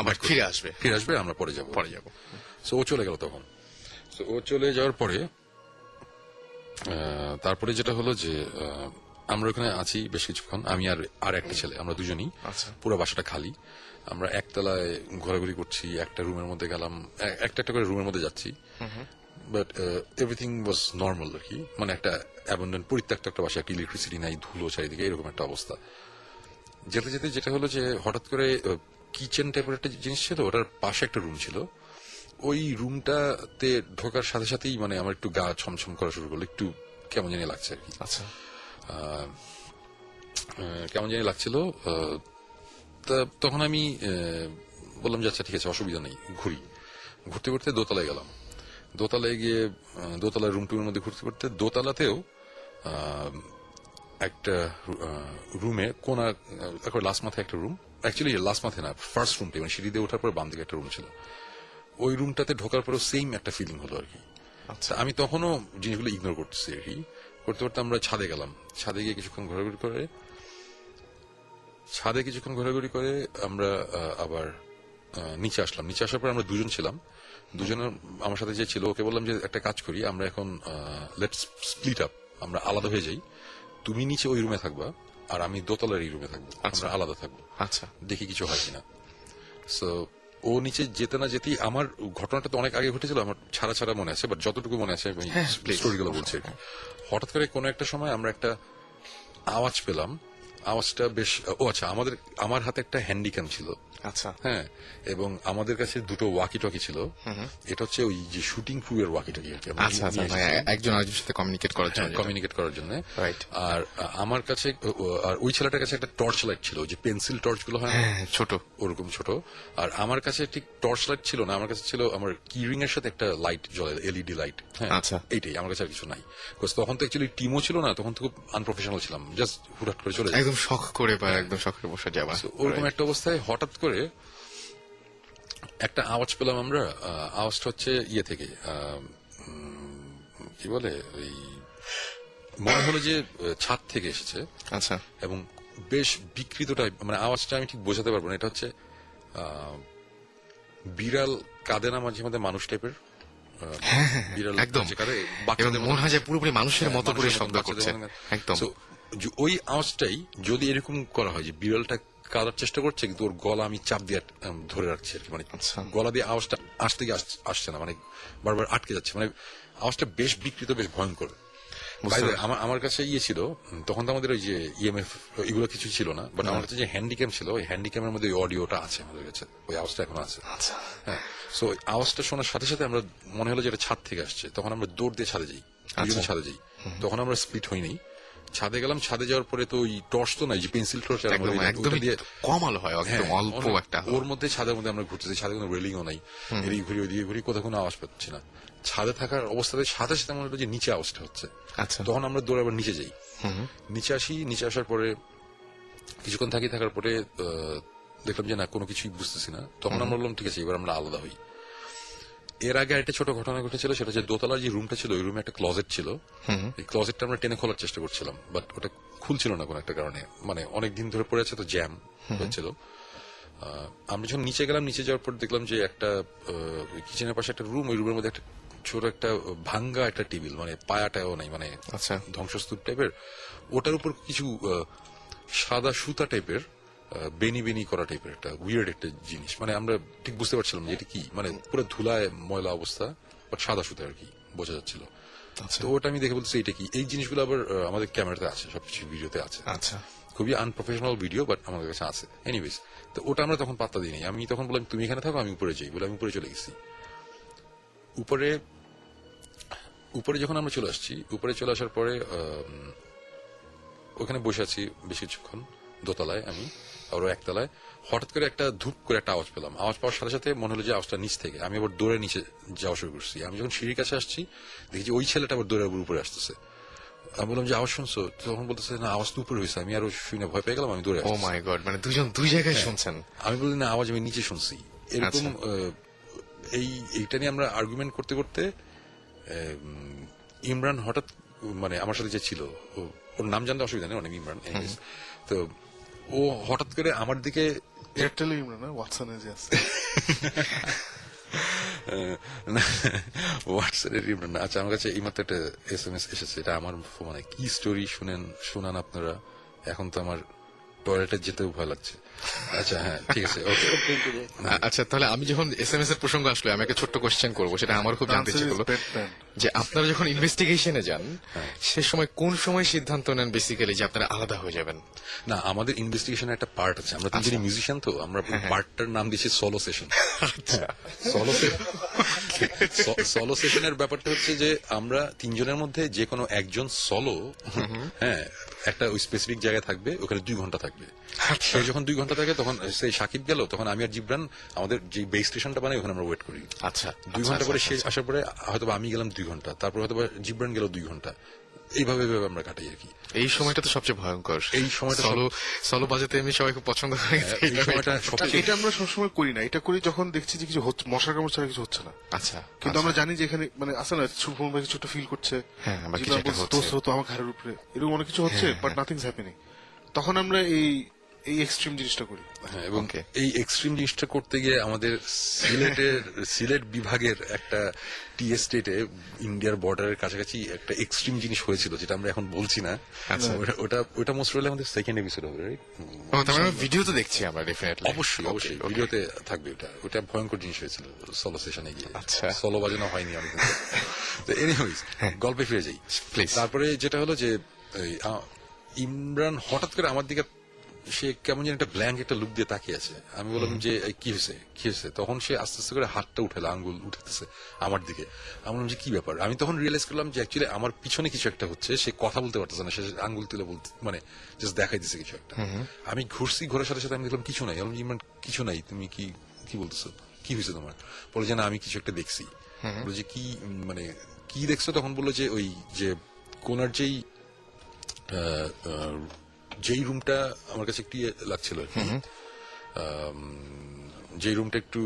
আবার ফিরে আসবে, আমরা পরে যাবো। সো ও চলে গেল তখন। সো ও চলে যাওয়ার পরে তারপরে যেটা হলো যে আমরা ওখানে আছি বেশ কিছুক্ষণ, আমি আর একটা ছেলে, আমরা দুজনই। পুরো বাসাটা খালি। আমরা একতলায় ঘোরাঘুরি করছি, একটা রুমের মধ্যে গেলাম, একটা করে রুমের মধ্যে যাচ্ছি, বাট এভরিথিং ওয়াজ নর্মাল আর কি। মানে একটা অ্যাবান্ডেন্ট পরিত্যক্ত একটা বাসা, একটা ইলেকট্রিসিটি নাই, ধুলো চারিদিকে, এরকম একটা অবস্থা। যেতে যেতে যেটা হলো যে হঠাৎ করে কিচেন টাইপের একটা জিনিস ছিল, ওটার পাশে একটা রুম ছিল। ওই রুমটাতে ঢোকার সাথে সাথেই মানে আমার একটু গা ছমছম করা শুরু করলো, একটু কেমন জানি লাগছে আর কি। আচ্ছা, কেমন জানি লাগছিল। তখন আমি বললাম যে আচ্ছা ঠিক আছে, অসুবিধা নেই, ঘুরতে ঘুরতে দোতলায় গেলাম। দোতলায় গিয়ে দোতলার রুম টুমের মধ্যে ঘুরতে ঘুরতে দোতলাতেও একটা রুমে কোনা লাস্ট মাথায় একটা রুম, অ্যাকচুয়ালি লাস্ট মাথায় না, ফার্স্ট রুমটা, মানে সিঁড়ি দিয়ে ওঠার পর বাম দিকে একটা রুম ছিল। ওই রুমটাতে ঢোকার পরেও সেম একটা ফিলিং হলো আর কি। আচ্ছা, আমি তখনও জিনিসগুলো ইগনোর করতেছি আর কি। করতে করতে আমরা ছাদে গেলাম। ছাদে গিয়ে কিছুক্ষণ ঘোরাঘুরি করে আমরা আবার নিচে আসলাম। নিচে আসার পর আমরা দুজন ছিলাম। দুজনের আমার সাথে যে ছিল ওকে বললাম যে একটা কাজ করি, আমরা এখন লেটস স্প্লিট আপ, আমরা আলাদা হয়ে যাই। তুমি নিচে ওই রুমে থাকবা আর আমি দোতলার এই রুমে থাকবো, আমরা আলাদা থাকবো। আচ্ছা, দেখি কিছু হয় কিনা। সো ও নিচে যেতে না যেতেই, আমার ঘটনাটা তো অনেক আগে ঘটেছিল, আমার ছাড়া মনে আছে, বাট যতটুকু মনে আছে আমি স্টোরিগুলো বলছি আর কি। হঠাৎ করে কোনো একটা সময় আমরা একটা আওয়াজ পেলাম। আওয়াজটা বেশ, আচ্ছা, আমার হাতে একটা হ্যান্ডিক্যাম ছিল। আচ্ছা, হ্যাঁ, এবং আমাদের কাছে দুটো ওয়াকি টকি ছিল। এটা হচ্ছে ওই যে শুটিং ক্রু এর ওয়াকি টকি আর কি। আচ্ছা, একজন আরেকজনের সাথে কমিউনিকেট করার জন্য। আর আমার কাছে, আর ওই ছেলেটার কাছে একটা টর্চ লাইট ছিল, যে পেন্সিল টর্চ গুলো হয় ছোট, ওরকম ছোট। আর আমার কাছে ঠিক টর্চ লাইট ছিল না, আমার কাছে ছিল আমার কিরিং এর সাথে একটা লাইট জ্বলে, এলইডি লাইট। হ্যাঁ, আচ্ছা, এইটাই আমার কাছে, আর কিছু নাই। তখন তো অ্যাকচুয়ালি টিমও ছিল না, তখন তো খুব আনপ্রফেশনাল ছিলাম, জাস্ট হুটহাট করে চলে একদম শখ করে বসে যাওয়া। ওরকম একটা অবস্থায় হঠাৎ করে একটা আওয়াজ পেলাম আমরা। আওয়াজটা হচ্ছে ইয়ে থেকে, কি বলে, ওই মনে হলো যে ছাদ থেকে এসেছে। আচ্ছা, এবং বেশ বিকৃত টাইপ, মানে আওয়াজটা আমি ঠিক বোঝাতে পারবো না। এটা হচ্ছে বিড়াল কাঁদে না মাঝে মধ্যে, মানুষ টাইপের বিড়াল একদম মনে হয় যে পুরোপুরি মানুষের মতো করে শব্দ করছে একদম। ওই আওয়াজটাই যদি এরকম করা হয় যে বিড়ালটা কাঁদার চেষ্টা করছে, কিন্তু ওর গলা আমি চাপ দিয়ে ধরে রাখছি আর কি, মানে গলা দিয়ে আওয়াজটা আসছে না, মানে বারবার আটকে যাচ্ছে। মানে আওয়াজটা বেশ বিকৃত, বেশ ভয়ঙ্কর। আমার কাছে ইয়ে ছিল তখন, তো আমাদের ওই যে ইএমএফ এগুলো কিছু ছিল না, বাট আমার কাছে যে হ্যান্ডিক্যাম ছিল, ওই হ্যান্ডিক্যামের মধ্যে ওই অডিওটা আছে আমাদের কাছে, ওই আওয়াজটা এখন আছে। হ্যাঁ, সো আওয়াজটা শোনার সাথে সাথে আমরা মনে হলো যে এটা ছাদ থেকে আসছে। তখন আমরা দৌড় দিয়ে ছাদে যাই। তখন আমরা স্প্লিট হইনি, ছাদে গেলাম। ছাদে যাওয়ার পরে তো ওই টর্চ তো নাই, যে পেন্সিল টর্চ দিয়ে কমাল হয়, অল্প একটা, ওর মধ্যে ছাদের মধ্যে আমরা ঘুরতেছি। ছাদে কোনো রেলিংও নাই, এদিকে ঘুরি ওদিকে ঘুরি, কোথাও কোনো আওয়াজ পাচ্ছি না। ছাদে থাকার অবস্থাতে সাথে সাথে মনে হলো যে নিচে আওয়াজটা হচ্ছে। তখন আমরা দৌড়ে আবার নিচে যাই। নিচে আসি, নিচে আসার পরে কিছুক্ষণ থাকার পরে দেখলাম যে না, কোনো কিছুই বুঝতেছি না। তখন আমরা বললাম ঠিক আছে, এবার আমরা আলাদা হই। এর আগে একটা ছোট ঘটনা ঘটেছিল, সেটা হচ্ছে দোতলার যে রুমটা ছিল, ওই রুমে একটা ক্লোজেট ছিল। এই ক্লোজেটটা আমরা টেনে খোলার চেষ্টা করছিলাম, বাট ওটা খুলছিল না কোনো একটা কারণে, মানে অনেকদিন ধরে পড়ে আছে, তো জ্যাম হয়েছিল। আমরা যখন নিচে গেলাম, নিচে যাওয়ার পর দেখলাম যে একটা কিচেনের পাশে একটা রুম, ওই রুমের মধ্যে একটা ছোট একটা ভাঙ্গা একটা টেবিল, মানে পায়াটাও নাই, মানে ধ্বংসস্তূপ টাইপের। ওটার উপর কিছু সাদা সুতা টাইপের, বেনি করা টাইপের একটা উইয়ার্ড একটা জিনিস, মানে আমরা ঠিক বুঝতে পারছিলাম যে এটা কি, মানে পুরো ধুলায় ময়লা অবস্থা, বাট সাদা সুতা আর কি বোঝা যাচ্ছিল। তো ওটা আমি দেখে বলছি এটা কি। এই জিনিসগুলো আবার আমাদের ক্যামেরাতে আছে, সবকিছু ভিডিওতে আছে। আচ্ছা, খুবই আনপ্রফেশনাল ভিডিও, বাট আমাদের কাছে আছে। এনিওয়েজ, তো ওটা আমরা তখন পাত্তা দিই নাই। আমি তখন বললাম তুমি এখানে থাকো, আমি উপরে যাই বলে আমি উপরে চলে গেছি। উপরে যখন আমরা চলে আসছি, উপরে চলে আসার পরে ওখানে বসে আছি বেশ কিছুক্ষণ দোতলায়, আমি আর একতলায়। হঠাৎ করে একটা ধূপ করে একটা আওয়াজ পেলাম। আওয়াজ পাওয়ার সাথে সাথে মনে হলো যে আওয়াজটা নিচ থেকে। আমি আবার দৌড়ে নিচে যাওয়া শুরু করছি। আমি যখন সিঁড়ির কাছে আসছি, দেখি যে ওই ছেলেটা আবার দৌড়ে উপরে আসতেছে। আমি বললাম যে আওয়াজ শুনছো? তখন বলতেছে না, আওয়াজ তো উপরে হয়েছে। আমি আরো শুনে ভয় পেয়ে গেলাম, আমি দৌড়ে আসছি। ও মাই গড, মানে দুজন দুই জায়গায় শুনছেন? আমি বলি না, আওয়াজ আমি নিচে শুনছি। এরকম এইটা নিয়ে আমরা আর্গুমেন্ট করতে করতে ইমরান হঠাৎ মানে আমার সাথে যে ছিল ওর নাম জানতে অসুবিধা নেই, অনেক ইমরান। তো ও হঠাৎ করে আমার দিকে এয়ারটেলে ইমরান না, ওয়াটসনে যে আছে। হোয়াটসঅ্যাপের ইমরান না। আচ্ছা, আমার কাছে এইমাত্র একটা SMS এসেছে, এটা আমার মানে কি স্টোরি শুনান আপনারা। এখন তো আমার টয়লেটে যেতেও ভয় লাগছে। আচ্ছা হ্যাঁ ঠিক আছে, ওকে। আচ্ছা, তাহলে আমি যখন SMS এর প্রসঙ্গ আসলে আমি একটা ছোট্ট কোশ্চেন করবো, সেটা আমার খুব জানতে ইচ্ছে করলো যে আপনারা যখন ইনভেস্টিগেশনে যান সে সময় কোন সময় সিদ্ধান্ত নেন বেসিক্যালি যে আপনারা আলাদা হয়ে যাবেন? না, আমাদের ইনভেস্টিগেশনের একটা পার্ট আছে, আমরা তিনজনই মিউজিশিয়ান, তো আমরা পার্টটার নাম দিয়েছি সোলো সেশন। সোলো সেশনের ব্যাপারটা হচ্ছে যে আমরা তিনজনের মধ্যে যে কোনো একজন সোলো, হ্যাঁ, একটা ওই স্পেসিফিক জায়গায় থাকবে, ওখানে 2 ঘন্টা থাকবে। সে যখন 2 ঘন্টা থাকে তখন সেই সাকিব গেল, তখন আমি আর জিবরান আমাদের যে বেস স্টেশনটা বানাই ওখানে আমরা ওয়েট করি। আচ্ছা, 2 ঘন্টা পরে সে আসার পরে হয়তো আমি গেলাম 2 ঘন্টা, তারপর হয়তো জিবরান গেল 2 ঘন্টা, এইভাবে আমরা কাটাই আর কি। এই সময়টা তো সবচেয়ে ভয়ঙ্কর। এই সময়টা সলো বাজাতে এমনি সবাই খুব পছন্দ করে। এই সময়টা সবচেয়ে এটা আমরা সবসময় করি না, এটা করি যখন দেখছি যে কিছু মশার কামড় ছাড়া কিছু হচ্ছে না। আচ্ছা, কিন্তু আমরা জানি যে এখানে মানে আসলে না, শুভম ভাই কিছু একটা ফিল করছে, হ্যাঁ, বা কিছু একটা হচ্ছে। তো আমার ঘরের উপরে এরকম অনেক কিছু হচ্ছে, বাট নাথিংস হ্যাপেনিং। তখন আমরা এই এক্সট্রিম জিনিসটা করি। হ্যাঁ, এবং এই এক্সট্রিম জিনিসটা করতে গিয়ে আমাদের সিলেট বিভাগের একটা টি এস্টেটে ইন্ডিয়ার বর্ডারের কাছাকাছি একটা এক্সট্রিম জিনিস হয়েছিল, যেটা আমরা এখন বলছি না। ওটা মোস্ট প্রবাবলি আমাদের সেকেন্ড এপিসোড হবে, রাইট? ভিডিও তো দেখছি আমরা ডেফিনেটলি। অবশ্যই ভিডিওতে থাকবে। ওটা ভয়ঙ্কর জিনিস হয়েছিল সোলো সেশনে গিয়ে। আচ্ছা, সোলো বাজানো হয়নি আমি। তো এনিওয়েজ গল্পে ফিরে যাই প্লিজ। তারপরে যেটা হলো যে ইমরান হঠাৎ করে আমার দিকে, সে কেমন যেন একটা ব্ল্যাঙ্ক একটা লুক দিয়ে তাকিয়ে আছে। আমি বললাম যে কি হয়েছে? তখন সে আস্তে আস্তে করে হাতটা উঠালো, আঙ্গুল উঠেছে আমার দিকে। আমি বললাম যে কি ব্যাপার? আমি তখন রিয়েলাইজ করলাম যে অ্যাকচুয়ালি আমার পিছনে কিছু একটা হচ্ছে, সে কথা বলতে পারতেছে না, সে আঙ্গুল তুলে বলতে মানে জাস্ট দেখাই দিচ্ছে কিছু একটা। আমি ঘোরার সাথে সাথে আমি দেখলাম কিছু নাই। আমি ইমরান কিছু নাই, তুমি কি বলতেছো, কি হয়েছে তোমার? বলে যে না, আমি কিছু একটা দেখছি। বলে যে কি, মানে কি দেখছো? তখন বললো যে ওই যে কোনার যেই রুমটা আমার কাছে একটু লাগছিল, যে রুমটা একটু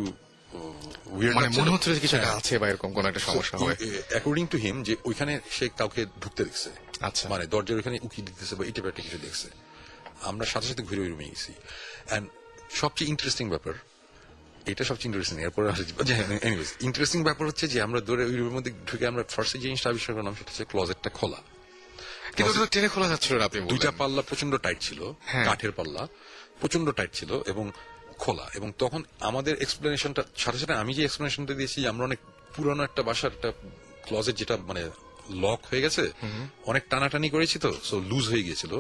মনে হচ্ছে কিছু একটা আছে বা এরকম কোন একটা সমস্যা হবে। অ্যাকর্ডিং টু হিম, যে ওইখানে সে কাউকে ঢুকতে দেখছে। আচ্ছা, মানে দরজার ওইখানে উকি দিতেছে বা এটা একটা কিছু দেখছে। আমরা সাথে সাথে ঘুরে ওই রুমে গেছি। এন্ড সবচেয়ে ইন্টারেস্টিং ব্যাপার, এটা সবচেয়ে ইন্টারেস্টিং, এরপরে এনিওয়েজ ইন্টারেস্টিং ব্যাপার হচ্ছে যে আমরা দৌড়ে ওই রুমের মধ্যে ঢুকে আমরা ফার্স্ট যে জিনিসটা আবিষ্কার করলাম সেটা হচ্ছে ক্লোজেটটা খোলা। কিন্তু টেনে খোলা যাচ্ছিল না, আপনি 2টা পাল্লা প্রচন্ড টাইট ছিল, কাঠের পাল্লা প্রচন্ড টাইট ছিল এবং খোলা। এবং তখন আমাদের এক্সপ্লেনেশনটা সাথে সাথে আমি যে এক্সপ্লেনেশনটা দিয়েছি, আমরা অনেক পুরানো একটা বাসার একটা ক্লোজেট যেটা মানে লক হয়ে গেছে, অনেক টানাটানি করেছি তো, সো লুজ হয়ে গিয়েছিল,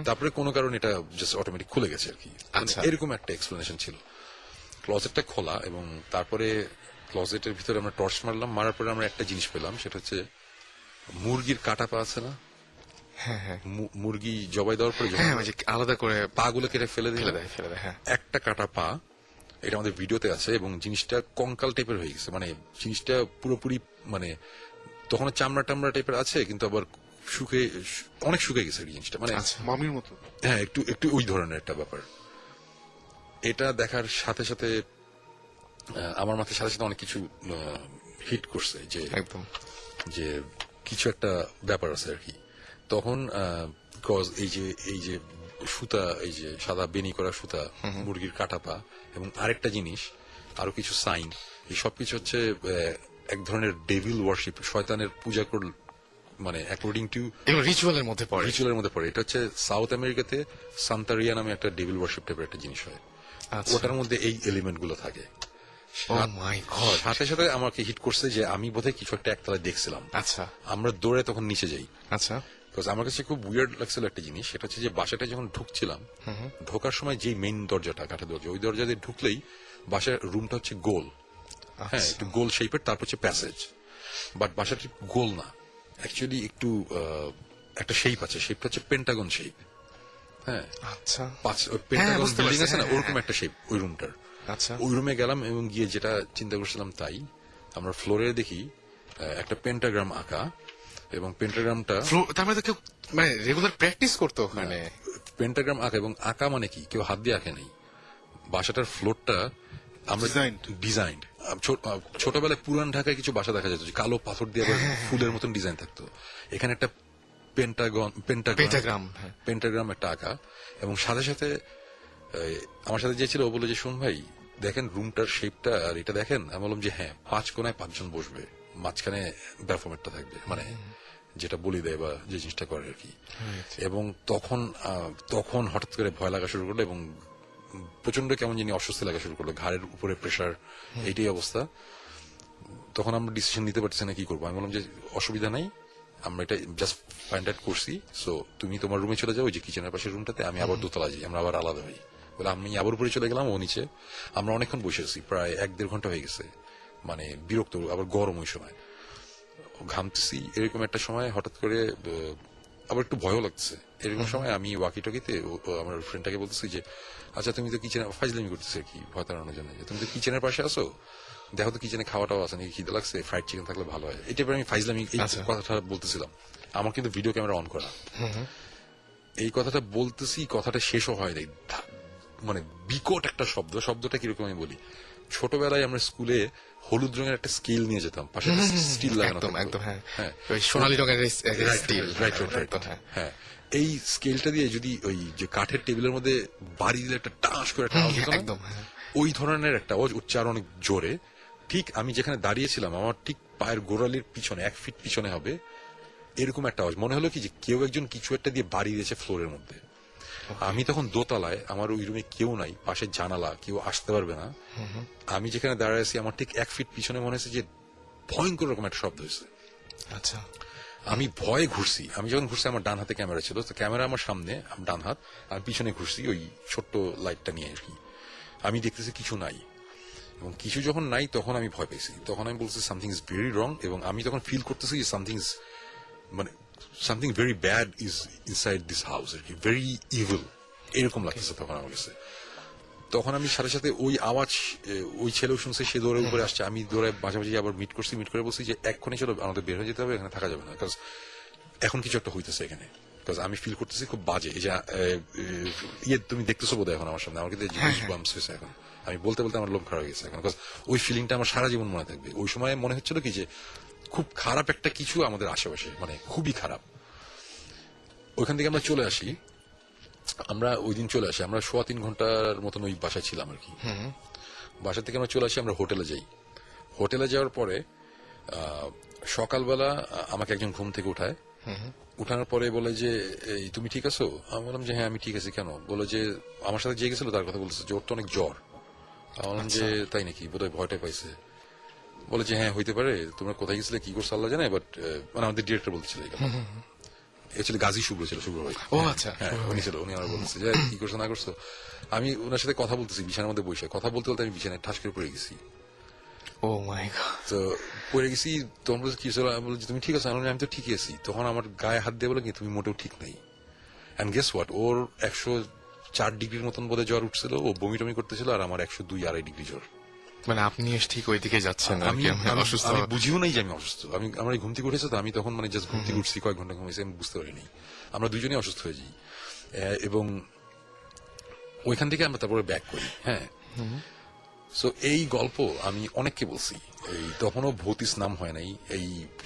তারপরে কোনো কারণে এটা জাস্ট অটোমেটিক খুলে গেছে আর কি। এরকম একটা এক্সপ্লেনেশন ছিল। ক্লোজেটটা খোলা এবং তারপরে ক্লোজেটের ভিতরে আমরা টর্চ মারার পরে আমরা একটা জিনিস পেলাম, সেটা হচ্ছে মুরগির কাটা পা আছে না, মুরগি জবাই দেওয়ার পরে আলাদা করে পা গুলো কেটে ফেলে দেয়। একটা কাটা পা, এটা আমাদের ভিডিওতে আছে এবং জিনিসটা কঙ্কাল টাইপের হয়ে গেছে। মানে জিনিসটা পুরোপুরি মানে তখন চামড়া টামড়া টাইপের আছে, কিন্তু আবার অনেক শুকিয়ে গেছে জিনিসটা, মানে মামির মতো। হ্যাঁ, একটু ওই ধরনের একটা ব্যাপার। এটা দেখার সাথে সাথে আমার মাথার সাথে সাথে অনেক কিছু হিট করছে, যে একদম যে কিছু একটা ব্যাপার আছে আর কি। তখন এই যে সুতা, এই যে সাদা বেনি করা সুতা, মুরগির কাটা পা এবং আরেকটা জিনিস, আরো কিছু সাইন, এই সবকিছু হচ্ছে এক ধরনের ডেভিল ওয়ার্শিপ, শয়তানের পূজা করল, মানে অ্যাকর্ডিং টু রিচুয়ালের মধ্যে পড়ে। এটা হচ্ছে সাউথ আমেরিকাতে সান্তারিয়া নামে একটা ডেভিল ওয়ার্শিপ টাইপের একটা জিনিস হয়। ওটার মধ্যে এই এলিমেন্ট গুলো থাকে। সাথে সাথে আমাকে হিট করছে যে আমি বোধহয় কিছু একটা একতলায় দেখছিলাম। আচ্ছা, আমরা দৌড়ে তখন নিচে যাই। আচ্ছা, আমার কাছে খুব উইয়ার্ড লাগছিল একটা জিনিস, সেটা হচ্ছে যে বাসাটা যখন ঢুকছিলাম, ঢোকার সময় যে মেইন দরজাটা, কাঠের দরজা, ওই দরজা দিয়ে ঢুকলেই বাসার রুমটা হচ্ছে গোল, হ্যাঁ, একটু গোল শেপের, তারপর হচ্ছে প্যাসেজ। বাট বাসাটি গোল না, অ্যাকচুয়ালি একটু একটা শেপ আছে, শেপটা হচ্ছে পেন্টাগন শেপ। হ্যাঁ, আচ্ছা, পেন্টাগন বিল্ডিং আছে না, ওরকম একটা শেপ ওই রুমটার। আচ্ছা, ওই রুমে গেলাম এবং গিয়ে যেটা চিন্তা করছিলাম তাই, আমরা ফ্লোরে দেখি একটা পেন্টাগ্রাম আঁকা, এবং পেন্টাগ্রামটা তার মধ্যে কেউ মানে রেগুলার প্র্যাকটিস করতো ওখানে। পেন্টাগ্রাম আঁকা, এবং আঁকা মানে কি কেউ হাত দিয়ে আঁকে নেই, বাসাটার ফ্লোরটা আমরা Designed. ডিজাইন্ড ছোটবেলায় পুরান ঢাকায় কিছু বাসা দেখা যেত যে কালো পাথর দিয়ে আবার ফুলের মতন ডিজাইন থাকতো, এখানে একটা Pentagram, হ্যাঁ। পেন্টাগ্রাম একটা আঁকা, এবং সাথে সাথে আমার সাথে যে ছিল ও বললো যে শোন ভাই দেখেন রুমটার শেপটা আর এটা দেখেন। আমি বললাম যে হ্যাঁ 5 কোণায় 5 জন বসবে, মাঝখানে ব্যাফমেটটা থাকবে, মানে যেটা বলি দেয় বা যে জিনিসটা করে আর কি। এবং তখন হঠাৎ করে ভয় লাগা শুরু করলো এবং প্রচন্ড কেমন জানি অস্বস্তি লাগা শুরু করলো, ঘাড়ের উপরে প্রেসার, এইটাই অবস্থা। তখন আমরা ডিসিশন নিতে পারছি না কি করবো। আমি বললাম যে অসুবিধা নাই, আমরা এটা জাস্ট ফাইন্ড আউট করছি, সো তুমি তোমার রুমে চলে যাও, ওই যে কিচেনের পাশের রুমটাতে, আমি আবার দোতলা যাই, আমরা আবার আলাদা হই। বলে আমি আবার উপরে চলে গেলাম, ও নিচে। আমরা অনেকক্ষণ বসে আছি, প্রায় 1-1.5 ঘন্টা হয়ে গেছে, মানে বিরক্ত, আবার গরম ওই সময়, ঘামতেছি। এরকম একটা সময় হঠাৎ করে আবার একটু ভয়ও লাগছে। এরকম সময় আমি ওয়াকি টকিতে আমার ফ্রেন্ডটাকে বলতেছি যে আচ্ছা তুমি তো কিচেনে ফাইজলামি করতেছি আর কি, ভয় তাড়ানোর জন্য, যে তুমি তো কিচেনের পাশে আসো, দেখো তো কিচেনে খাওয়াটাও আছে নাকি, খিদে লাগছে, ফ্রাইড চিকেন থাকলে ভালো হয়। এটা আমি ফাইজলামি এই কথাটা বলতেছিলাম, আমার কিন্তু ভিডিও ক্যামেরা অন করা। এই কথাটা বলতেছি, কথাটা শেষও হয় নাই, মানে বিকট একটা শব্দটা কিরকম আমি বলি, ছোটবেলায় আমরা স্কুলে হলুদ রঙের একটা স্কেল নিয়ে যেতাম, পাশে স্টিল লাগানো থাকতো। একদম হ্যাঁ, হ্যাঁ ওই সোনালী রঙের স্টিল, রাইট। হ্যাঁ, এই স্কেলটা দিয়ে যদি ওই যে কাঠের টেবিলের মধ্যে বাড়ি দিলে একটা টাস করে একটা আওয়াজ হতো না? একদম হ্যাঁ। ওই ধরনের একটা আওয়াজ, উচ্চারণ অনেক জোরে। ঠিক আমি যেখানে দাঁড়িয়েছিলাম আমার ঠিক পায়ের গোড়ালির পিছনে 1 ফিট পিছনে হবে এরকম একটা আওয়াজ, মনে হলো কি যে কেউ একজন কিছু একটা দিয়ে বাড়ি দিয়েছে ফ্লোরের মধ্যে। আমি তখন দোতলায়, আমার ওই রুমে কেউ নাই, পাশে জানালা, কেউ আসতে পারবে না। আমি যেখানে দাঁড়িয়ে আছি আমার ঠিক 1 ফিট পিছনে মনে হচ্ছে যে ভয়ঙ্কর রকম একটা শব্দ হয়েছে। আচ্ছা, আমি ভয়ে ঘুরছি, আমি যখন ঘুরছি আমার ডান হাতে ক্যামেরা ছিল, তো ক্যামেরা আমার সামনে, ডান হাত, আর পিছনে ঘুরছি ওই ছোট্ট লাইটটা নিয়ে আর কি। আমি দেখতেছি কিছু নাই, এবং কিছু যখন নাই তখন আমি ভয় পেয়েছি, তখন আমি বলছি সামথিং ইজ ভেরি রং, এবং আমি তখন ফিল করতেছি যে something very bad is inside this house আর কি, ভেরি ইভিল, এরকম লাগতেছে তখন আমার কাছে। তখন আমি সাথে সাথে ওই আওয়াজ, ওই ছেলেও শুনছে, সে দৌড়ে উপরে আসছে, আমি দৌড়ে মাঝামাঝি আবার মিট করে বলছি যে এক্ষুনি চলো আমাদের বের হয়ে যেতে হবে, এখানে থাকা যাবে না, বিকজ এখন কিছু একটা হইতেছে এখানে, বিকজ আমি ফিল করতেছি খুব বাজে। এই যে তুমি দেখতেছো বোধহয় এখন আমার সামনে, আমার কিন্তু বাম্পস হয়েছে এখন, আমি বলতে বলতে আমার লোম খারাপ হয়ে গেছে এখন, বিকজ ওই ফিলিংটা আমার সারা জীবন মনে থাকবে। ওই সময় মনে হচ্ছিল কি যে খুব খারাপ একটা কিছু আমাদের আশেপাশে, মানে খুবই খারাপ। ওইখান থেকে আমরা চলে আসি, আমরা ওই দিন চলে আসি, আমরা 3.25 ঘন্টার মতন ওই বাসায় ছিলাম আর কি। বাসা থেকে আমরা চলে আসি, আমরা হোটেলে যাই। হোটেলে যাওয়ার পরে সকালবেলা আমাকে একজন ঘুম থেকে উঠায়, উঠানোর পরে বলে যে এই তুমি ঠিক আছো? আমি বললাম যে হ্যাঁ আমি ঠিক আছি। কেন? বলে যে আমার সাথে যে গেছিল তার কথা বলতেছে যে ওর তো অনেক জ্বর। আমি বললাম যে তাই নাকি, বোধহয় ভয়টা পাইছে। বলে যে হ্যাঁ হইতে পারে, তোমরা কোথায় গেছিলে কি করছো আল্লাহ জানে, বাট মানে আমাদের ডিরেক্টর বলতেছিল অ্যাকচুয়ালি গাজী শুভ্র ছিল, শুভ্র ভাই। ও আচ্ছা, হ্যাঁ উনি ছিল, উনি আমার বলতেছে যে কি করছো না করছো। আমি ওনার সাথে কথা বলতেছি বিছানার মধ্যে বসে, কথা বলতে বলতে আমি বিছানায় ঠাস করে পড়ে গেছি। ও মাই গড। তো পড়ে গেছি, তখন বলছে কি হয়েছিল, আমি বলছি তুমি ঠিক আছো? আমি তো ঠিকই আছি। তখন আমার গায়ে হাত দিয়ে বলে কি তুমি মোটেও ঠিক নাই। এন্ড গেস হোয়াট, ওর 104 ডিগ্রির মতন বোধহয় জ্বর উঠছিল, ও বমি টমি করতেছিল, আর আমার 102-2.5 ডিগ্রি জ্বর। মানে আপনি ঠিক ওইদিকে যাচ্ছেন, আমি বুঝিও নাই যে আমি অসুস্থ। আমার ঘুম থেকে উঠেছে, তো আমি তখন মানে জাস্ট ঘুম থেকে উঠছি, কয়েক ঘন্টা ঘুমিয়েছি, আমি বুঝতে পারিনি। আমরা দুজনেই অসুস্থ হয়ে যাই, এবং ওইখান থেকে আমরা তারপরে ব্যাক করি। হ্যাঁ, সো এই গল্প আমি অনেককে বলছি, এই তখনও ভৌতিস নাম হয় নাই, এই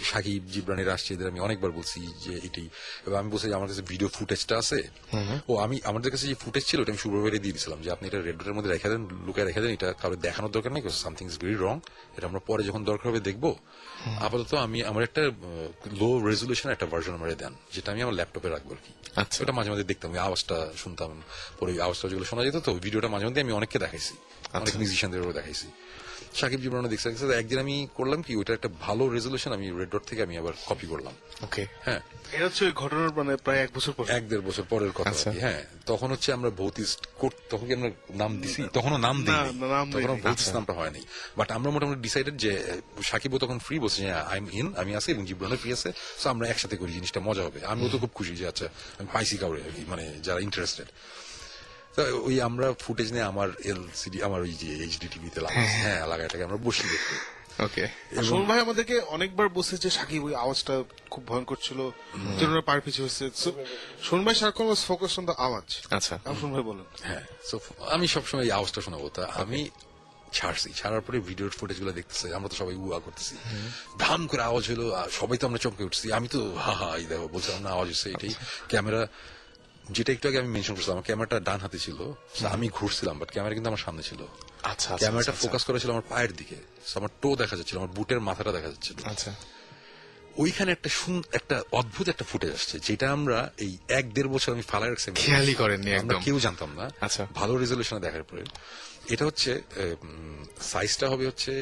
সাকিব জিবরানের আসছে এদের আমি অনেকবার বলছি যে এটাই। এবার আমি বলছি যে আমার কাছে ভিডিও ফুটেজটা আছে, ও আমি আমাদের কাছে যে ফুটেজ ছিল ওটা আমি শুভ্রভাবে দিয়ে দিয়েছিলাম যে আপনি এটা রেড ডটের মধ্যে রেখে দেন, লুকায় রেখে দেন, এটা কারো দেখানোর দরকার নেই, সামথিং ইজ ভেরি রং, এটা আমরা পরে যখন দরকার হবে দেখবো। আপাতত আমি আমার একটা লো রেজুলেশন একটা ভার্সন আমার দেন, যেটা আমি আমার ল্যাপটপে রাখবো আর কি। আচ্ছা, ওটা মাঝে মাঝে দেখতাম, ওই আওয়াজটা শুনতাম, পরে ওই আওয়াজটা যেগুলো শোনা যেত, তো ভিডিওটা মাঝে মধ্যে আমি অনেককে দেখাইছি, অনেক মিউজিশিয়ানদেরও দেখাইছি, সাকিব জীবনে দেখছি। একদিন আমি করলাম কি, ওইটা একটা ভালো রেজুলেশন আমি রেড ডট থেকে আমি আবার কপি করলাম। ওকে, হ্যাঁ, এটা হচ্ছে ওই ঘটনার মানে প্রায় 1 বছর পর, 1-1.5 বছর পরের কথা। হ্যাঁ, তখন হচ্ছে আমরা ভৌতিস্ট, তখন কি আমরা নাম দিছি? তখনও নাম দিই, তখন ভৌতিস্ট নামটা হয় নাই, বাট আমরা মোটামুটি ডিসাইডেড যে সাকিবও তখন ফ্রি বলছে যে আই এম ইন, আমি আছি, এবং জীবনের ফ্রি আছে, সো আমরা একসাথে করি, জিনিসটা মজা হবে। আমিও তো খুব খুশি যে আচ্ছা আমি পাইছি কাউরে মানে যারা ইন্টারেস্টেড। ওই আমরা ফুটেজ নিয়ে আমার এলসিডি, আমার ওই যে এইচডি টিভিতে লাগাইছি, হ্যাঁ লাগাইটাকে আমরা বসি দেখতে। ওকে, শোন ভাই আমাদেরকে অনেকবার বলছে যে সাকিব ওই আওয়াজটা খুব ভয়ঙ্কর ছিল, যেন পার পিছু হচ্ছে। শোন ভাই সারাক্ষণ ওয়াজ ফোকাস অন দ্য আওয়াজ। আচ্ছা, শোন ভাই বলেন। হ্যাঁ, সো আমি সবসময় এই আওয়াজটা শোনাবো। তা আমি ছাড়ার পরে ভিডিওর ফুটেজ গুলো দেখতেছে, আমরা তো সবাই উয়া করতেছি, ধাম করে আওয়াজ হলো, আর সবাই তো আমরা চমকে উঠছি, আমি তো হা হা এই দেখো বলছিলাম না আওয়াজ হচ্ছে এটাই। ক্যামেরা যেটা একটু আগে আমি মেনশন করছিলাম, আমার ক্যামেরাটা ডান হাতে ছিল, আমি ঘুরছিলাম বাট ক্যামেরা কিন্তু আমার সামনে ছিল। আচ্ছা ক্যামেরাটা ফোকাস করা ছিল আমার পায়ের দিকে, আমার টো দেখা যাচ্ছিল, আমার বুটের মাথাটা দেখা যাচ্ছিল। আচ্ছা ওইখানে একটা অদ্ভুত একটা ফুটেজ আসছে, যেটা আমরা এই 1-1.5 বছর আমি ফালায় রাখছি, খেয়ালই করেননি আমরা একদম। কেউ জানতাম না। আচ্ছা। ভালো রেজলিউশনে দেখার পরে এটা হচ্ছে সাইজটা হবে হচ্ছে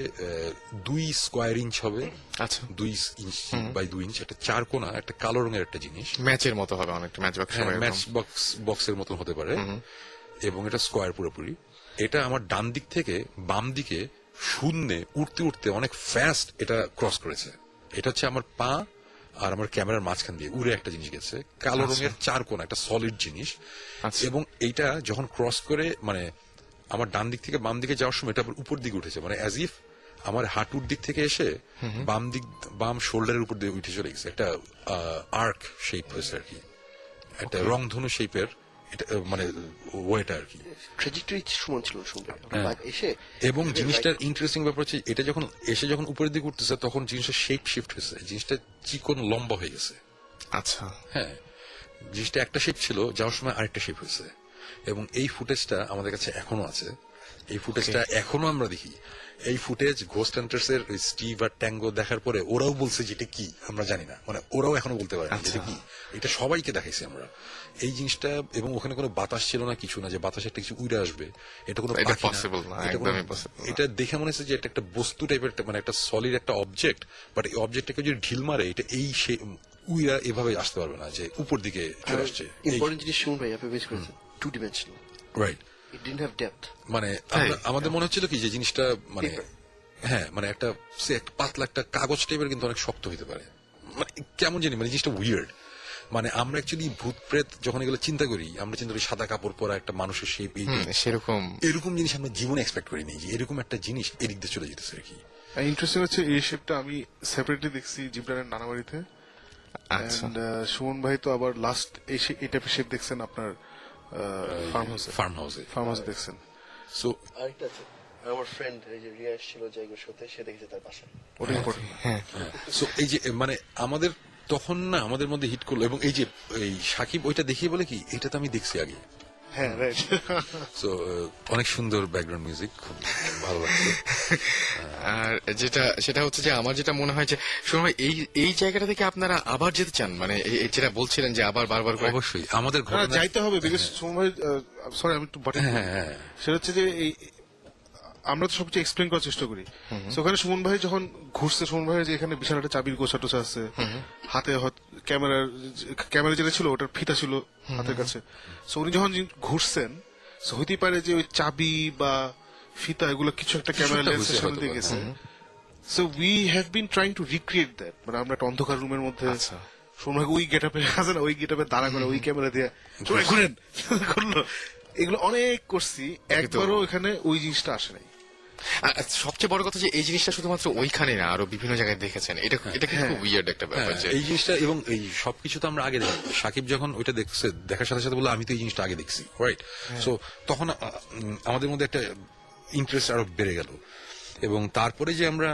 2 স্কোয়ার ইঞ্চ হবে, আচ্ছা 2 ইঞ্চ বাই 2 ইঞ্চ, একটা 4 কোণা একটা কালো রঙের একটা জিনিস, ম্যাচের মতো হবে অনেকটা, ম্যাচ বাক্স ম্যাচ বক্সের মতন হতে পারে, এবং এটা স্কোয়ার পুরোপুরি। এটা আমার ডান দিক থেকে বাম দিকে শূন্যে উঠতে উঠতে অনেক ফাস্ট এটা ক্রস করেছে। এটা হচ্ছে আমার পা আর আমার ক্যামেরার মাঝখান দিয়ে উড়ে একটা জিনিস গেছে, কালো রঙের 4 কোণা একটা সলিড জিনিস। আচ্ছা। এবং এইটা যখন ক্রস করে মানে আমার ডান দিক থেকে বাম দিকে যাওয়ার সময় এটা আবার উপর দিকে উঠেছে, মানে অ্যাজ ইফ আমার হাঁটুর দিক থেকে এসে বাম শোল্ডারের উপর দিয়ে উঠে চলে গেছে, একটা আর্ক শেপ হয়েছে আর কি, একটা রংধনু শেপের, এটা মানে ওয়েটা আর কি। ট্র্যাজেক্টরি সমান ছিল শুনলাম এসে। এবং জিনিসটার ইন্টারেস্টিং ব্যাপার হচ্ছে এটা যখন উপরের দিকে উঠতেছে তখন জিনিসটা শেপ শিফট হয়েছে, জিনিসটা চিকন লম্বা হয়ে গেছে। আচ্ছা হ্যাঁ, জিনিসটা একটা শেপ ছিল, যাওয়ার সময় আরেকটা শেপ হয়েছে। এবং এই ফুটেজটা আমাদের কাছে এখনো আছে, এই ফুটেজটা এখনো আমরা দেখি। এই ফুটেজ ঘোস্ট হান্টার্স এর স্টিভ আর ট্যাঙ্গো দেখার পরে ওরাও বলছে যেটা কি আমরা জানি না, মানে ওরাও এখনো বলতে পারে না যেটা কি। এটা সবাইকে দেখাইছি আমরা এই জিনিসটা, এবং ওখানে কোনো বাতাস ছিল না, কিছু না যে বাতাসে একটা কিছু উড়ে আসবে, এটা কোনো এটা পাখি না, possible না, এটা কোনো- একদমই possible না। এটা দেখে মনে হচ্ছে যে এটা একটা বস্তু টাইপের, মানে একটা সলিড একটা অবজেক্ট, বাট এই অবজেক্টটাকে যদি ঢিল মারে এটা এই উইরা এভাবে আসতে পারবে না যে উপর দিকে চলে আসছে। ইম্পর্টেন্ট জিনিস শুনুন ভাই, আপনি বেশ করেছেন 2 dimensional, right, it didn't have depth. মানে আমাদের মনে হচ্ছিল কি যে জিনিসটা মানে হ্যাঁ মানে একটা পাতলা একটা কাগজ টাইপের, কিন্তু অনেক শক্ত হতে পারে, মানে কেমন জানি মানে জিনিসটা উইয়ার্ড। মানে আমরা অ্যাকচুয়ালি ভূত প্রেত যখন এগুলো চিন্তা করি, আমরা চিন্তা করি সাদা কাপড় পরা একটা মানুষের শেপ, সেরকম এরকম জিনিস আমরা জীবনে এক্সপেক্ট করিনি যে এরকম একটা জিনিস এদিক দিয়ে চলে যেতেছে আর কি। ইন্টারেস্টিং হচ্ছে এই শেপটা আমি সেপারেটলি দেখছি জিমটানের নানাবাড়িতে। আচ্ছা And, সুমন ভাই তো আবার লাস্ট এই টাইপের শেপ দেখছেন আপনার ফার্ম হাউসে দেখছেন। সো আরেকটা আছে, আমার ফ্রেন্ড এই যে রিয়া ছিল জায়গার সাথে, সে দেখেছে তার বাসায়। ওটা ইম্পর্টেন্ট। সো এই যে মানে আমাদের তখন না আমাদের মধ্যে হিট করলো, এবং এই যে এই সাকিব ওইটা দেখিয়ে বলে কি এটা তো আমি দেখছি আগে। হ্যাঁ রাইট। সো অনেক সুন্দর ব্যাকগ্রাউন্ড মিউজিক, খুব ভালো লাগছে। আর সেটা হচ্ছে যে আমার যেটা মনে হয় যে শুনুন এই জায়গাটা থেকে আপনারা আবার যেতে চান, মানে যেটা বলছিলেন যে আবার বারবার করে অবশ্যই আমাদের না, ঘটনা যাইতে হবে বিকজ সুমন ভাই সরি আমি একটু বাটে সেটা হচ্ছে যে এই আমরা তো সবকিছু এক্সপ্লেন করার চেষ্টা করি। তো ওখানে সুমন ভাই যখন ঘুরছে, সুমন ভাই যে এখানে বিশাল একটা চাবির গোছা টোছা আছে, হাতে ক্যামেরা যেটা ছিল ওটার ফিতা ছিল হাতের কাছে। সো উনি যখন ঘুরছেন, সো হইতেই পারে যে ওই চাবি বা ফিতা এগুলো কিছু একটা ক্যামেরা একটা লেন্সের হয়েছে সামনে দিয়ে হয়তো। গেছে। So we have been trying to recreate that, মানে আমরা একটা অন্ধকার রুমের মধ্যে আচ্ছা। সুমন ভাই ওই গেটআপে আছে না, ওই গেটআপে দাঁড়া করে ওই ক্যামেরা দিয়ে ঘুরেন করলো, এগুলো অনেক করছি, একবারও এখানে ওই জিনিসটা আসে নাই। আর সবচেয়ে বড় কথা যে এই জিনিসটা শুধুমাত্র ওইখানে না, আরো বিভিন্ন জায়গায় দেখেছেন, এটা কিন্তু খুব উইয়ার্ড একটা ব্যাপার যে এই জিনিসটা, এবং এই সবকিছু তো আমরা আগে দেখি। সাকিব যখন ওইটা দেখছে, দেখার সাথে সাথে বললো আমি তো এই জিনিসটা আগে দেখছি, রাইট। সো তখন আমাদের মধ্যে একটা ইন্টারেস্ট আরো বেড়ে গেল, এবং তারপরে যে আমরা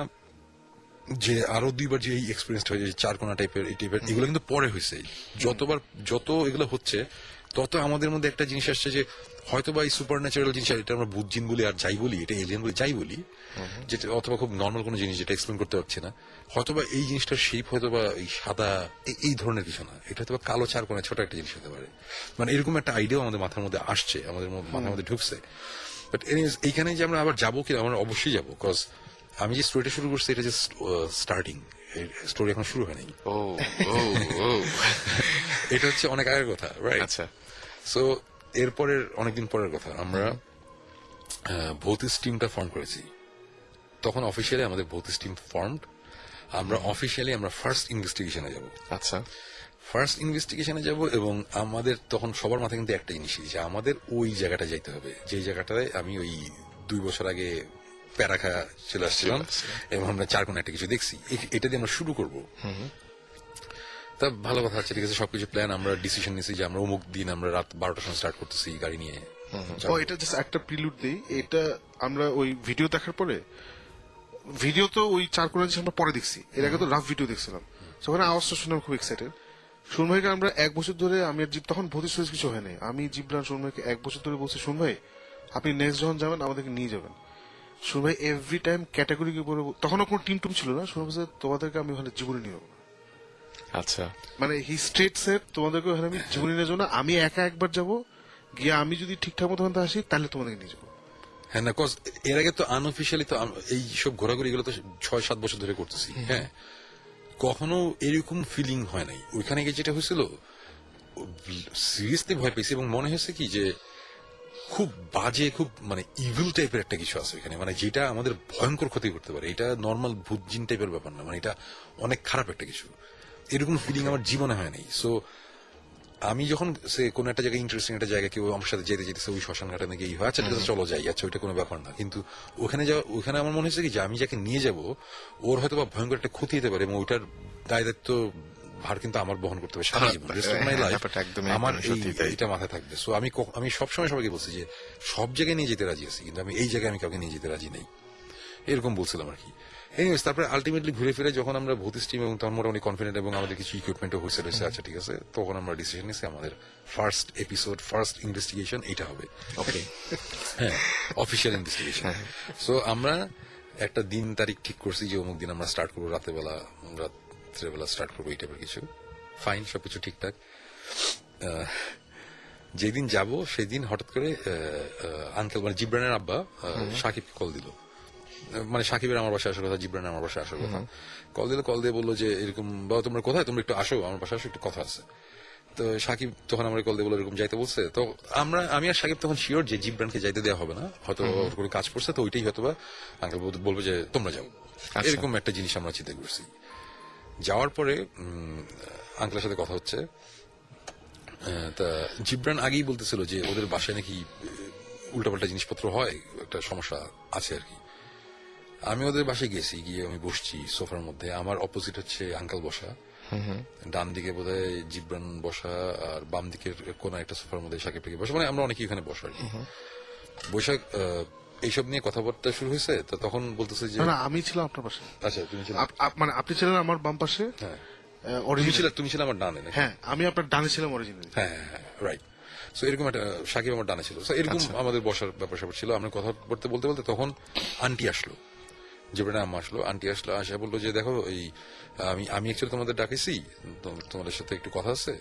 যে আরো 2বার যে এই এক্সপিরিয়েন্সটা হয়েছে 4 কোণা টাইপের এই টাইপের, এগুলো কিন্তু পরে হয়েছে। যত এগুলো হচ্ছে তত আমাদের মধ্যে একটা জিনিস আসছে যে হয়তো বা এই সুপার ন্যাচারাল জিনিস, এটা আমরা ভূত জিন বলি আর যাই বলি, এটা এলিয়েন বলি যাই বলি, যেটা অথবা খুব নর্মাল কোনো জিনিস যেটা এক্সপ্লেন করতে পারছি না, হয়তোবা এই জিনিসটার শেপ হয়তোবা এই সাদা এই ধরনের কিছু না, এটা হয়তো কালো 4 কোণা ছোট একটা জিনিস হতে পারে। মানে এরকম একটা আইডিয়াও আমাদের মাথার মধ্যে আসছে, আমাদের মাথার মধ্যে ঢুকছে। বাট এইখানে যে আমরা আবার যাবো কি, আমরা অবশ্যই যাবো, বিকজ আমি যে স্টোরিটা শুরু করছি এটা জাস্ট স্টার্টিং, স্টোরি এখন শুরু হয়নি। ও ও ও এটা হচ্ছে অনেক আগের কথা, রাইট। আচ্ছা সো এরপরের অনেকদিন পরের কথা, আমরা ভৌতিক টিমটা ফর্ম করেছি। তখন অফিসিয়ালি আমাদের ভৌতিক টিম ফর্মড, আমরা অফিসিয়ালি আমরা ফার্স্ট ইনভেস্টিগেশনে যাব। আচ্ছা ফার্স্ট ইনভেস্টিগেশনে যাব, এবং আমাদের তখন সবার মাথায় কিন্তু একটা জিনিসই যে আমাদের ওই জায়গাটা যাইতে হবে, যে জায়গাটায় আমি ওই 2 বছর আগে প্যারাখা চলে আসছিলাম, এবং আমরা 4 কোণা একটা কিছু দেখছি, এটা দিয়ে আমরা শুরু করবো। তা ভালো কথা আছে, ঠিক আছে, সবকিছু প্ল্যান, আমরা ডিসিশন নিয়েছি যে আমরা অমুক দিন আমরা রাত 12টার সময় স্টার্ট করতেছি গাড়ি নিয়ে, ও এটা জাস্ট একটা প্রিলুড দেই, এটা আমরা ওই ভিডিও দেখার পরে, ভিডিও তো ওই 4 কোণা জিনিস আমরা পরে দেখছি, এর আগে তো রাফ ভিডিও দেখছিলাম, ওখানে আওয়াজটা শুনে আমি খুব এক্সাইটেড। সুনভাইকে আমরা 1 বছর ধরে, আমি আর জীব তখন ভর্তি সুইচ কিছু হয় নাই, আমি জিবরান সুনভাইকে 1 বছর ধরে বলছি, সুনভাই আপনি নেক্সট যখন যাবেন আমাদেরকে নিয়ে যাবেন। সুনভাই এভরি টাইম ক্যাটাগরি উপরে, তখনও কোনো টিম টুম ছিল না, সুনভাই বলছে তোমাদেরকে আমি ওখানে জীবনে নিয়ে যাবো না। আচ্ছা, মানে হি স্ট্রেট সেট, তোমাদেরকে ওখানে আমি জীবনে নিয়ে যাবো না, আমি একা একবার যাবো, গিয়ে আমি যদি ঠিকঠাক মতো ওখান থেকে আসি তাহলে তোমাদেরকে নিয়ে যাবো। হ্যাঁ না, কজ এর আগে তো আনঅফিসিয়ালি তো এই সব ঘোরাঘুরি গুলো তো 6-7 বছর ধরে করতেছি। হ্যাঁ, কখনো এরকম ফিলিং হয় নাই। ওইখানে গিয়ে যেটা হয়েছিল, সিরিয়াসলি ভয় পেয়েছি এবং মনে হয়েছে কি যে খুব বাজে, খুব মানে ইভিল টাইপের একটা কিছু আছে এখানে, মানে যেটা আমাদের ভয়ঙ্কর ক্ষতি করতে পারে। এটা নর্মাল ভূত জিন টাইপের ব্যাপার না, মানে এটা অনেক খারাপ একটা কিছু। এরকম ফিলিং আমার জীবনে হয় নাই। সো আমি যখন সে কোন একটা জায়গায় ইন্টারেস্টিং একটা জায়গা, কেউ আমার সাথে যেতে যেতেছে ওই শ্মশান ঘাটে নাকি হয়, আচ্ছা ঠিক আছে চলো যাই, আচ্ছা ওইটা কোনো ব্যাপার না। কিন্তু ওখানে আমার মনে হয়েছে কি যে আমি যাকে নিয়ে যাব ওর হয়তো বা ভয়ঙ্কর একটা ক্ষতি হতে পারে এবং ওইটার দায় দায়িত্ব ভার কিন্তু আমার বহন করতে হবে সারা জীবন, rest of my life আমার এইটা মাথায় থাকবে। সো আমি সবসময় সবাইকে বলছি যে সব জায়গায় নিয়ে যেতে রাজি আছি, কিন্তু আমি এই জায়গায় আমি কাউকে নিয়ে যেতে রাজি নেই, এরকম বলছিলাম আর কি। এনিওয়েজ, তারপরে আলটিমেটলি ঘুরে ফিরে যখন আমরা ভূতিস টিম এবং তখন মোটামুটি কনফিডেন্ট এবং আমাদের কিছু ইকুইপমেন্টও হয়েছে রয়েছে, আচ্ছা ঠিক আছে, তখন আমরা ডিসিশন নিয়েছি আমাদের ফার্স্ট এপিসোড, ফার্স্ট ইনভেস্টিগেশন এটা হবে। হ্যাঁ, অফিসিয়াল ইনভেস্টিগেশন। সো আমরা একটা দিন তারিখ ঠিক করছি যে অমুক দিন আমরা স্টার্ট করবো, রাত্রেবেলা স্টার্ট করবো, এই টাইপের কিছু। ফাইন, সবকিছু ঠিকঠাক। যেদিন যাব সেদিন হঠাৎ করে আঙ্কেল মানে জিবরানের আব্বা সাকিবকে কল দিল, মানে সাকিবের আমার বাসায় আসার কথা, জিবরানের আমার বাসায় আসার কথা। কল দিয়ে বললো যে এরকম, বাবা তোমরা কোথায়, তোমরা একটু আসো আমার বাসায় আসো, একটু কথা আছে। তো সাকিব তখন আমার কল দিয়ে বললো এরকম যাইতে বলছে। তো আমি আর সাকিব তখন শিওর যে জিবরানকে যাইতে দেওয়া হবে না, হয়তো কোনো কাজ করছে, তো ওইটাই হয়তো বা আঙ্কেল বলবে যে তোমরা যাও, এরকম একটা জিনিস আমরা চিন্তা করছি। যাওয়ার পরে আঙ্কেলের সাথে কথা হচ্ছে, তা জিবরান আগেই বলতেছিল যে ওদের বাসায় নাকি উল্টাপাল্টা জিনিসপত্র হয়, একটা সমস্যা আছে আর কি। আমি ওদের বাসায় গেছি, গিয়ে আমি বসছি সোফার মধ্যে, আমার অপোজিট হচ্ছে আঙ্কেল বসা, ডান দিকে বোধহয় জিবরান বসা, আর বাম দিকের কোন একটা সোফার মধ্যে সাকিব থেকে বসা, মানে আমরা অনেকেই ওখানে বসা আর কি। বৈশাখ এইসব নিয়ে কথাবার্তা শুরু হয়েছে। তো তখন বলতেছে যে না, আমি ছিলাম আপনার পাশে। আচ্ছা, তুমি ছিলে, মানে আপনি ছিলেন আমার বাম পাশে। হ্যাঁ, অরিজিনাল তুমি ছিলে আমার ডানে। হ্যাঁ, আমি আপনার ডানে ছিলাম অরিজিনাল। হ্যাঁ, রাইট। সো এরকম একটা সাকিব আমার ডানে ছিল। সো এরকম আমাদের বসার ব্যাপার স্যাপার ছিল। আমরা কথা বলতে বলতে তখন আন্টি আসলো, জিবরানের আম্মা আসলো। আন্টি আসলো, আসা বললো যে দেখো এই আমি অ্যাকচুয়ালি তোমাদের ডাকেছি, তোমাদের সাথে একটু কথা আছে।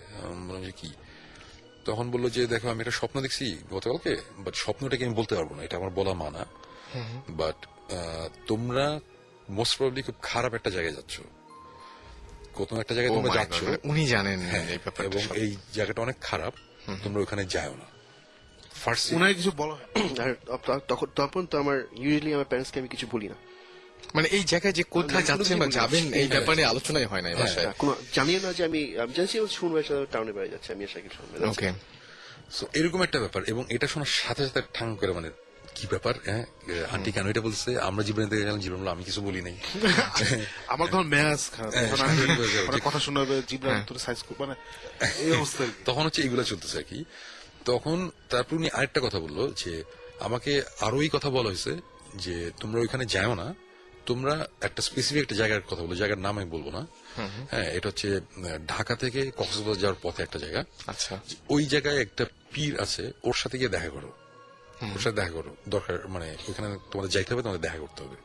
বললাম যে কি? তখন বললো যে দেখো আমি একটা স্বপ্ন দেখছি গতকালকে, বাট স্বপ্নটাকে আমি বলতে পারবো না, এটা আমার বলা মানা, বাট তোমরা মোস্ট প্রবাবলি খুব খারাপ একটা জায়গায় যাচ্ছ, কোন একটা জায়গায় তোমরা যাচ্ছ, উনি জানেন এবং এই জায়গাটা অনেক খারাপ, তোমরা ওখানে যাও না। ফার্স্ট উনায় কিছু বলা হয়, আর তখন তো আমার ইউজুয়ালি আমার প্যারেন্টসকে আমি কিছু বলি না, মানে এই জায়গায় যে কোথায় যাচ্ছেন বা যাবেন এই ব্যাপারে আলোচনাই হয় না বাসায়। কোনো জানিও না যে আমি জানছি শুনবার সাথে টাউনে বেড়ে যাচ্ছে, আমি সাকিব শুনবে। ওকে, সো এরকম একটা ব্যাপার, এবং এটা শোনার সাথে সাথে ঠাং করে মানে কি ব্যাপার, হ্যাঁ আন্টি কেন এটা বলছে, আমরা জীবনে থেকে গেলাম, জীবন আমি কিছু বলি নাই। আমার তখন ম্যাচ খারাপ, কথা শোনাবে জিবরান তোর সাইজ মানে এই অবস্থা। তখন হচ্ছে এইগুলা চলতেছে আর কি। তখন তারপর উনি আরেকটা কথা বললো যে আমাকে আরো এই কথা বলা হয়েছে যে তোমরা ওইখানে যাও না, তোমরা একটা স্পেসিফিক একটা জায়গার কথা বলো, জায়গার নাম আমি বলবো না। হ্যাঁ, এটা হচ্ছে ঢাকা থেকে কক্সবাজার যাওয়ার পথে একটা জায়গা। আচ্ছা, ওই জায়গায় একটা পীর আছে, ওর সাথে গিয়ে দেখা করো, ওর সাথে দেখা করো, দরকার মানে ওইখানে তোমাদের যাইতে হবে, তোমাদের দেখা করতে হবে।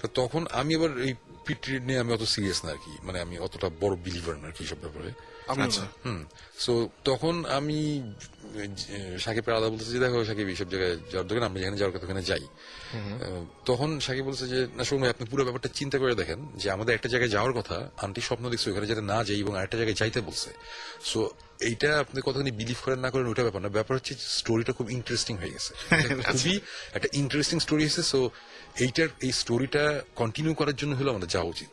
তো তখন আমি আবার এই পীর নিয়ে আমি অত সিরিয়াস না আর কি, মানে আমি অতটা বড় বিলিভার না আর কি সব ব্যাপারে। আচ্ছা, সো তখন আমি সাকিব আলাদা বলতেছি যে দেখো সাকিব এইসব জায়গায় যাওয়ার দোকান, আমরা যেখানে যাওয়ার কথা ওখানে যাই। তখন সাকিব বলছে যে না শুনুন আপনি পুরো ব্যাপারটা চিন্তা করে দেখেন, যে আমাদের একটা জায়গায় যাওয়ার কথা, আন্টি স্বপ্ন দেখছে ওখানে যাতে না যাই এবং আরেকটা জায়গায় যাইতে বলছে। সো এইটা আপনি কতখানি বিলিভ করেন না করেন ওইটা ব্যাপার না, ব্যাপার হচ্ছে স্টোরিটা খুব ইন্টারেস্টিং হয়ে গেছে, খুবই একটা ইন্টারেস্টিং স্টোরি হয়েছে। সো এই স্টোরিটা কন্টিনিউ করার জন্য হলো আমাদের যাওয়া উচিত।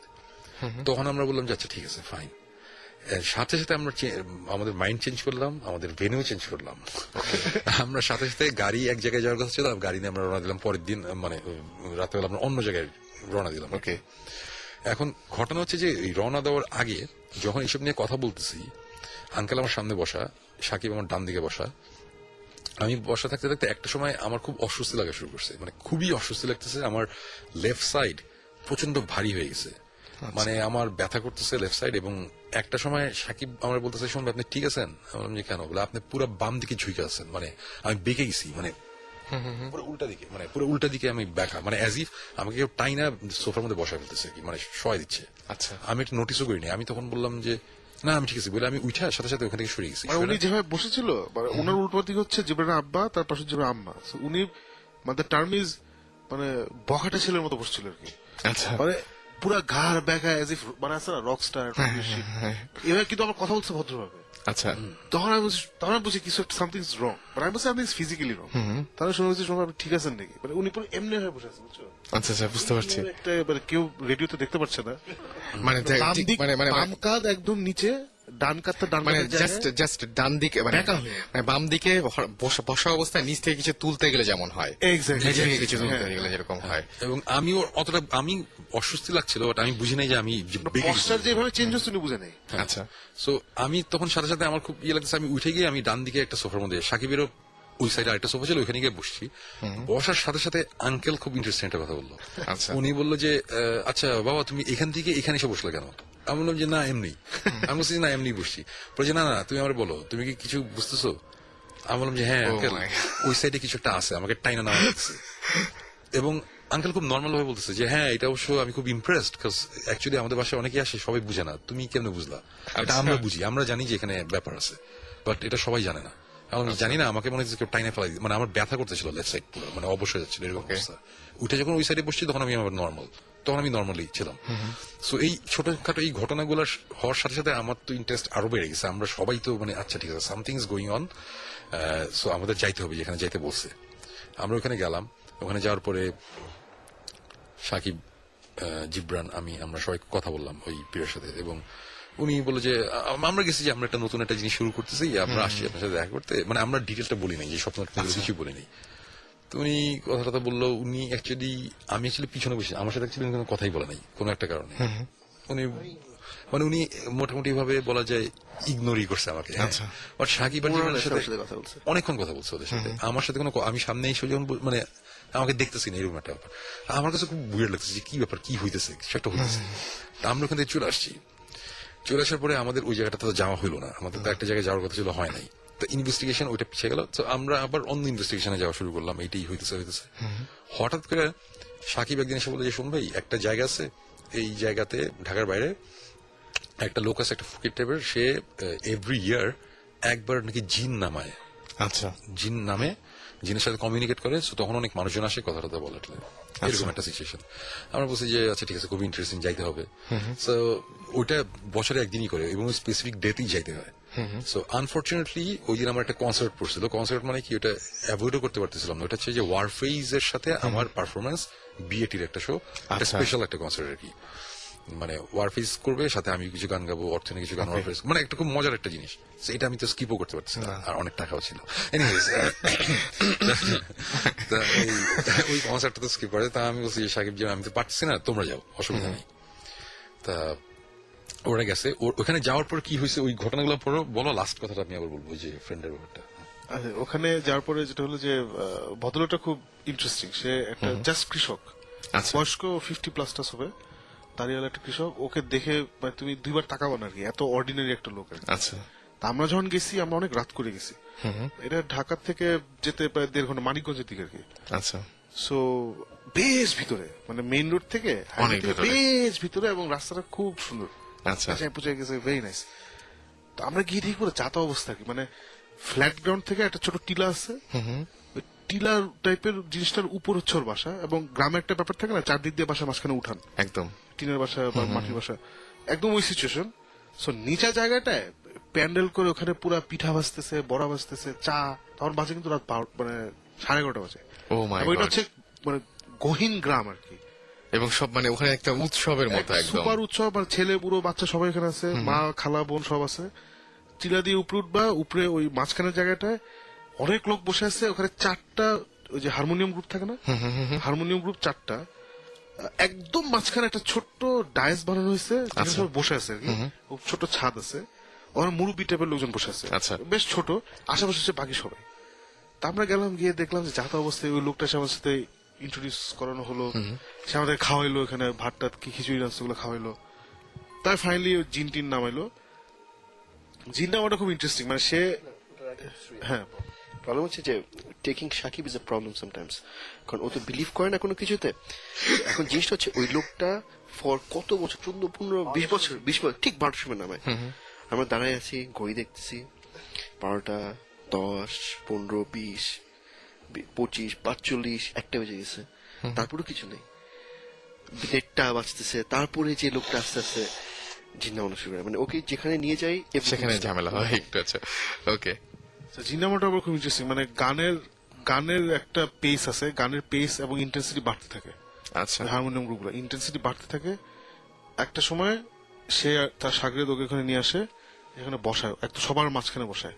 তখন আমরা বললাম যে আচ্ছা ঠিক আছে ফাইন। সাথে সাথে আমরা আমাদের মাইন্ড চেঞ্জ করলাম, আমাদের ভেনিউ চেঞ্জ করলাম। আমরা সাথে সাথে গাড়ি এক জায়গায় যাওয়ার কথা ছিল, গাড়ি নিয়ে আমরা রওনা দিলাম পরের দিন, মানে রাতেবেলা আমরা অন্য জায়গায় রওনা দিলাম। ওকে, এখন ঘটনা হচ্ছে যে এই রওনা দেওয়ার আগে যখন এইসব নিয়ে কথা বলতেছি, আঙ্কেল আমার সামনে বসা, সাকিব আমার ডান দিকে বসা, আমি বসা থাকতে থাকতে একটা সময় আমার খুব অস্বস্তি লাগা শুরু করছে, মানে খুবই অস্বস্তি লাগতেছে। আমার লেফট সাইড প্রচন্ড ভারী হয়ে গেছে, মানে আমার ব্যথা করতেছে লেফট সাইড। এবং একটা সময় সাকিব আমার বলতেছে, শুনবে আপনি ঠিক আছেন? আমি বললাম যে কেন? বলে আপনি পুরো বাম দিকে ঝুঁকে আছেন, মানে আমি বেঁকে গেছি, মানে পুরো উল্টা দিকে, মানে পুরো উল্টা দিকে আমি ব্যাকা, মানে অ্যাজ ইফ আমাকে কেউ টাইনা সোফার মধ্যে বসা ফেলতেছে কি, মানে শোয়া দিচ্ছে। আচ্ছা। আমি একটা নোটিসও করিনি। আমি তখন বললাম যে না আমি ঠিক আছে বলে আমি উঠে সাথে সাথে ওখান থেকে সরে গেছি। মানে উনি যেভাবে বসেছিল, মানে ওনার উল্টো দিকে হচ্ছে জিবরানের আব্বা, তার পাশে জিবরানের আম্মা। So উনি মানে টার্ম ইজ মানে বখাটে ছেলের মতো বসছিল আর কি। আচ্ছা। মানে পুরা ঘাড় ব্যাকা এজ ইফ মানে আছে না রক স্টার এবার, কিন্তু আমার কথা বলছে ভদ্রভাবে। আচ্ছা। তখন আমি বুঝি কিছু একটা সামথিং ইজ রং, বাট আমি বলছি সামথিং ইজ ফিজিক্যালি রং। তাহলে শুনে হচ্ছে আপনি ঠিক আছেন নাকি, মানে উনি পুরো এমনি হয়ে বসে আছেন, বুঝছো? আচ্ছা আচ্ছা, বুঝতে পারছি। একটা মানে কেউ রেডিওতে দেখতে পাচ্ছে না, মানে বাম ঠিক দিক মানে মানে বাম কাঁধ একদম নিচে, ডান কাঁধটা ডান মানে কাঁধের জায়গায়। জাস্ট ডান দিকে মানে ব্যাকা হয়ে। মানে বাম দিকে বসা অবস্থায় নিচ থেকে কিছু তুলতে গেলে যেমন হয়, Exactly, নিচ থেকে exactly, কিছু তুলতে হ্যাঁ। গেলে যেরকম হয়। এবং আমিও অতটা আমি অস্বস্তি লাগছিল, বাট আমি বুঝি নাই যে আমি বেঁকে গেছি। পশ্চার যেভাবে চেঞ্জ হচ্ছে উনি বুঝে নেই। আচ্ছা। সো আমি তখন সাথে সাথে আমার খুব ইয়ে লাগছে, আমি উঠে গিয়ে আমি ডান দিকে একটা সোফার মধ্যে, সাকিবেরও ওই সাইডে আরেকটা সোফা ছিল, ওইখানে গিয়ে বসছি। বসার সাথে সাথে আঙ্কেল খুব ইন্টারেস্টিং একটা কথা বললো। আচ্ছা। উনি বললো যে আচ্ছা বাবা তুমি এখান থেকে এখানে এসে বসলে কেন? আমি বললাম যে না এমনি। আমি বলছি যে না এমনি বসছি। বলে যে না না তুমি আমার বলো তুমি কি কিছু বুঝতেছো? আমি বললাম যে হ্যাঁ আঙ্কেল my ওই সাইডে কিছু একটা আছে, আমাকে টাইনা নেওয়া লাগছে। এবং আঙ্কেল খুব নর্মাল ভাবে বলতেছে যে হ্যাঁ এটা অবশ্য আমি খুব ইমপ্রেসড, বিকজ অ্যাকচুয়ালি আমাদের বাসায় অনেকে আসে সবাই বুঝে না, তুমি কেমনে বুঝলা? এটা আমরা বুঝি, আমরা জানি যে এখানে ব্যাপার আছে, বাট এটা সবাই জানে না। আমি জানি না, আমাকে মনে হচ্ছে কেউ টাইনে ফেলাই, মানে আমার ব্যথা করতেছিল লেফট সাইড পুরো, মানে অবশ্যই যাচ্ছিল এরকম অবস্থা। উঠে যখন ওই সাইডে বসছি তখন আমি আমার নর্মাল, তখন আমি নর্মালি ছিলাম। সো এই ছোটখাটো এই ঘটনাগুলো হওয়ার সাথে সাথে আমার তো ইন্টারেস্ট আরো বেড়ে গেছে। আমরা সবাই তো মানে আচ্ছা ঠিক আছে something is going on, so আমাদের যাইতে হবে যেখানে যাইতে বলছে। আমরা ওখানে গেলাম। ওখানে যাওয়ার পরে সাকিব, জিবরান, আমরা সবাই কথা বললাম ওই পীরের সাথে, এবং উনি বললো যে আমরা গেছি যে আমরা একটা নতুন একটা জিনিস শুরু করতেছি, আমরা আসছি আপনার সাথে দেখা করতে, মানে আমরা ডিটেলটা বলি নাই যে স্বপ্নটা কিছু বলি নাই। তো উনি কথাটা বললো, উনি আমি পিছনে বসে, আমার সাথে অ্যাকচুয়ালি কোনো কথাই বলে নাই কোনো একটা কারণে। উনি মানে উনি মোটামুটি ভাবে বলা যায় ইগনোরই করছে আমাকে। আচ্ছা। বাট সাকিব আর জিবরানের সাথে কথা বলছে। অনেকক্ষণ কথা বলছে ওদের সাথে, আমার সাথে কোনো আমি সামনে এসে যখন মানে আমাকে দেখতেছি না এরকম একটা ব্যাপার, আমার কাছে খুব উইয়ার্ড লাগছে যে কি ব্যাপার, কি হইতেছে, কিছু একটা হইতেছে। আমরা ওখান থেকে চলে আসছি। চলে আসার পরে আমাদের ওই জায়গাটা তো যাওয়া হলো না, আমাদের তো একটা জায়গায় যাওয়ার কথা ছিল, হয় নাই। তো ইনভেস্টিগেশন ওইটা পিছিয়ে গেল। তো আমরা আবার অন্য ইনভেস্টিগেশনে যাওয়া শুরু করলাম, এইটাই হইতেছে। হঠাৎ করে সাকিব একদিন এসে বলে যে শোন ভাই একটা জায়গা আছে, এই জায়গাতে ঢাকার বাইরে একটা লোক আছে, একটা ফকির টাইপের, সে এভরি ইয়ার একবার নাকি জিন নামায়। আচ্ছা। জিন নামে, জিনের সাথে কমিউনিকেট করে। সো তখন অনেক মানুষজন আসে কথা টথা বলে, এরকম একটা সিচুয়েশন। আমরা বলছি যে আচ্ছা ঠিক আছে, খুব ইন্টারেস্টিং, যাইতে হবে। সো ওইটা বছরে একদিনই করে এবং স্পেসিফিক ডেতেই যাইতে হয়। সো আনফর্চুনেটলি ওই দিন আমার একটা কনসার্ট পড়ছিল। কনসার্ট মানে কি, ওটা অ্যাভয়েডও করতে পারতেছিলাম না। ওটা হচ্ছে যে ওয়ারফেইজ এর সাথে আমার পারফরমেন্স, বিএটির একটা শো, একটা স্পেশাল একটা কনসার্ট আর কি। মানে ওয়ারফেস করবে, সাথে আমি কিছু গান গাবো, অর্থনে কিছু গান ওয়ারফেস, মানে একটা খুব মজার একটা জিনিস। এটা আমি তো স্কিপও করতে পারছি না, আর অনেক টাকাও ছিল। এনিওয়েজ ওই কনসার্টটা তো স্কিপ করে। তা আমি বলছি সাকিব যে আমি তো পারছি না, তোমরা যাও, অসুবিধা নেই। তা ওরা গেছে। ওখানে যাওয়ার পর কি হয়েছে ওই ঘটনাগুলো পরে বলো, লাস্ট কথাটা আমি আবার বলবো যে ফ্রেন্ডের ব্যাপারটা। ওখানে যাওয়ার পরে যেটা হলো যে ভদ্রলোকটা খুব ইন্টারেস্টিং। সে একটা জাস্ট কৃষক, বয়স্ক 50+ হবে, দাঁড়িয়ে একটা কৃষক। ওকে দেখে মানে তুমি দুইবার তাকাবো না আর কি, এত অর্ডিনারি একটা লোক আর কি। আচ্ছা। তা আমরা যখন গেছি, আমরা অনেক রাত করে গেছি। এটা ঢাকা থেকে যেতে প্রায় 1.5 ঘন্টা, মানিকগঞ্জের দিকে আর কি। আচ্ছা। সো বেশ ভিতরে, মানে মেইন রোড থেকে অনেক ভিতরে। বেশ ভিতরে, এবং রাস্তাটা খুব সুন্দর। আচ্ছা। পৌঁছে গেছে, ভেরি নাইস। তো আমরা গিয়ে দেখি পুরো যাতা অবস্থা কি, মানে ফ্ল্যাট গ্রাউন্ড থেকে একটা ছোট টিলা আছে, ওই টিলা টাইপের জিনিসটার উপর হচ্ছে ওর বাসা, এবং গ্রামে একটা ব্যাপার থাকে না, চারদিক দিয়ে বাসা, মাঝখানে উঠান, একদম টিনের বাসা বা মাটির বাসা, একদম ওই সিচুয়েশন। সো নিচা জায়গাটায় প্যান্ডেল করে ওখানে পুরা পিঠা ভাজতেছে, বড়া ভাজতেছে, চা। তখন বাজে কিন্তু রাত 12, মানে 11:30 বাজে। ও মাই এবং এটা গড। হচ্ছে মানে গহীন গ্রাম আর কি, এবং সব মানে ওখানে একটা উৎসবের মতো একদম। সুপার উৎসব। মানে ছেলে বুড়ো বাচ্চা সবাই এখানে আছে, মা খালা বোন সব আছে। টিলা দিয়ে উপরে উঠবা, উপরে ওই মাঝখানের জায়গাটায় অনেক লোক বসে আছে। ওখানে 4টা ওই যে হারমোনিয়াম গ্রুপ থাকে না, হারমোনিয়াম গ্রুপ 4টা। একদম মাঝখানে একটা ছোট্ট ডায়েস বানানো হয়েছে, যেখানে সবাই বসে আছে আর কি। ছোট ছাদ আছে, ওখানে মুরব্বি টাইপের লোকজন বসে আছে। আচ্ছা। বেশ ছোট, আশেপাশে হচ্ছে বাকি সবাই। তা আমরা গেলাম, গিয়ে দেখলাম যে যাতা অবস্থায় ওই লোকটা সে আমার সাথে ইন্ট্রোডিউস করানো হলো, সে আমাদের খাওয়াইলো, এখানে ভাত টাত কি খিচুড়ি রান্না গুলো খাওয়াইলো। তাই ফাইনালি জিন টিন নামাইলো। জিন নামাটা খুব ইন্টারেস্টিং, মানে সে হ্যাঁ প্রবলেম হচ্ছে যে taking Shakib is a problem sometimes, কারণ ও তো বিলিভ করে না কোনো কিছুতে। এখন জিনিসটা হচ্ছে ওই লোকটা ফর কত বছর, 14, 15, 20 বছর ঠিক 12টার সময় নামায়। আমরা দাঁড়ায় আছি, ঘড়ি দেখতেছি, 12টা 10, 15, 20, 25, 45, 1টা বেজে গেছে, তারপরেও কিছু নেই। 1টা বাজতেছে, তারপরে যে লোকটা আস্তে আস্তে জিন্না মানুষ শুরু করে, মানে ওকে যেখানে নিয়ে যাই সেখানে ঝামেলা হয় একটু। আচ্ছা, ওকে। জিন্নামাটা আবার খুব ইন্টারেস্টিং, মানে গানের একটা পেস আছে, গানের পেস এবং ইন্টেন্সিটি বাড়তে থাকে। আচ্ছা, হারমোনিয়াম গ্রুপগুলো ইন্টেন্সিটি বাড়তে থাকে। একটা সময় সে তার সাগরে ওকে এখানে নিয়ে আসে, এখানে বসায়, একদম সবার মাঝখানে বসায়।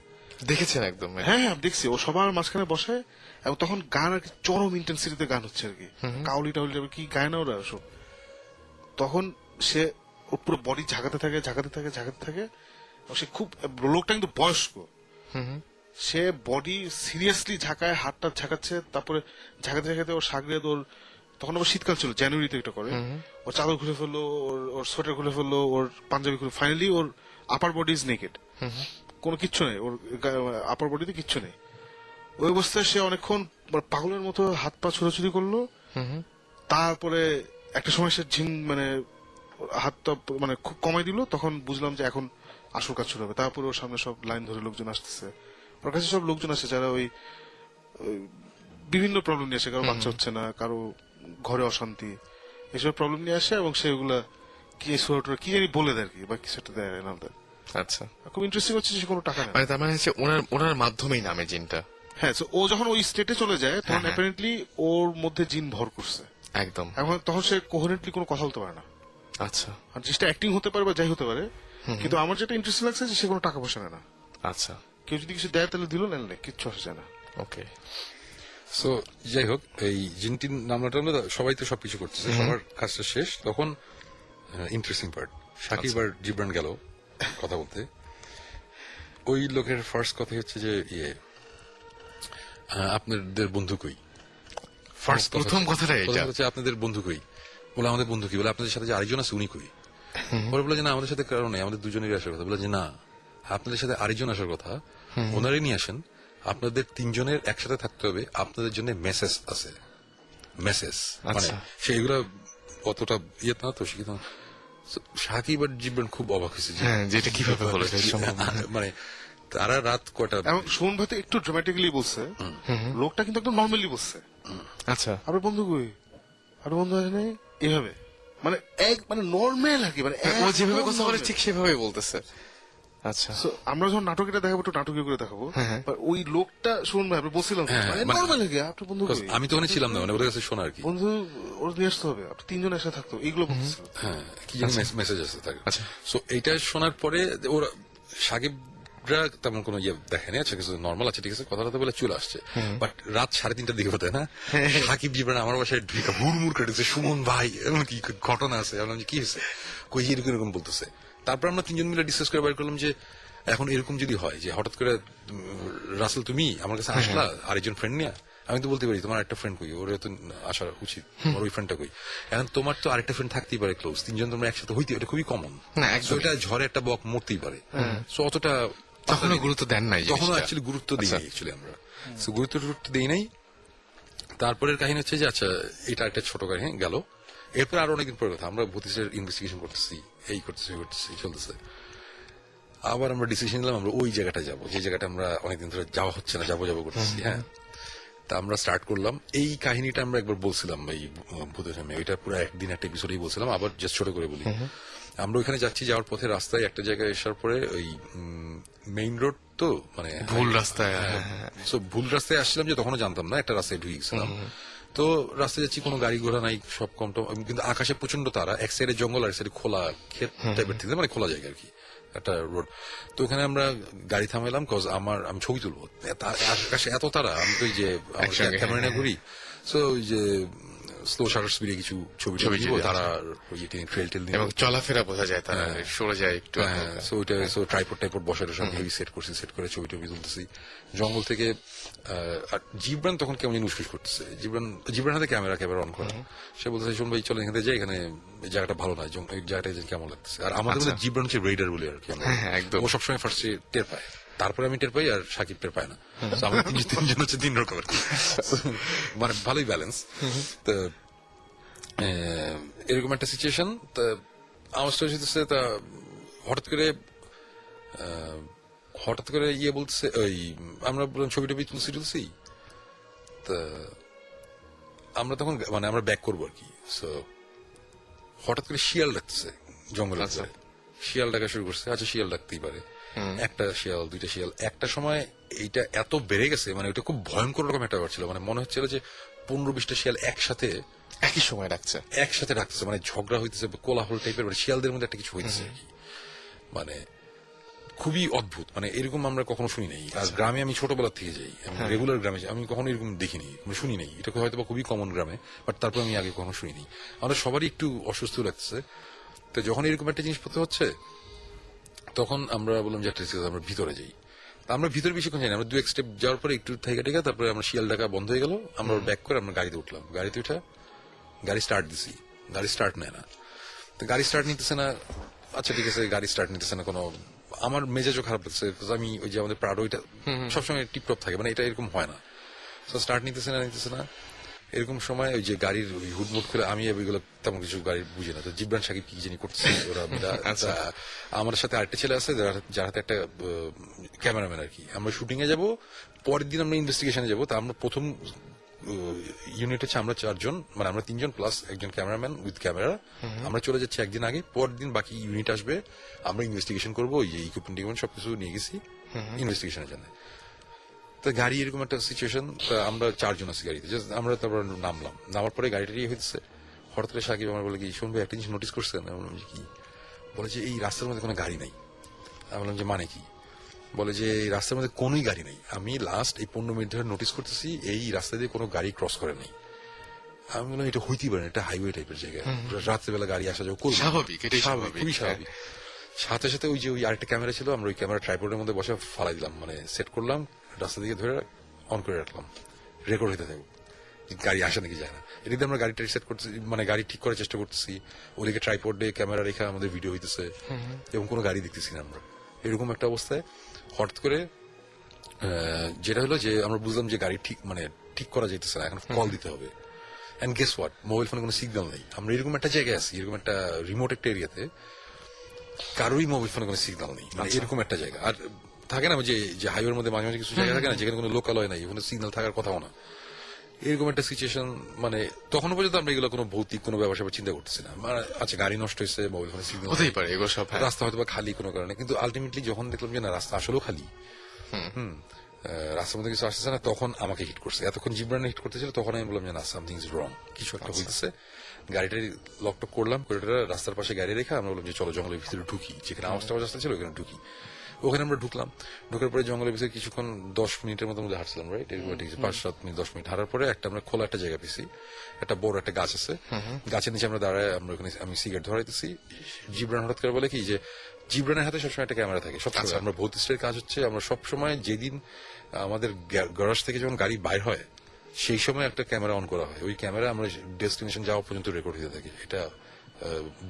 দেখেছেন একদম? হ্যাঁ হ্যাঁ দেখছি, ও সবার মাঝখানে বসায় এবং তখন গান আর কি চরম ইন্টেন্সিটিতে গান হচ্ছে আর কি, কাউলি টাউলি কি গায় না ওরা সব। তখন সে ওর পুরো বডি ঝাঁকাতে থাকে এবং সে খুব, লোকটা কিন্তু বয়স্ক, সে বডি সিরিয়াসলি ঝাঁকায়, হাতটা ঝাঁকাচ্ছে, তারপরে ঝাঁকাতে ঝাঁকাতে ওর সাগরে ওর, তখন আবার শীতকাল ছিল, জানুয়ারিতে এটা করে, ওর চাদর খুলে ফেললো, ওর সোয়েটার খুলে ফেললো, ওর পাঞ্জাবি খুলে, finally or upper body is naked, কোনো কিচ্ছু নেই, ওর আপার বডিতে কিচ্ছু নেই। ওই অবস্থায় সে অনেকক্ষণ পাগলের মতো হাত পা ছোড়াছুড়ি করলো। তারপরে একটা সময় সে মানে হাতটা মানে খুব কমাই দিল, তখন বুঝলাম যে এখন আসল কাজ শুরু হবে। তারপরে ওর সামনে সব লাইন ধরে লোকজন আসতেছে, ওর কাছে সব লোকজন আসে যারা ওই বিভিন্ন প্রবলেম নিয়ে আসে, কারো বাচ্চা হচ্ছে না, কারো ঘরে অশান্তি, এসব প্রবলেম নিয়ে আসে এবং সেগুলা কি কি জানি বলে দেয় আর কি, বা কিছু একটা দেয় নাম দেয়। আচ্ছা, খুব ইন্টারেস্টিং হচ্ছে যে কোনো টাকা নেই, মানে তার মানে হচ্ছে ওনার মাধ্যমেই নামে জিনটা। হ্যাঁ, ও যখন ওই স্টেটে চলে যায় তখন অ্যাপারেন্টলি ওর মধ্যে জিন ভর করছে একদম। এখন তখন সে কোহেরেন্টলি কোনো কথা বলতে পারে না। আচ্ছা, আর জিনিসটা অ্যাক্টিং হতে পারে বা যাই হতে পারে, কিন্তু আমার যেটা ইন্টারেস্টিং লাগছে যে সে কোনো টাকা পয়সা নেয় না। আচ্ছা, কেউ যদি কিছু দেয় তাহলে দিল, নেন কিচ্ছু আসে যায় না। ওকে। সো যাই হোক, এই জিনটিন নামটা সবাই তো সবকিছু করতেছে, সবার কাজটা শেষ, তখন ইন্টারেস্টিং পার্ট, সাকিব আর জিবরান গেল কথা বলতে। ওই লোকের ফার্স্ট কথা হচ্ছে যে আপনাদের বন্ধু কই, প্রথম কথাটা এটা হচ্ছে আপনাদের বন্ধু কই, বলে আমাদের বন্ধু কি, বলে আপনাদের সাথে যে আরেকজন আছে উনি কই, পরে বলে যে না আমাদের সাথে কারণ নেই, আমাদের দুজনেরই আসার কথা, বলে যে না আপনাদের সাথে আরেকজন আসার কথা, ওনারই নিয়ে আসেন, আপনাদের 3 জনের একসাথে থাকতে হবে, আপনাদের জন্য মেসেজ আছে, মেসেজ, মানে সেইগুলো অতটা ইয়ে না তো শিখিত। সাকিব আর জিবরান খুব অবাক হয়েছে যেটা কিভাবে হলো, মানে তারা রাত কয়টা, এবং সুমন ভাই তো একটু ড্রামাটিক্যালি বলছে, লোকটা কিন্তু একদম নর্মালি বলছে, আচ্ছা আপনার বন্ধু কই, আপনার বন্ধু আছে নাই, এভাবে মানে মানে নর্মাল আর কি, মানে ও যেভাবে কথা বলে ঠিক সেভাবে বলতেছে। আচ্ছা, আমরা যখন নাটক এটা দেখাবো, একটু নাটকীয় করে দেখাবো, ওই লোকটা শুনুন ভাই, আপনি বলছিলাম নর্মাল আর কি, আপনার বন্ধু কই, আমি তো ওখানে ছিলাম না, মানে ওদের কাছে শোনা আর কি, বন্ধু ওর নিয়ে আসতে হবে, আপনি 3 জন একসাথে থাকতো, এইগুলো বলছিল। হ্যাঁ, কি যেন মেসেজ আছে তাকে। সো এইটা শোনার পরে ওরা সাকিবরা তেমন কোনো ইয়ে দেখেনি, আচ্ছা কিছু নর্মাল আছে, ঠিক আছে, কথা বলে চলে আসছে, বাট রাত 3:30টার দিকে হতে না, সাকিব জিবরান আমার বাসায় ঢুকে হুড়মুড় কেটেছে, সুমন ভাই এমন কি ঘটনা আছে, বললাম যে কি হয়েছে, কই এরকম এরকম বলতেছে। তারপর আমরা 3 জন মিলে ডিসকাস করে বের করলাম যে এখন এরকম যদি হয় যে হঠাৎ করে রাসেল তুমি আমার কাছে আসলা আরেকজন ফ্রেন্ড নিয়ে, আমি তো বলতে পারি তোমার একটা ফ্রেন্ড কই, ওর তো আসা উচিত, তোমার ওই ফ্রেন্ডটা কই, এখন তোমার তো আরেকটা ফ্রেন্ড থাকতেই পারে ক্লোজ, 3 জন তোমরা একসাথে হইতে, এটা খুবই কমন, এটা ঝড়ে একটা বক মরতেই পারে, সো অতটা তখনও গুরুত্ব দেন নাই, তখন অ্যাকচুয়ালি গুরুত্ব দিই নাই অ্যাকচুয়ালি আমরা, সো গুরুত্ব দিই নাই। তারপরের কাহিনী হচ্ছে যে আচ্ছা এটা একটা ছোট কাহিনী গেল, এরপর আরো অনেকদিন পরে কথা, আমরা ভূতিসের ইনভেস্টিগেশন করতেছি, এই করতেছি চলতেছে, আবার আমরা ডিসিশন নিলাম আমরা ওই জায়গাটা যাবো, যে জায়গাটা আমরা অনেকদিন ধরে যাওয়া হচ্ছে না, যাবো করতেছি। হ্যাঁ, তা আমরা স্টার্ট করলাম এই কাহিনীটা, আমরা একবার বলছিলাম এই ভূতের ফ্যামিলি, ওইটা পুরো একদিন একটা এপিসোডেই বলছিলাম, আবার জাস্ট ছোট করে বলি। আমরা ওইখানে যাচ্ছি, যাওয়ার পথে রাস্তায় একটা জায়গায় আসার পরে ওই মেইন রোড তো মানে ভুল রাস্তায়, ভুল রাস্তায় আসছিলাম, যে তখনও জানতাম না, একটা রাস্তায় ঢুকে গেছিলাম, তো রাস্তায় যাচ্ছি, কোনো গাড়ি ঘোড়া নাই, সব কম, কিন্তু আকাশে প্রচন্ড তারা, এক সাইডে জঙ্গল আর এক সাইডে খোলা ক্ষেত টাইপের থেকে, মানে খোলা জায়গা আর কি একটা রোড। তো ওখানে আমরা গাড়ি থামাইলাম, কজ আমি ছবি তুলবো, আকাশে এত তারা, আমি তো ওই যে ক্যামেরা নিয়ে ঘুরি, সো ওই যে স্লো শাটার স্পিডে কিছু ছবি ছবি দিব, তুলে, তারা ট্রেল টেল এবং চলাফেরা বোঝা যায় তারা সরে যায় একটু। ট্রাইপড টাইপড বসার সব সেট করছি, সেট করে ছবি টবি তুলতেছি জঙ্গল থেকে। আর জিব্রান তখন কেমন উসফুস করতেছে, জিব্রান হাতে ক্যামেরা অন করা। সে বলতেছে শোন ভাই চলো এখান থেকে যাই, এখানে এই জায়গাটা ভালো না, এই জায়গাটা কেমন লাগতেছে। আর আমাদের মধ্যে জিব্রান হচ্ছে রেডার বলে আর কি, একদম। ও সবসময় ফার্স্টে টের পায়, তারপরে আমি টের পাই, আর সাকিব টের পায় না। So আমরা তিনজন হচ্ছে তিন রকম আর কি। So, মানে ভালোই ব্যালেন্স। তো এরকম একটা সিচুয়েশন। তা আমার স্টোরি হচ্ছে, তা হঠাৎ করে ইয়ে বলতেছে, ওই আমরা বললাম ছবি টবি তুলছি। তা আমরা তখন মানে আমরা ব্যাক করবো আর কি। সো হঠাৎ করে শিয়াল ডাকতেছে জঙ্গলের ভিতরে। শিয়াল ডাকা শুরু করছে। আচ্ছা শিয়াল ডাকতেই পারে, একটা শিয়াল, দুইটা শিয়াল। একটা সময় এইটা এত বেড়ে গেছে, মানে ওইটা খুব ভয়ঙ্কর রকম একটা ব্যাপার ছিল। মানে মনে হচ্ছিল যে 15-20টা শিয়াল একসাথে ডাকতেছে, মানে ঝগড়া হইতেছে, কোলাহল টাইপের, মানে শিয়ালদের মধ্যে একটা কিছু হইতেছে আর কি। মানে খুবই অদ্ভুত, মানে এরকম আমরা কখনো শুনি নাই। আর গ্রামে আমি ছোটবেলা থেকে যাই, রেগুলার গ্রামে আমি কখনো এরকম দেখিনি, মানে শুনি নাই। এটা হয়তো বা খুবই কমন গ্রামে, বাট তারপর আমি আগে কখনো শুনিনি। আমাদের সবারই একটু অসুস্থ লাগতেছে। তো যখন এরকম একটা জিনিসপত্র হচ্ছে, তখন আমরা বললাম যে আমরা ভিতরে যাই। আমরা ভিতরে বেশিক্ষণ যাই না, আমরা 2-1 স্টেপ যাওয়ার পরে একটু ঠেকা, তারপরে আমরা শিয়াল ডাকা বন্ধ হয়ে গেল। আমরা ব্যাক করে আমরা গাড়িতে উঠলাম। গাড়িতে উঠে গাড়ি স্টার্ট দিছি, গাড়ি স্টার্ট নেয় না। তো গাড়ি স্টার্ট নিতেছে না। আচ্ছা ঠিক আছে, গাড়ি স্টার্ট নিতেছে না, কোনো আমার মেজাজও খারাপ লাগছে। আমি ওই যে আমাদের প্রাডো ওইটা সবসময় টিপটপ থাকে, মানে এটা এরকম হয় না। তো স্টার্ট নিতেছে না। এরকম সময় ওই যে গাড়ির ওই হুডমুড করে, আমি ওইগুলো তেমন কিছু গাড়ি বুঝি না। তো জিব্রান সাকিব কি জানি করতেছে ওরা। আমার সাথে আরেকটা ছেলে আছে যার হাতে একটা ক্যামেরাম্যান আর কি। আমরা শুটিং এ যাবো, পরের দিন আমরা ইনভেস্টিগেশনে যাবো। তা আমরা প্রথম ইউনিট হচ্ছে আমরা 4 জন, মানে আমরা 3 জন প্লাস একজন ক্যামেরাম্যান উইথ ক্যামেরা। আমরা চলে যাচ্ছি একদিন আগে, পরের দিন বাকি ইউনিট আসবে, আমরা ইনভেস্টিগেশন করবো। ওই যে ইকুইপমেন্ট সবকিছু নিয়ে গেছি ইনভেস্টিগেশনের জন্য। তো গাড়ি এরকম একটা সিচুয়েশন, আমরা 4 জন আছি গাড়িতে। আমরা তারপর নামার পরে গাড়িটা হইতেছে। হঠাৎ করে সাকিব আমার বলে কি, শুনবে একটা জিনিস নোটিস করছেন? আমি বললাম যে কি? বলে যে এই রাস্তার মধ্যে কোনো গাড়ি নাই। আমি বললাম যে মানে কি? বলে যে এই রাস্তার মধ্যে কোনোই গাড়ি নাই। আমি লাস্ট এই 15 মিনিট ধরে নোটিস করতেছি এই রাস্তা দিয়ে কোনো গাড়ি ক্রস করে নাই। আমি বললাম এটা হইতেই পারে না, এটা হাইওয়ে টাইপের জায়গা, রাত্রেবেলা গাড়ি আসা যাওয়া করবে, স্বাভাবিক, খুবই স্বাভাবিক। সাথে সাথে ওই যে ওই আরেকটা ক্যামেরা ছিল, আমরা ওই ক্যামেরা ট্রাইপডের মধ্যে বসে ফালাই দিলাম, মানে সেট করলাম, রাস্তা দিকে ধরে অন করে রাখলাম, রেকর্ড হইতে থাকবো গাড়ি আসে নাকি যায় না। এদিকে আমরা গাড়িটা সেট করতেছি, মানে গাড়ি ঠিক করার চেষ্টা করতেছি, ওদিকে ট্রাইপডে ক্যামেরা রেখে আমাদের ভিডিও হইতেছে, এবং কোনো গাড়ি দেখতেছি না আমরা। এরকম একটা অবস্থায় হঠাৎ করে যেটা হলো যে আমরা বুঝলাম যে গাড়ি ঠিক করা যাইতেছে না, এখন কল দিতে হবে। এন্ড গেস হোয়াট, মোবাইল ফোনে কোনো সিগন্যাল নেই। আমরা এরকম একটা জায়গায় আছি, এরকম একটা রিমোট একটা এরিয়াতে, কারোই মোবাইল ফোনে কোনো সিগন্যাল নেই, মানে এরকম একটা জায়গা। আর থাকে না যে হাইওয়ের মধ্যে মাঝে মাঝে কিছু জায়গা থাকে না যেখানে কোনো লোকালয় নাই, ওখানে সিগন্যাল থাকার কথাও না, এরকম একটা সিচুয়েশন। মানে তখনও পর্যন্ত আমরা এগুলো কোনো ভৌতিক কোনো ব্যাপার চিন্তা করতেছি না। আচ্ছা গাড়ি নষ্ট হয়েছে, মোবাইল ফোনে সিগন্যাল হতেই পারে, এগুলো সব রাস্তা হয়তো বা খালি কোনো কারণে, কিন্তু আলটিমেটলি যখন দেখলাম যে না রাস্তা আসলেও খালি, রাস্তার মধ্যে কিছু আসতেছে না, তখন আমাকে হিট করছে। এতক্ষণ জিব্রান হিট করতেছিল, তখন আমি বললাম যে না সামথিং ইজ রং, কিছু একটা হইতেছে। গাড়িটা লকটক করলাম, করে রাস্তার পাশে গাড়ি রেখে আমরা বললাম যে চলো জঙ্গলের ভিতরে ঢুকি, যেখানে আওয়াজ ছিল ওখানে ঢুকি। ওখানে আমরা ঢুকলাম, ঢোকার পরে জঙ্গলের ভিতরে কিছুক্ষণ 10 মিনিটের মতো হাঁটছিলাম, রাইট? এরকম 5-7 মিনিট 10 মিনিট হাঁটার পরে আমরা খোলা একটা জায়গা পেয়েছি, একটা বড় একটা গাছ আছে, গাছের নিচে আমরা দাঁড়ায়, আমরা ওখানে আমি সিগারেট ধরাইতেছি। জিব্রান হঠাৎ করে বলে কি যে জিব্রানের হাতে সবসময় একটা ক্যামেরা থাকে সবসময়। আমরা ভৌতিষ্টের কাজ হচ্ছে আমরা সবসময় যেদিন আমাদের গ্যারাজ থেকে যখন গাড়ি বাইর হয় সেই সময় একটা ক্যামেরা অন করা হয়, ওই ক্যামেরা আমরা ডেস্টিনেশন যাওয়া পর্যন্ত রেকর্ড হতে থাকি। এটা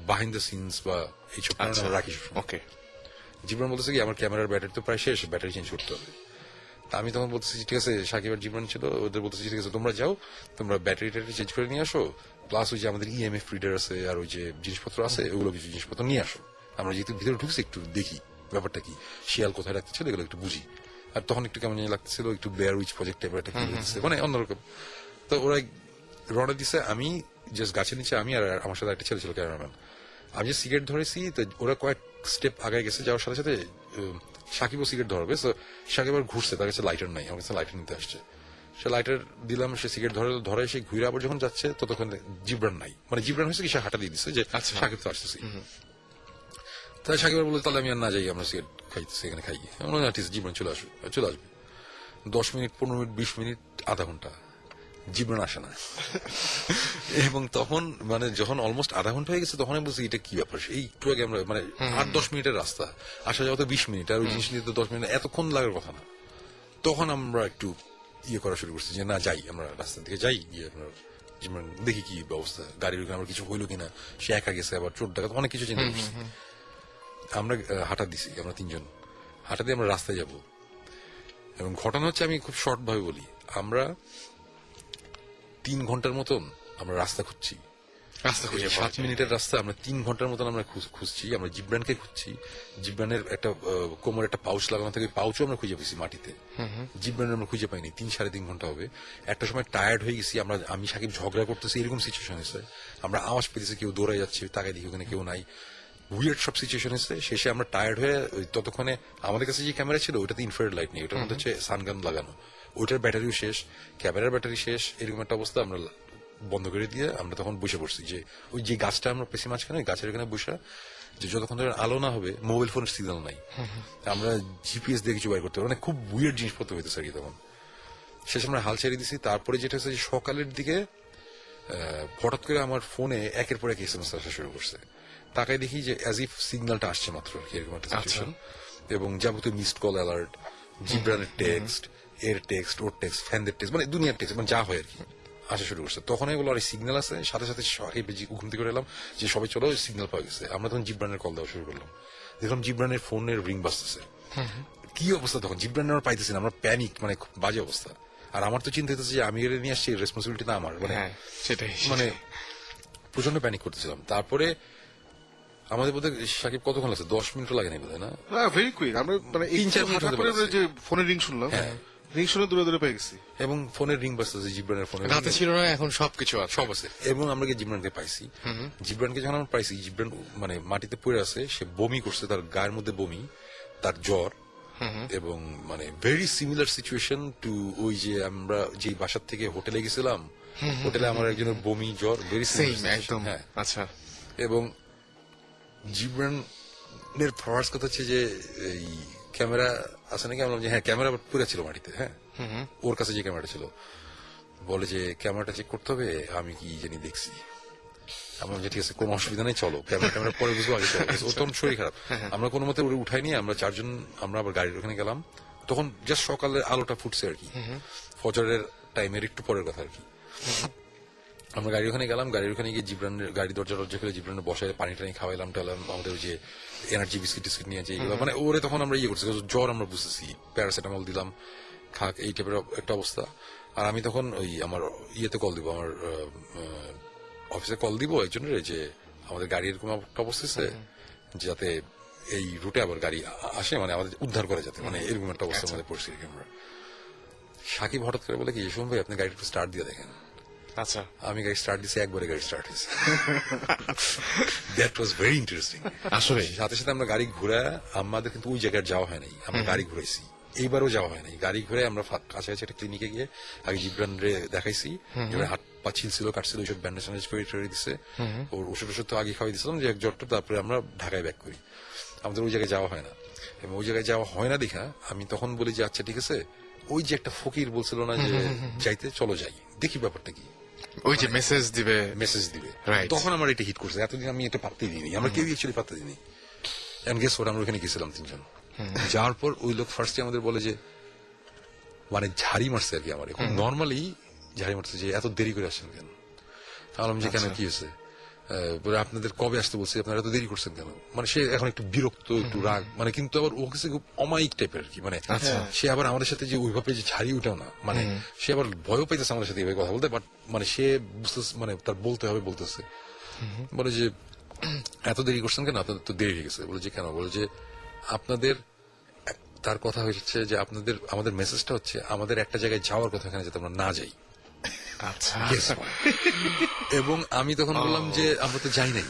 বিহাইন্ড দ্য সিনস বা এইসব আমরা রাখি। ওকে, জীবন বলতেছে কি আমার ক্যামেরার ব্যাটারি তো প্রায় শেষ, ব্যাটারি চেঞ্জ করতে হবে। তা আমি তখন বলতেছি ঠিক আছে, সাকিব আর জীবন ছিল, ওদের বলতেছি ঠিক আছে তোমরা যাও, তোমরা ব্যাটারি চেঞ্জ করে নিয়ে আসো, প্লাস ওই যে আমাদের ইএমএফ রিডার আছে আর ওই যে জিনিসপত্র আছে, ওগুলো কিছু জিনিসপত্র নিয়ে আসো। আমরা যেহেতু ভিতরে ঢুকছি একটু দেখি ব্যাপারটা কি, শিয়াল কোথায় রাখতেছিল এগুলো একটু বুঝি। আর তখন একটু কেমন লাগতেছিল, একটু ব্লেয়ার উইচ প্রজেক্ট টাইপের একটা কি হচ্ছে, মানে অন্যরকম। তো ওরা রওনা দিছে, আমি জাস্ট গাছের নিচে, আমি আর আমার সাথে একটা ছেলে ছিল ক্যামেরাম্যান, আমি যে সিগারেট ধরেছি, তো ওরা কয়েক স্টেপ আগায় গেছে, যাওয়ার সাথে সাথে সাকিবও সিগারেট ধরবে, সাকিব আর ঘুরছে, তার কাছে লাইটার নাই, আমার কাছে লাইটার নিতে আসছে। সে লাইটার দিলাম, সে সিগারেট ধরে সে ঘুরে আবার যখন যাচ্ছে ততক্ষণ জিব্রান নাই, মানে জিব্রান হয়েছে কি সে হাঁটা দিয়ে দিচ্ছে যে সাকিব তো আসতেছি। তাই সাকিব বললো তাহলে আমি আর না যাই, আমরা সিগারেট খাইতেছি, এখানে খাই। জীবন চলে আসবে 10 মিনিট, 15 মিনিট, 20 মিনিট, আধা ঘন্টা জীবন আসে না। এবং তখন মানে যখন অলমোস্ট আধা ঘন্টা হয়ে গেছে তখন আমি বলছি এটা কি ব্যাপার, এই একটু আগে আমরা মানে 8-10 মিনিটের রাস্তা, আসা যাওয়া তো 20 মিনিট, আর ওই জিনিস নিয়ে তো 10 মিনিট এতক্ষণ লাগার কথা না। তখন আমরা একটু ইয়ে করা শুরু করছি যে না যাই, আমরা রাস্তা থেকে যাই, গিয়ে আমরা জীবন দেখি কি ব্যবস্থা, গাড়ির ওখানে আমার কিছু হইলো কিনা, সে একা গেছে আবার চোর ডাকাত অনেক কিছু চিন্তা করছি। আমরা হাঁটা দিছি, আমরা 3 জন হাঁটা দিয়ে আমরা রাস্তায় যাব। এবং ঘটনা হচ্ছে, আমি খুব শর্ট ভাবে বলি, আমরা 3 ঘন্টার মতন আমরা রাস্তা খুঁজছি। রাস্তা খুঁজে 7 মিনিটের রাস্তা আমরা 3 ঘন্টার মতন আমরা খুঁজছি। আমরা জিব্রানকে খুঁজছি, জিব্রানের একটা কোমর একটা পাউচ লাগানো থাকে, পাউচও আমরা খুঁজে পেয়েছি মাটিতে। জিব্রানের আমরা খুঁজে পাইনি, 3-3.5 ঘন্টা হবে। একটা সময় টায়ার্ড হয়ে গেছি, আমি সাকিব ঝগড়া করতেছি, এরকম সিচুয়েশন হয়েছে। আমরা আওয়াজ পেতেছি, কেউ দৌড়াই যাচ্ছে, তাকাই দেখি ওখানে কেউ নাই, উইয়ার্ড সব সিচুয়েশন হয়েছে। শেষে আমরা টায়ার্ড হয়ে ততক্ষণে আমাদের কাছে যে ক্যামেরা ছিল ওটাতে ইনফ্রারেড লাইট নেই, ওটার মধ্যে হচ্ছে সানগান লাগানো, ওইটার ব্যাটারিও শেষ, ক্যামেরার ব্যাটারি শেষ। এরকম একটা অবস্থা, আমরা বন্ধ করে দিয়ে আমরা তখন বসে পড়ছি যে ওই যে গাছটা আমরা পেছি মাঝখানে, গাছের এখানে বসে, যে যতক্ষণ ধরে আলো না হবে, মোবাইল ফোনের সিগন্যাল নাই, আমরা জিপিএস দিয়ে কিছু বাইর করতে পারি, মানে খুব উইয়ার্ড জিনিসপত্র হইতেছে আর কি তখন। শেষে আমরা হাল ছেড়ে দিছি। তারপরে যেটা হচ্ছে সকালের দিকে হঠাৎ করে আমার ফোনে একের পর এক এসএমএস আসা শুরু করছে। তাকাই দেখি যে অ্যাজ ইফ সিগন্যালটা আসছে মাত্র, এরকম একটা সিচুয়েশন। এবং যাবতীয় মিসড কল অ্যালার্ট, জিব্রানের টেক্সট, এর টেক্সট, ওর টেক্সট, ফ্যানদের টেক্সট, মানে দুনিয়ার টেক্সট, মানে যা হয় আর কি আসা শুরু করছে। তখন বলো আর সিগন্যাল আছে, সাথে সাথে ঘুম থেকে এলাম যে সবাই চলো, সিগন্যাল পাওয়া গেছে। আমরা তখন জিব্রানের কল দেওয়া শুরু করলাম, দেখলাম জিব্রানের ফোনের রিং বাজতেছে। কি অবস্থা তখন, জিব্রান আমরা পাইতেছি না, আমরা প্যানিক, মানে খুব বাজে অবস্থা। আর আমার তো চিন্তা হচ্ছে যে আমি এর নিয়ে আসছি, রেসপন্সিবিলিটি না আমার, মানে সেটাই, মানে প্রচন্ড প্যানিক করতেছিলাম। তারপরে আমাদের বোধ হয় সাকিব কতক্ষণ লাগছে, 10 মিনিটও লাগে নাই বোধ হয়, না ভেরি কুইক। আমরা মানে 3-4 মিনিট হতে পারে। যে ফোনের রিং শুনলাম, রিং শুনে দূরে দূরে পেয়ে গেছি। এবং ফোনের রিং বাজতেছে, জিব্রানের ফোনের রাতে ছিল না, এখন সবকিছু আছে, সব আছে। এবং আমরা জিব্রানকে পাইছি, জিব্রানকে যখন আমরা পাইছি, জিব্রান মানে মাটিতে পড়ে আছে, সে বমি করছে, তার গায়ের মধ্যে বমি, তার জ্বর, এবং মানে ভেরি সিমিলার সিচুয়েশন টু ওই যে আমরা যে বাসার থেকে হোটেলে গেছিলাম, হোটেলে আমার একজনের বমি জ্বর, ভেরি সেম একদম। হ্যাঁ, আচ্ছা, এবং জিব্রানের ফার্স্ট কথা হচ্ছে যে এই ক্যামেরা আছে নাকি, আমরা হ্যাঁ ক্যামেরা পুরো ছিল মাটিতে, হ্যাঁ ওর কাছে যে ক্যামেরাটা ছিল, বলে যে ক্যামেরাটা চেক করতে হবে, আমি কি জানি দেখছি। আমরা যে ঠিক আছে, কোনো অসুবিধা নেই, চলো ক্যামেরা পরে বুঝবো, আগে চলো। ওর তখন শরীর খারাপ, আমরা কোনো মতে ওরে উঠাই নিয়ে আমরা 4 জন আমরা আবার গাড়ির ওখানে গেলাম। তখন জাস্ট সকালের আলোটা ফুটছে আর কি, ফজরের টাইমের একটু পরের কথা আর কি। আমরা গাড়ির ওখানে গেলাম, গাড়ির ওখানে গিয়ে জিব্রানের গাড়ি দরজা খুলে জিব্রানের বসায় পানি টানি খাওয়াইলাম টাইলাম, আমাদের ওই যে এনার্জি বিস্কিট টিস্কিট নিয়ে যে মানে ওরে তখন আমরা ইয়ে করছি, জ্বর আমরা বুঝতেছি, প্যারাসিটামল দিলাম, খাক, এই টাইপের একটা অবস্থা। আর আমি তখন ওই আমার ইয়েতে কল দিব, আমার অফিসে কল দিব একজনের, যে আমাদের গাড়ি এরকম একটা অবস্থা আছে যাতে এই রুটে আবার গাড়ি আসে, মানে আমাদের উদ্ধার করে যাতে, মানে এরকম একটা অবস্থার মধ্যে পড়ছি আর কি আমরা। সাকিব হঠাৎ করে বলে কি, যশোম ভাই আপনি গাড়িটা স্টার্ট দিয়ে দেখেন। আচ্ছা, আমি গাড়ি স্টার্ট দিয়েছি, একবারে গাড়ি স্টার্ট হয়েছে। That was very interesting. আসলে সাথে সাথে আমরা গাড়ি ঘুরে, আমাদের কিন্তু ওই জায়গায় যাওয়া হয় নাই, আমরা গাড়ি ঘুরাইছি, এইবারও যাওয়া হয় নাই। গাড়ি ঘুরে আমরা কাছাকাছি একটা ক্লিনিকে গিয়ে আগে জিব্রান রে দেখাইছি, এবার হাত পা ছিল কাটছিল, ওইসব ব্যান্ডেজ ট্যান্ডেজ করে দিচ্ছে, ওর ওষুধ তো আগে খাওয়াই দিয়েছিলাম যে এক জ্বরটা, তারপরে আমরা ঢাকায় ব্যাক করি। আমাদের ওই জায়গায় যাওয়া হয় না, এবং ওই জায়গায় যাওয়া হয় না দেখা আমি তখন বলি যে আচ্ছা ঠিক আছে, ওই যে একটা ফকির বলছিল না যে যাইতে, চলো যাই দেখি ব্যাপারটা কি, ওই যে মেসেজ দিবে, Right. তখন আমার এটা হিট করছে। এতদিন আমি এটা পাত্তাই দিইনি, আমরা কেউ অ্যাকচুয়ালি পাত্তা দিইনি। এন্ড গেস হোয়াট, আমরা ওখানে গেছিলাম 3 জন। যাওয়ার পর ওই লোক ফার্স্টে আমাদের বলে যে, মানে ঝাড়ি মারছে আর কি আমার, নর্মালি ঝাড়ি মারছে যে এত দেরি করে আসছেন কেন। বললাম যে কেন, কি হয়েছে, বলে আপনাদের কবে আসতে বলছি, আপনারা এত দেরি করছেন কেন। মানে সে এখন একটু বিরক্ত, একটু রাগ, মানে কিন্তু আবার ও কাছে খুব অমায়িক টাইপের আর কি, মানে সে আবার আমাদের সাথে যে ওইভাবে যে ছাড়ি ওঠাও না, মানে সে আবার ভয়ও পাইতেছে আমাদের সাথে এইভাবে কথা বলতে, বাট মানে সে বুঝতেছে, মানে তার বলতে হবে বলতেছে। বলে যে এত দেরি করছেন কেন, আপনাদের তো দেরি হয়ে গেছে। বলে যে কেন, বলে যে আপনাদের, তার কথা হচ্ছে যে আপনাদের, আমাদের মেসেজটা হচ্ছে আমাদের একটা জায়গায় যাওয়ার কথা, এখানে যাতে আমরা না যাই। আচ্ছা, এবং আমি তখন বললাম যে আমরা তো যাই নাই।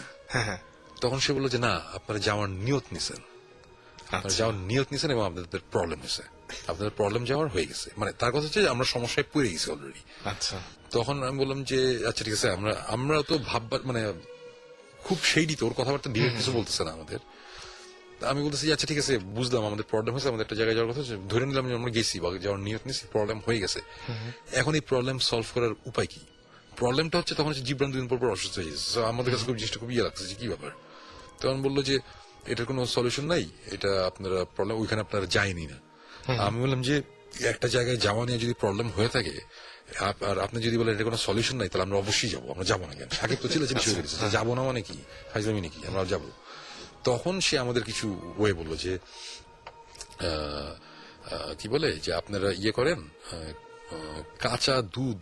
তখন সে বললো যে না, আপনারা যাওয়ার নিয়ত নিছেন, আপনারা যাওয়ার নিয়ত নিছেন, এবং আপনাদের প্রবলেম হয়েছে, আপনাদের প্রবলেম যাওয়ার হয়ে গেছে, মানে তার কথা হচ্ছে যে আমরা সমস্যায় পড়ে গেছি অলরেডি। আচ্ছা, তখন আমি বললাম যে আচ্ছা ঠিক আছে, আমরা তো ভাববার, মানে খুব সেইডি তো, ওর কথাবার্তা ডিরেক্ট কিছু বলতেছে না আমাদের। আমি বলতেছি আচ্ছা ঠিক আছে বুঝলাম আমাদের প্রবলেম হয়েছে, আমাদের একটা জায়গায় যাওয়ার কথা, ধরে নিলাম যে আমরা গেছি বা যাওয়ার নিয়ত নিয়েছি, প্রবলেম হয়ে গেছে। এখন এই প্রবলেম সলভ করার উপায় কি? প্রবলেমটা হচ্ছে তখন হচ্ছে জিব্রান 2 দিন পর অসুস্থ হয়ে গেছে। আমাদের কাছে খুব জিনিসটা খুব ইয়ে লাগছে যে কি ব্যাপার। তখন বললো যে এটার কোনো সলিউশন নাই, এটা আপনারা প্রবলেম ওইখানে আপনারা যায়নি না। আমি বললাম যে একটা জায়গায় যাওয়া নিয়ে যদি প্রবলেম হয়ে থাকে আর আপনি যদি বলেন এটা কোনো সলিউশন নাই, তাহলে আমরা অবশ্যই যাবো। আমরা যাবো না কেন? সাকিব তো চিল্লাচিল্লি শুরু করেছে, যাবো না মানে কি, ফাইজলামি নাকি, আমরা যাবো। তখন সে আমাদের কিছু ওয়ে বললো যে কি বলে যে আপনারা ইয়ে করেন, কাঁচা দুধ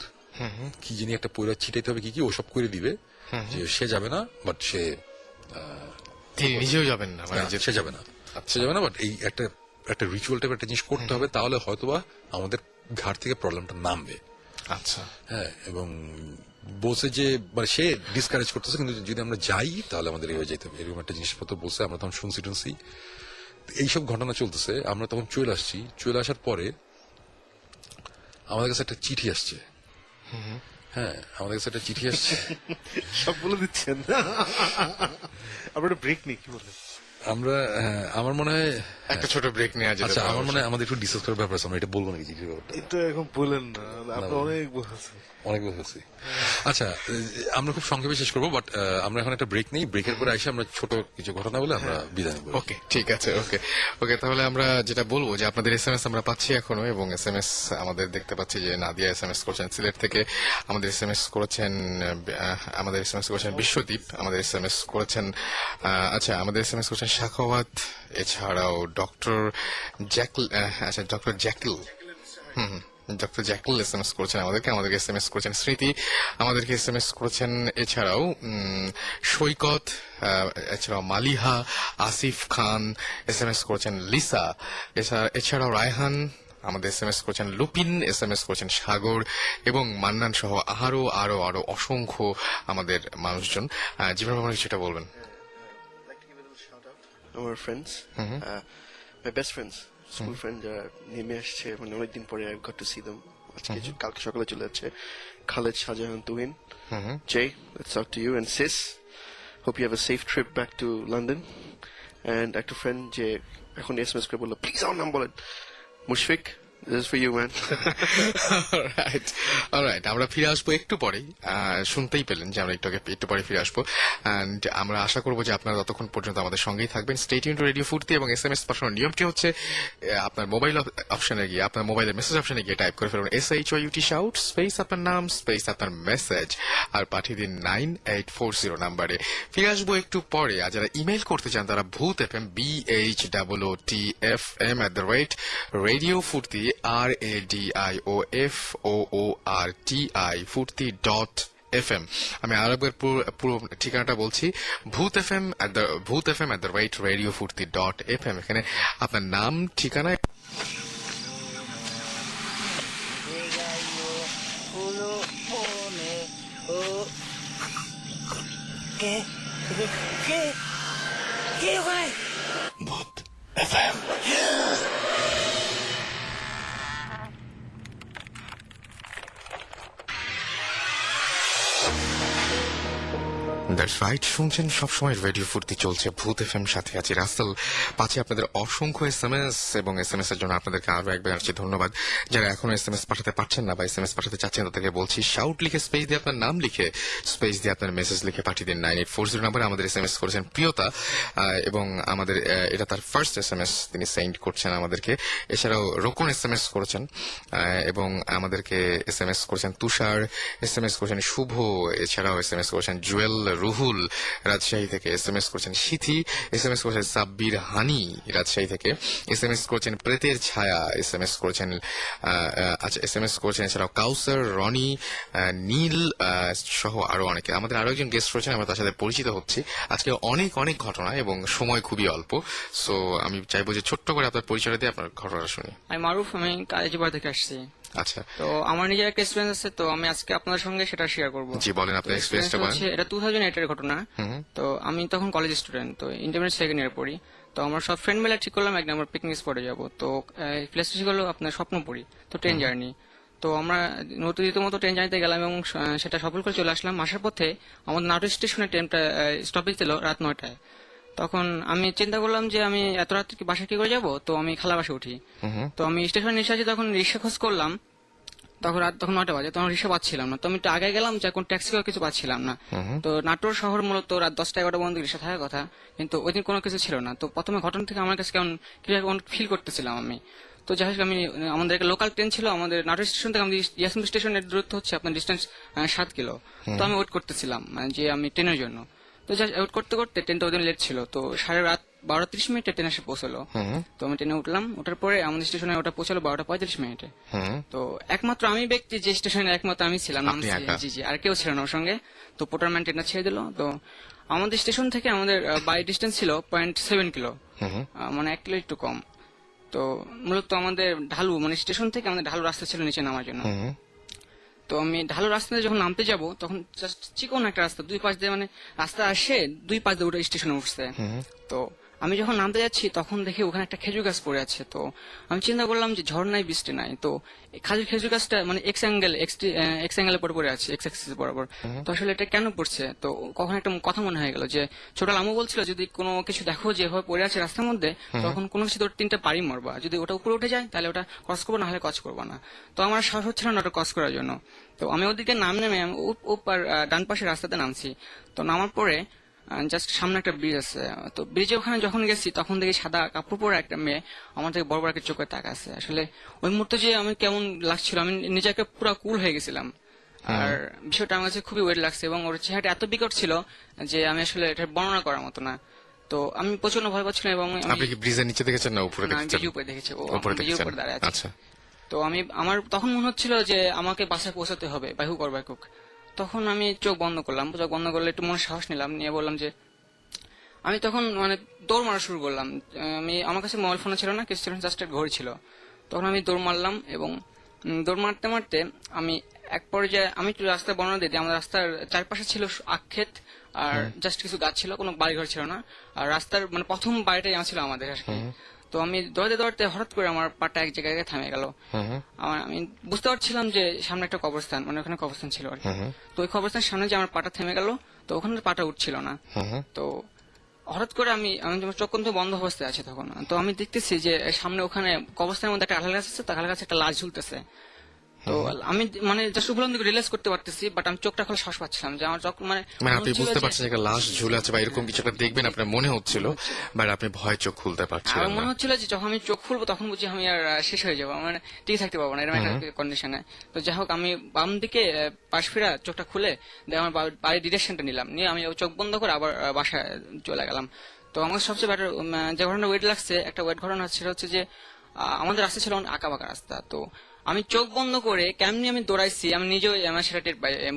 কি যিনি একটা পয়লা ছিটাইতে হবে কি কি ওসব করে দিবে, যে সে যাবে না, বাট সে তিনি নিজেও যাবেন না, মানে সে যাবে না, সে যাবে না, বাট এই একটা রিচুয়াল টাইপের একটা জিনিস করতে হবে, তাহলে হয়তোবা আমাদের ঘাট থেকে প্রবলেমটা নামবে। আচ্ছা, হ্যাঁ, এবং বলছে যে মানে সে ডিসকারেজ করতেছে, কিন্তু যদি আমরা যাই তাহলে আমাদের এই হয়ে যেতে হবে, এরকম একটা জিনিসপত্র বলছে। আমরা তখন শুনছি এইসব ঘটনা চলতেছে। আমরা তখন চলে আসছি, চলে আসার পরে আমাদের কাছে একটা চিঠি আসছে। হ্যাঁ, আমাদের কাছে একটা চিঠি আসছে। সব বলে দিচ্ছেন। আমরা একটা ব্রেক নিই, কি বলে? আমরা আমার মনে হয় একটা ছোট ব্রেক নেওয়া যেতে আচ্ছা, পারে। আমার মনে হয় আমাদের একটু ডিসকাস করার ব্যাপার আছে। আমরা এটা বলবো নাকি চিঠির ব্যাপারটা? এটা এখন বলেন না, আপনি অনেক বলছেন। অনেক বলছি। আচ্ছা, আমরা খুব সংক্ষেপে শেষ করবো, বাট আমরা এখন একটা ব্রেক নেই। ব্রেকের পরে এসে আমরা ছোট কিছু ঘটনা বলে আমরা বিদায় নেব। ওকে, ঠিক আছে। ওকে, তাহলে আমরা যেটা বলবো যে আপনাদের এসএমএস আমরা পাচ্ছি এখনো, এবং এসএমএস আমাদের দেখতে পাচ্ছি যে নাদিয়া এসএমএস করেছেন সিলেট থেকে, আমাদের এসএমএস করেছেন বিশ্বদীপ, আমাদের এসএমএস করেছেন আমাদের এসএমএস করেছেন শাখাওয়াত, এছাড়াও ডক্টর জ্যাকিল ডক্টর জ্যাকিল এসএমএস করেছেন আমাদেরকে এসএমএস করেছেন স্মৃতি, আমাদেরকে এসএমএস করেছেন এছাড়াও সৈকত, এছাড়াও মালিহা, আসিফ খান এসএমএস করেছেন লিসা, এছাড়াও রায়হান আমাদের এসএমএস করেছেন, লুপিন এসএমএস করেছেন, সাগর এবং মান্নান সহ আরো আরো আরো অসংখ্য আমাদের মানুষজন। জীবন ভ্রমণে সেটা বলবেন। আমার friends, my best friends, school friend যারা নেমে আসছে, মানে অনেকদিন পরে I got to C them. আজকে কালকে সকালে চলে যাচ্ছে। Khaled, Shahjahan, Tuhin, Jay, let's talk to you, and Sis. Hope you have a safe trip back to London. And একটা ফ্রেন্ড যে এখন এসএমএস করে বললো প্লিজ আমার নাম বলেন, Mushfiq, this is for you, man. Alright, আমরা ফিরে আসবো একটু পরেই। শুনতেই পেলেন যে আমরা একটু পরে ফিরে আসবো, এন্ড আমরা আশা করবো যে আপনারা ততক্ষণ পর্যন্ত আমাদের সঙ্গেই থাকবেন। স্টে টিউন টু রেডিও ফুর্তি। এবং এসএমএস পাঠানোর নিয়মটি হচ্ছে আপনার মোবাইল অপশনে গিয়ে, আপনার মোবাইলের মেসেজ অপশনে গিয়ে টাইপ করে ফেলুন SHOUT শাউট স্পেস আপনার নাম স্পেস আপনার মেসেজ, আর পাঠিয়ে দিন 9840 নাম্বারে। ফিরে আসবো একটু পরে। আর যারা ইমেল করতে চান তারা ভূত FM BHOOTFM@radio ফুর্তি RADIOFOORTI ফুর্তি.FM। আমি আরেকবার পুরো ঠিকানাটা বলছি, ভূতFM@radiofurti.fm। এখানে আপনার নাম, ঠিকানা ¿Qué? ¿Qué, güey? ভূত FM। দ্যাটস রাইট, শুনছেন সবসময় রেডিও ফুর্তি চলছে, ভূত FM, সাথে আছি রাসেল। পাচ্ছি আপনাদের অসংখ্য এসএমএস, এবং এসএমএস এর জন্য আপনাদেরকে আরো একবার জানাচ্ছি ধন্যবাদ। যারা এখনো এসএমএস পাঠাতে পারছেন না বা এসএমএস পাঠাতে চাচ্ছেন তাদেরকে বলছি শাউট লিখে স্পেস দিয়ে আপনার নাম লিখে স্পেস দিয়ে আপনার মেসেজ লিখে পাঠিয়ে দিন 9840 নাম্বারে। আমাদের এসএমএস করেছেন প্রিয়তা, এবং আমাদের এটা তার ফার্স্ট এসএমএস তিনি সেন্ড করছেন আমাদেরকে। এছাড়াও রোকন এসএমএস করেছেন, এবং আমাদেরকে এসএমএস করেছেন তুষার, এসএমএস করেছেন শুভ, এছাড়াও এসএমএস করেছেন জুয়েল, রুহুল রাজশাহী থেকে, এসএমএস করেছেন সিথি, এসএমএস করেছেন সাব্বির হানি রাজশাহী থেকে, এসএমএস করেছেন প্রেতের ছায়া, এসএমএস করেছেন এসএমএস করেছেন এছাড়াও কাউসার, রনি, নীল সহ আরো অনেকে। আমাদের আরো একজন গেস্ট রয়েছেন, আমরা তার সাথে পরিচিত হচ্ছি। আজকে অনেক অনেক ঘটনা এবং সময় খুবই অল্প, সো আমি চাইবো যে ছোট্ট করে আপনার পরিচয় দিয়ে আপনার ঘটনাটা শুনি। আমি মারুফ, আমি কালেজিপাড়া থেকে আসছি। আচ্ছা, তো আমার নিজের একটা এক্সপিরিয়েন্স আছে, তো আমি আজকে আপনাদের সঙ্গে সেটা শেয়ার করবো। জি বলেন আপনার এক্সপিরিয়েন্সটা বলেন। এটা 2008 এর ঘটনা। তো আমি তখন কলেজ স্টুডেন্ট, তো ইন্টারমিডিয়েট সেকেন্ড ইয়ার পড়ি। তো আমরা সব ফ্রেন্ড মিলে ঠিক করলাম একদিন আমরা পিকনিক স্পটে যাবো। তো প্লেসটা ছিল আপনার স্বপ্নপুরী, তো ট্রেন জার্নি। তো আমরা রীতিমতো ট্রেন জার্নিতে গেলাম এবং সেটা সফল করে চলে আসলাম। আসার পথে আমাদের নাটোর স্টেশনে ট্রেনটা স্টপেজ ছিল রাত 9টায়। তখন আমি চিন্তা করলাম যে আমি এত রাত্রে কি বাসায় কি করে যাবো, তো আমি খালা বাসে উঠি। তো আমি স্টেশনে এসে আছি, তখন রিক্সা খোঁজ করলাম, তখন রাত 9টা বাজে, তখন রিক্সা পাচ্ছিলাম না। তো আমি একটু আগে গেলাম, যে কোন ট্যাক্সি কিছু পাচ্ছিলাম না। তো নাটোর শহর মূলত রাত 10টা-11টা পর্যন্ত রিক্সা থাকার কথা, কিন্তু ওই দিন কোনো কিছু ছিল না। তো প্রথমে ঘটনা থেকে আমার কাছে কেমন ফিল করতেছিলাম আমি। তো যাই হোক, আমি আমাদের একটা লোকাল ট্রেন ছিল আমাদের নাটোর স্টেশন থেকে, আমাদের ইয়াসিন স্টেশনের দূরত্ব হচ্ছে আপনার ডিস্টেন্স 7 কিলো। তো আমি ওয়েট করতেছিলাম যে আমি ট্রেনের জন্য। তো জাস্ট ওয়েট করতে করতে ট্রেনটা ওই দিন লেট ছিল, তো রাত 12:30 ট্রেন এসে পৌঁছলো। তো আমি ট্রেনে উঠলাম, ওঠার পরে আমাদের স্টেশনে ওটা পৌঁছলো 12:35। তো একমাত্র আমি ব্যক্তি যে স্টেশনে একমাত্র আমি ছিলাম, জি জি, আর কেউ ছিল না ওর সঙ্গে। তো পোটারম্যান ট্রেনটা ছেড়ে দিল। তো আমাদের স্টেশন থেকে আমাদের বাই ডিস্টেন্স ছিল 0.7 কিলো, মানে 1 কিলো একটু কম। তো মূলত আমাদের ঢালু, মানে স্টেশন থেকে আমাদের ঢালু রাস্তা ছিল নিচে নামার জন্য। তো আমি ঢালু রাস্তায় যখন নামতে যাব, তখন জাস্ট চিকন একটা রাস্তা, দুই পাশ দিয়ে মানে রাস্তা আসে, দুই পাশ দিয়ে ওটা স্টেশনে উঠছে। তো আমি যখন নামতে যাচ্ছি, তখন দেখি ওখানে একটা খেজুর গাছ পড়ে আছে। তো আমি চিন্তা করলাম যে ঝড় নাই, বৃষ্টি নাই, তো খেজুর গাছটা মানে এক্স অ্যাঙ্গেলে পড়ে আছে, এক্স অ্যাক্সিস বরাবর। তো আসলে এটা কেন পড়ছে, তো কখন একটা কথা মনে হয়ে গেল যে ছোট আমু বলছিল, যদি কোনো কিছু দেখো যে এভাবে পড়ে আছে রাস্তার মধ্যে, তখন কোনো কিছু তোর 3টা পাড়ি মারবা, যদি ওটা উপরে উঠে যায় তাহলে ওটা ক্রস করবো, না হলে ক্রস করবো না। তো আমার সাহস হচ্ছিল না ওটা ক্রস করার জন্য। তো আমি ওদিকে নেমে আমি ডান পাশে রাস্তাতে নামছি। তো নামার পরে জাস্ট সামনে একটা ব্রিজ আছে, তো ব্রিজে ওখানে যখন গেছি, তখন দেখি সাদা কাপড় পরে একটা মেয়ে আমার থেকে বড় বড় একটা চোখে তাক আছে। আসলে ওই মুহূর্তে যে আমি কেমন লাগছিল, আমি নিজেকে পুরো কুল হয়ে গেছিলাম। আর বিষয়টা আমার কাছে খুবই ওয়েট লাগছে, এবং ওর চেহারাটা এত বিকট ছিল যে আমি আসলে এটা বর্ণনা করার মতো না। তো আমি প্রচন্ড ভয় পাচ্ছিলাম। এবং আপনি কি ব্রিজের নিচে দেখেছেন না উপরে দেখেছেন? ব্রিজের উপরে দেখেছি, ও উপরে ব্রিজের দেখেছেন, উপরে দাঁড়িয়ে আছে। আচ্ছা। তো আমার তখন মনে হচ্ছিল যে আমাকে বাসায় পৌঁছাতে হবে, বাইহু কর বাইকুক। তখন আমি চোখ বন্ধ করলাম, চোখ বন্ধ করলে একটু মনে সাহস নিলাম, নিয়ে বললাম যে আমি তখন মানে দৌড় মারা শুরু করলাম। আমার কাছে মোবাইল ফোন ছিল না, কিছু ছিল, জাস্ট একটা ঘড়ি ছিল। তখন আমি দৌড় মারলাম, এবং দৌড় মারতে মারতে আমি এক পর্যায়ে আমি একটু রাস্তায় বর্ণনা দিই, আমাদের রাস্তার চারপাশে ছিল আক্ষেত, আর জাস্ট কিছু গাছ ছিল, কোনো বাড়িঘর ছিল না। আর রাস্তার মানে প্রথম বাড়িটাই ছিল আমাদের। তো আমি দৌড়াতে দৌড়াতে হঠাৎ করে আমার পাটা এক জায়গায় থেমে গেল। আমি বুঝতে পারছিলাম যে সামনে একটা কবরস্থান, মানে ওখানে কবরস্থান ছিল আর কি। তো ওই কবরস্থানের সামনে যে আমার পাটা থেমে গেল, তো ওখানে পাটা উঠছিল না। তো হঠাৎ করে আমি চোখ কিন্তু বন্ধ অবস্থায় আছে তখন। তো আমি দেখতেছি যে সামনে ওখানে কবরস্থানের মধ্যে একটা আঠাল গাছ আছে, তার কাছে একটা লাশ ঝুলতেছে। তো আমি মানে জাস্ট উপলব্ধি রিয়েলাইজ করতে পারতেছি, বাট আমি চোখটা খুলে শ্বাস পাচ্ছিলাম যে আমার চোখ মানে আপনি বুঝতে পারছেন একটা লাশ ঝুলে আছে বা এরকম কিছু একটা দেখবেন আপনার মনে হচ্ছিল, বাট আপনি ভয় চোখ খুলতে পারছিলেন আমার না। মনে হচ্ছিল যে যখন আমি চোখ খুলবো তখন বুঝি আমি আর শেষ হয়ে যাবো, মানে ঠিক থাকতে পারবো না, এরকম একটা কন্ডিশনে। তো যাই হোক, আমি বাম দিকে পাশ ফিরা চোখটা খুলে আমার বাড়ির ডিরেকশনটা নিলাম, নিয়ে আমি চোখ বন্ধ করে আবার বাসায় চলে গেলাম। তো আমার সবচেয়ে বেটার যে ঘটনা ওয়েট লাগছে, একটা ওয়েট ঘটনা সেটা হচ্ছে যে আমাদের রাস্তা ছিল আঁকা বাঁকা রাস্তা। তো আমি চোখ বন্ধ করে কেমনি আমি দৌড়াইছি, আমি নিজেও আমার সেটা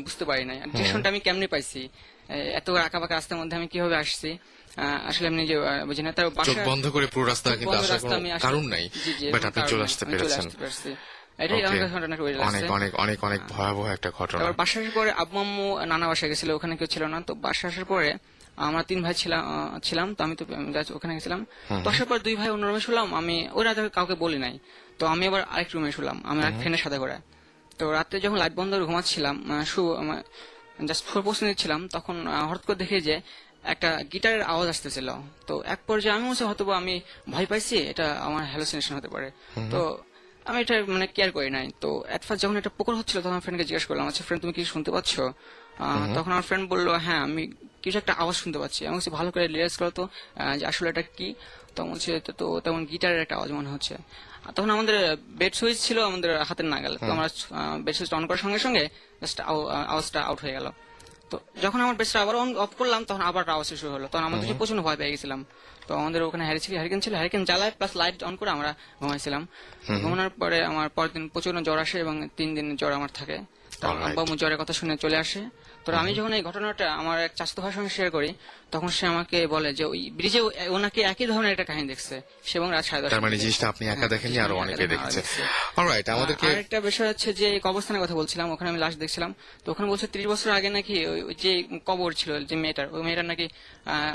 বুঝতে পারি নাই ডিরেকশনটা আমি কেমনি পাইছি, এত আঁকা বাঁকা রাস্তার মধ্যে আমি কিভাবে আসছি আসলে আমি নিজে বুঝি না। তার চোখ বন্ধ করে পুরো রাস্তা কিন্তু আসার কোনো কারণ নাই, বাট আপনি চলে আসতে পেরেছেন। এটাই আমার কাছে ঘটনা ওয়েট লাগছে। অনেক অনেক অনেক অনেক ভয়াবহ একটা ঘটনা। তারপর বাসা আসার পরে আব্বু আম্মু নানা বাসায় গেছিল, ওখানে কেউ ছিল না। তো বাসা আসার পরে আমরা 3 ভাই ছিলাম, তো আমি তো ওখানে গেছিলাম। তো আসার পর 2 ভাই অন্য রুমে শুলাম, আমি ওই রাতে কাউকে বলি নাই। তো আমি আবার আরেক রুমে শুলাম, আমি এক ফ্রেন্ডের সাথে করে। তো রাতে যখন লাইট বন্ধ করে ঘুমাচ্ছিলাম, জাস্ট প্রশ্ন নিচ্ছিলাম, তখন হঠাৎ করে দেখি যে একটা গিটারের আওয়াজ আসতেছিল। তো এক পর্যায়ে আমি হয়তো আমি ভয় পাইছি, এটা আমার হ্যালুসিনেশন হতে পারে। তো আমি এটা মানে কেয়ার করি নাই। তো এট ফার্স্ট যখন এটা পুকুর হচ্ছিল, তখন আমার ফ্রেন্ডকে জিজ্ঞেস করলাম, আচ্ছা ফ্রেন্ড তুমি কি শুনতে পাচ্ছ? তখন আমার ফ্রেন্ড বললো, হ্যাঁ আমি কিছু একটা আওয়াজ শুনতে পাচ্ছি। আমি বলছি ভালো করে রিয়ালাইজ করো তো যে আসলে এটা কি। তো বলছে তো তেমন গিটারের একটা আওয়াজ মনে হচ্ছে। তখন আমাদের বেড সুইচ ছিল আমাদের হাতের নাগাল, তো আমরা বেড সুইচ অন করার সঙ্গে সঙ্গে জাস্ট আওয়াজটা আউট হয়ে গেল। তো যখন আমার বেডটা আবার অফ করলাম, তখন আবার আওয়াজ শুরু হলো। তখন আমাদের প্রচন্ড ভয় পেয়ে গেছিলাম। তো আমাদের ওখানে হ্যারিকেন ছিল, হ্যারিকেন জ্বালায় প্লাস লাইট অন করে আমরা ঘুমাইছিলাম। ঘুমানোর পরে আমার পরের দিন প্রচন্ড জ্বর আসে, এবং 3 দিন জ্বর আমার থাকে। আব্বা আম্মু জ্বরের কথা শুনে চলে আসে। তো আমি যখন এই ঘটনাটা আমার এক চাচাতো ভাইয়ের সঙ্গে শেয়ার করি, তখন সে আমাকে বলে যে ওই ব্রিজে ওনাকে একই ধরনের একটা কাহিনী দেখছে, সে এবং রাত 10:30। তার মানে জিনিসটা আপনি একা দেখেননি, আরো অনেকে দেখেছে। অলরাইট, আমাদেরকে আরেকটা বিষয় হচ্ছে যে কবরস্থানের কথা বলছিলাম, ওখানে আমি লাশ দেখছিলাম। তো ওখানে বলছে 30 বছর আগে নাকি ওই যে কবর ছিল যে মেয়েটার, ওই মেয়েটার নাকি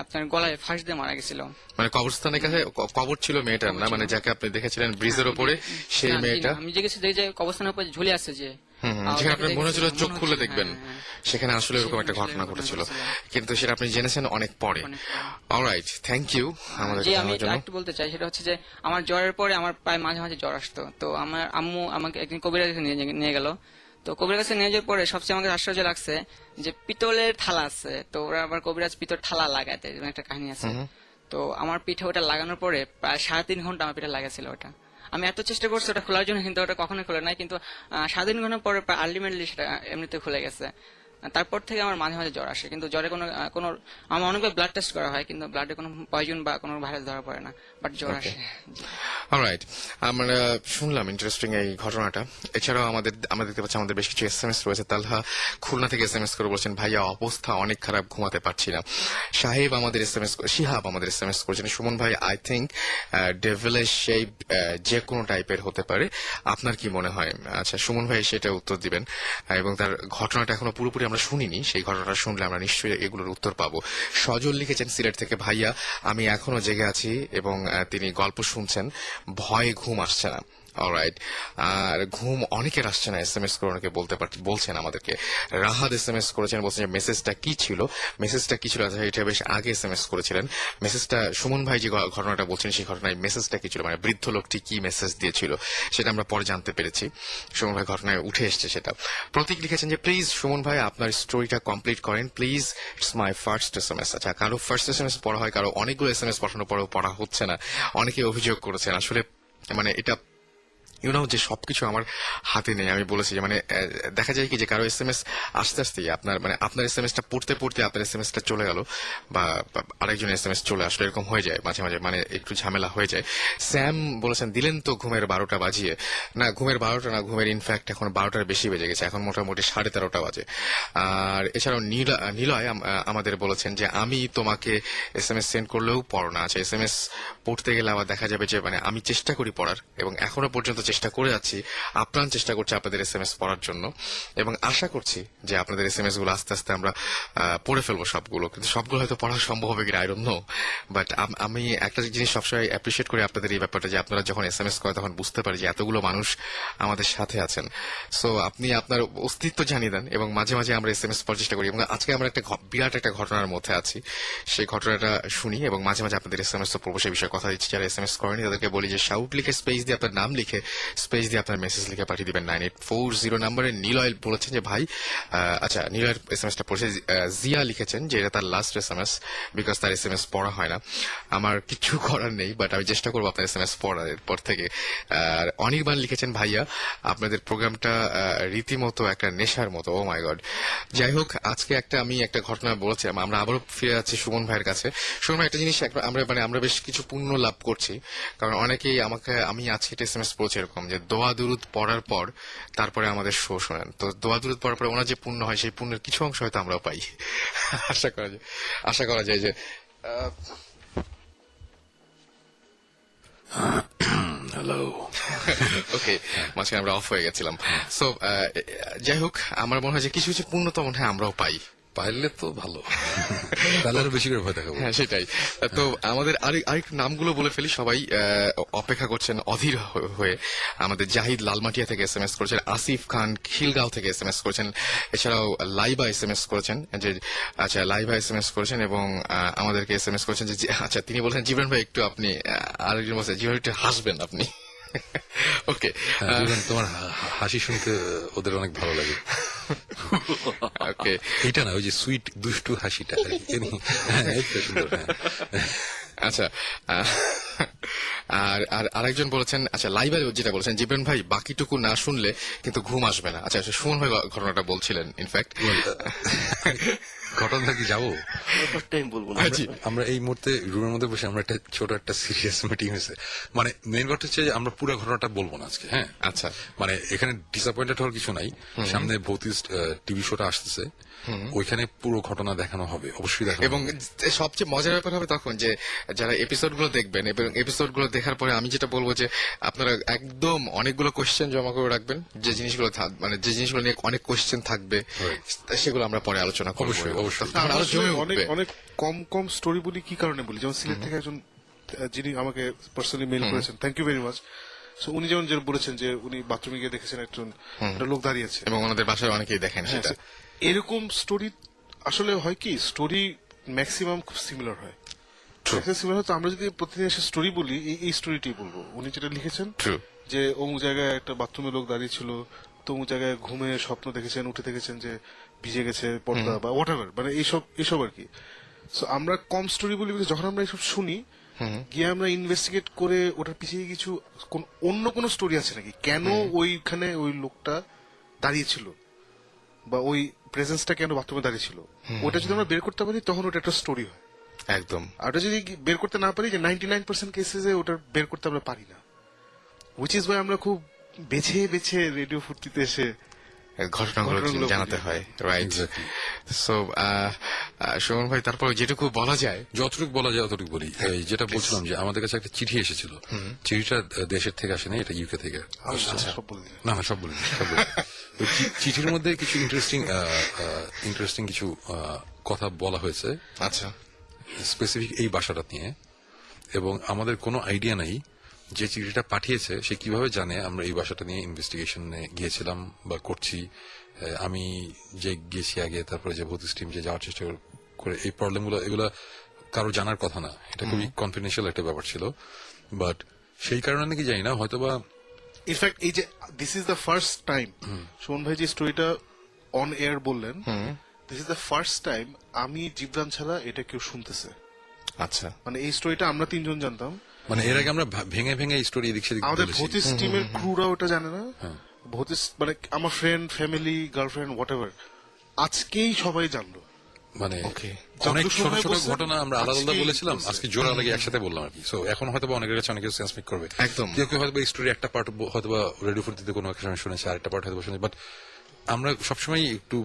আপনার গলায় ফাঁস দিয়ে মারা গেছিল। মানে কবরস্থানের কাছে কবর ছিল মেয়েটার না, মানে যাকে আপনি দেখেছিলেন ব্রিজের উপরে সেই মেয়েটা। আমি যে গেছি দেখি যে কবরস্থানের উপরে ঝুলে আছে যে যেখানে আপনার মনে হচ্ছিল চোখ খুলে হ্যাঁ, দেখবেন, সেখানে আসলে এরকম একটা ঘটনা ঘটেছিল, কিন্তু সেটা আপনি জেনেছেন অনেক পরে। অলরাইট, থ্যাংক ইউ আমাদের যে আমি জানানোর জন্য। একটু বলতে চাই সেটা হচ্ছে যে আমার জ্বরের পরে আমার প্রায় মাঝে মাঝে জ্বর আসতো, তো আমার আম্মু আমাকে একদিন কবিরাজ কাছে নিয়ে গেল। তো কবিরাজ কাছে নিয়ে যাওয়ার পরে সবচেয়ে আমাকে আশ্চর্য লাগছে যে পিতলের থালা আছে, তো ওরা আবার কবিরাজ পিতল থালা লাগাতে, এরকম একটা কাহিনী আছে। তো আমার পিঠে ওটা লাগানোর পরে প্রায় 3.5 ঘন্টা আমার পিঠে লাগাছিল ওটা। আমি এত চেষ্টা করছি ওটা খোলার জন্য, কিন্তু ওটা কখনোই খোলে নাই, কিন্তু 3.5 ঘন্টা পরে আলটিমেটলি সেটা এমনিতে খুলে গেছে। তারপর থেকে আমার মাঝে মাঝে জ্বর আসে, কিন্তু জ্বরে কোনো আমার অনেকবার ব্লাড টেস্ট করা হয়, কিন্তু ব্লাডে কোনো পয়জন বা কোনো ভাইরাস ধরা পড়ে না, বাট জ্বর আসে। অলরাইট, আমরা শুনলাম ইন্টারেস্টিং এই ঘটনাটা। এছাড়াও আমরা দেখতে পাচ্ছি আমাদের বেশ কিছু এসএমএস রয়েছে। তালহা খুলনা থেকে এসএমএস করে বলছেন, ভাইয়া অবস্থা অনেক খারাপ, ঘুমাতে পারছি না। শিহাব আমাদের এসএমএস করেছেন, সুমন ভাই আই থিঙ্ক ডেভিলের শেপ যে কোনো টাইপের হতে পারে, আপনার কি মনে হয়? আচ্ছা, সুমন ভাই সেটা উত্তর দিবেন, এবং তার ঘটনাটা এখনো পুরোপুরি আমরা শুনিনি, সেই ঘটনাটা শুনলে আমরা নিশ্চয়ই এগুলোর উত্তর পাবো। সজল লিখেছেন সিলেট থেকে, ভাইয়া আমি এখনো জেগে আছি, এবং তিনি গল্প শুনছেন, ভয়ে ঘুম আসছে না। অলরাইট, আর ঘুম অনেকের আসছে না, এসএমএস করে অনেকে বলছেন আমাদেরকে। রাহাত এসএমএস করেছেন, বলছেন যে মেসেজটা কি ছিল, আচ্ছা এটা বেশ আগে এসএমএস করেছিলেন। মেসেজটা সুমন ভাই যে ঘটনাটা বলছেন সেই ঘটনায় মেসেজটা কি ছিল, মানে বৃদ্ধ লোকটি কি মেসেজ দিয়েছিল সেটা আমরা পরে জানতে পেরেছি। সুমন ভাই ঘটনায় উঠে এসছে সেটা। প্রতীক লিখেছেন যে প্লিজ সুমন ভাই আপনার স্টোরিটা কমপ্লিট করেন please, it's my first SMS. আচ্ছা, কারো ফার্স্ট এসএমএস পড়া হয়, কারো অনেকগুলো এসএমএস পাঠানোর পরেও পড়া হচ্ছে না, অনেকে অভিযোগ করেছেন। আসলে মানে এটা যে সবকিছু আমার হাতে নেই। আমি বলেছি যে মানে দেখা যায় কি যে কারো এসএমএস আস্তে আস্তে আপনার এসএমএসটা পড়তে পড়তে আপনার এসএমএসটা চলে গেল, বা আরেকজন এসএমএস চলে আসলে, এরকম হয়ে যায় মাঝে মাঝে, মানে একটু ঝামেলা হয়ে যায়। স্যাম বলেছেন, দিলেন তো ঘুমের 12টা বাজিয়ে। না, ঘুমের 12টা না, ঘুমের ইনফ্যাক্ট এখন 12টার বেশি বেজে গেছে, এখন মোটামুটি 13:30 বাজে। আর এছাড়াও নিলয় আমাদের বলেছেন যে আমি তোমাকে এসএমএস সেন্ড করলেও পড়ো না। আচ্ছা, এসএমএস পড়তে গেলে আবার দেখা যাবে যে মানে আমি চেষ্টা করি পড়ার, এবং এখনো পর্যন্ত চেষ্টা করে যাচ্ছি, আপ্রাণ চেষ্টা করছি আপনাদের এসএমএস পড়ার জন্য, এবং আশা করছি যে আপনাদের এসএমএস গুলো আস্তে আস্তে আমরা পড়ে ফেলবো সবগুলো, কিন্তু সবগুলো হয়তো পড়া সম্ভব হবে কিনা আই ডোন্ট নো। বাট আমি একটা জিনিস সবসময় অ্যাপ্রিসিয়েট করি আপনাদের এই ব্যাপারটা, যে আপনারা যখন এসএমএস করেন তখন বুঝতে পারি যে এতগুলো মানুষ আমাদের সাথে আছেন। সো আপনি আপনার অস্তিত্ব জানিয়ে দেন, এবং মাঝে মাঝে আমরা এসএমএস পড়ার চেষ্টা করি। এবং আজকে আমরা একটা বিরাট একটা ঘটনার মধ্যে আছি, সেই ঘটনাটা শুনি, এবং মাঝে মাঝে আপনাদের এসএমএস তো পড়বো, সেই বিষয়ে কথা দিচ্ছি। যারা এসএমএস করেনি তাদেরকে বলি যে শাউট লিখে স্পেস দিয়ে আপনার নাম লিখে স্পেস দিয়ে আপনার মেসেজ লিখে পাঠিয়ে দিবেন 9840 নাম্বারে। নিলয় বলেছেন যে ভাই, আচ্ছা নিলয়ের এসএমএসটা পড়েছে। জিয়া লিখেছেন যে এটা তার লাস্ট এসএমএস, বিকজ তার এসএমএস পড়া হয় না। আমার কিছু করার নেই, বাট আমি চেষ্টা করবো আপনার এসএমএস পড়ার পর থেকে। আর অনির্বাণ লিখেছেন, ভাইয়া আপনাদের প্রোগ্রামটা রীতিমতো একটা নেশার মতো, ও মাই গড। যাই হোক, আজকে আমি একটা ঘটনা বলেছিলাম, আমরা আবারও ফিরে যাচ্ছি সুমন ভাইয়ের কাছে। সুমন ভাই, একটা জিনিস আমরা বেশ কিছু পুণ্য লাভ করছি, কারণ অনেকেই আমি আজকে একটা এসএমএস পড়েছি এরকম যে দোয়া দুরুদ পড়ার পর তারপরে আমাদের শো শোনেন। তো দোয়া দুরুদ পড়ার পরে ওনার যে পুণ্য হয়, সেই পুণ্যের কিছু অংশ হয়তো আমরাও পাই। আশা করা যায় যে হ্যালো। ওকে, মাঝখানে আমরা অফ হয়ে গেছিলাম। সো যাই হোক, আমার মনে হয় যে কিছু কিছু পুণ্য তো মনে হয় আমরাও পাই। পাইলে তো ভালো, তাহলে আরো বেশি করে ভয় দেখাবো। হ্যাঁ, সেটাই। তো আমাদের আরেকটু নামগুলো বলে ফেলি, সবাই অপেক্ষা করছেন অধীর হয়ে। আমাদের জাহিদ লালমাটিয়া থেকে এসএমএস করেছেন, আসিফ খান খিলগাঁও থেকে এসএমএস করেছেন, এছাড়াও লাইবা এসএমএস করেছেন এবং আমাদেরকে এসএমএস করেছেন যে আচ্ছা তিনি বলছেন জীবন ভাই একটু আপনি, আরেকজন বলছেন জীবন একটু হাসবেন আপনি। ওকে, তোমার হাসি শুনতে ওদের অনেক ভালো লাগে। ওকে, এটা না, ওই যে সুইট দুষ্টু হাসিটা। আচ্ছা, আর আরেকজন বলেছেন, আচ্ছা লাইভে যেটা বলেছেন, জীবন ভাই বাকিটুকু না শুনলে কিন্তু ঘুম আসবে না। আচ্ছা, সুমন ভাই ঘটনাটা বলছিলেন ইনফ্যাক্ট। ঘটনা কি যাবো, বলবো না। আমরা এই মুহূর্তে রুমের মধ্যে বসে আমরা ছোট একটা সিরিয়াস মিটিং হয়েছে। মানে মেইন কথা হচ্ছে যে আমরা পুরো ঘটনাটা বলবো না আজকে। হ্যাঁ, আচ্ছা, মানে এখানে ডিসঅ্যাপয়েন্টেড হওয়ার কিছু নাই। সামনে ভৌতিক টিভি শোটা আসতেছে, ওইখানে পুরো ঘটনা দেখানো হবে, অবশ্যই দেখানো। এবং সবচেয়ে মজার ব্যাপার হবে তখন যে যারা এপিসোড গুলো দেখবেন, এবং এপিসোড গুলো দেখার পরে আমি যেটা বলবো যে আপনারা একদম অনেকগুলো কোয়েশ্চেন জমা করে রাখবেন, যে জিনিসগুলো নিয়ে অনেক কোয়েশ্চেন থাকবে, সেগুলো আমরা পরে আলোচনা করবো। অনেক কম স্টোরি বলি, কি কারণে বলি, যেমন সিলেট থেকে একজন যিনি আমাকে পার্সোনালি মেইল করেছেন, thank you very much. So, উনি যেমন যে বলেছেন যে উনি বাথরুমে গিয়ে দেখেছেন একটা লোক দাঁড়িয়ে আছে। এবং ওনাদের বাসায় অনেকেই দেখেন হ্যাঁ, সেটা। এরকম স্টোরি আসলে হয় কি, স্টোরি ম্যাক্সিমাম খুব সিমিলার হয়। সিমিলার হয়, তো আমরা যদি প্রতিদিন এসে স্টোরি বলি, এই স্টোরিটি বলবো। উনি যেটা লিখেছেন True. যে অমুক জায়গায় একটা বাথরুমে লোক দাঁড়িয়ে ছিল, তো অমুক জায়গায় ঘুমে স্বপ্ন দেখেছেন, উঠে দেখেছেন যে ভিজে গেছে পর্দা বা হোয়াট এভার, মানে এইসব আর কি। সো আমরা কম স্টোরি বলি because যখন আমরা এইসব শুনি, গিয়ে আমরা ইনভেস্টিগেট করে ওটার পিছিয়ে কিছু অন্য কোনো স্টোরি আছে নাকি, কেন ওইখানে ওই লোকটা দাঁড়িয়েছিল বা ওই প্রেজেন্সটা কেন বাথরুমে দাঁড়িয়ে ছিল, ওটা যদি আমরা বের করতে পারি তখন ওটা একটা স্টোরি হয়। একদম। আর ওটা যদি বের করতে না পারি, যে 99% কেসেসে ওটা বের করতে আমরা পারি না, উইচ ইজ ওয়াই আমরা খুব বেছে বেছে রেডিও ফুর্তিতে এসে ঘটনাগুলো ঘটনাগুলো জানাতে বলি। হয়, রাইট? Exactly. সো সুমন ভাই, তারপর যেটুকু বলা যায়, যতটুকু বলা যায় অতটুকু বলি। এই যেটা বলছিলাম যে আমাদের কাছে একটা চিঠি এসেছিল, চিঠিটা দেশের থেকে আসেনি, এটা ইউকে থেকে। সব বলে দিই। না সব বলিনি, সব বলিনি। তো চিঠির মধ্যে কিছু ইন্টারেস্টিং কিছু কথা বলা হয়েছে আচ্ছা, স্পেসিফিক এই বাসাটা নিয়ে, এবং আমাদের কোনো আইডিয়া নাই যে চিঠিটা পাঠিয়েছে সে কিভাবে জানে আমরা এই বাসাটা নিয়ে ইনভেস্টিগেশনে গিয়েছিলাম বা করছি। আমি যে গেছি আগে, তারপরে যে ভৌতিক টিম যে যাওয়ার চেষ্টা করে, এই প্রবলেমগুলো এগুলা কারো জানার কথা না, এটা খুবই কনফিডেন্সিয়াল একটা ব্যাপার ছিল। বাট সেই কারণে নাকি জানি না, হয়তোবা ইনফ্যাক্ট এই যে this is the first time Suman ভাই যে স্টোরিটা অন এয়ার বললেন, this is the first time আমি জিবরান ছাড়া এটা কেউ শুনতেছে। আচ্ছা। মানে এই স্টোরিটা আমরা তিনজন জানতাম, মানে এর আগে আমরা ভেঙে ভেঙে এই স্টোরি এদিক সেদিক আমাদের বলেছি। ভৌতিক টিমের ক্রুরা ওটা জানে না। ভৌতিক মানে আমার friend, family, girlfriend, what ever, আজকেই সবাই জানলো। মানে Okay. অনেক যতটুকু ছোট সময় ছোট বলছেন, ঘটনা আমরা আলাদা আলাদা আজকেই বলেছিলাম, বলছেন। আজকে জোড়া লাগে একসাথে বললাম আর কি। সো এখন হয়তো অনেকের কাছে অনেকে সেন্স মেক করবে, একদম। কেউ কেউ হয়তো এই স্টোরি একটা পার্ট হয়তো রেডিও ফুর্তিতে কোনো একটা সময় শুনেছে, আরেকটা পার্ট হয়তো শুনেছে। বাট আমরা সবসময় একটু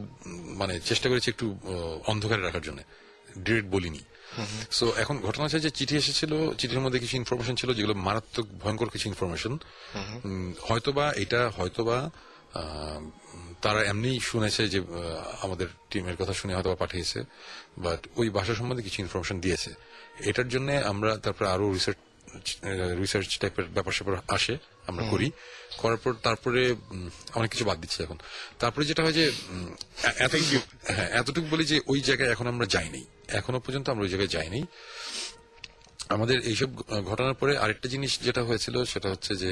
মানে চেষ্টা করেছি একটু অন্ধকারে রাখার জন্য, ডিরেক্ট বলিনি। সো এখন ঘটনা হচ্ছে যে চিঠি এসেছিল, চিঠির মধ্যে কিছু ইনফরমেশন ছিল যেগুলো মারাত্মক ভয়ঙ্কর কিছু ইনফরমেশন। হয়তোবা তারা এমনি শুনেছে যে আমাদের টিমের কথা শুনে হয়তো পাঠিয়েছে, বাট ওই ভাষা সম্বন্ধে কিছু ইনফরমেশন দিয়েছে। এটার জন্য আমরা তারপরে আরো রিসার্চ টাইপের ব্যাপার স্যাপার আসে, আমরা করি, করার পর তারপরে অনেক কিছু বাদ দিচ্ছি এখন। তারপরে যেটা হয় যে এতটুকু বলি যে ওই জায়গায় এখন আমরা যাইনি, এখনো পর্যন্ত আমরা ওই জায়গায় যাইনি। আমাদের এইসব ঘটনার পরে আরেকটা জিনিস যেটা হয়েছিল সেটা হচ্ছে যে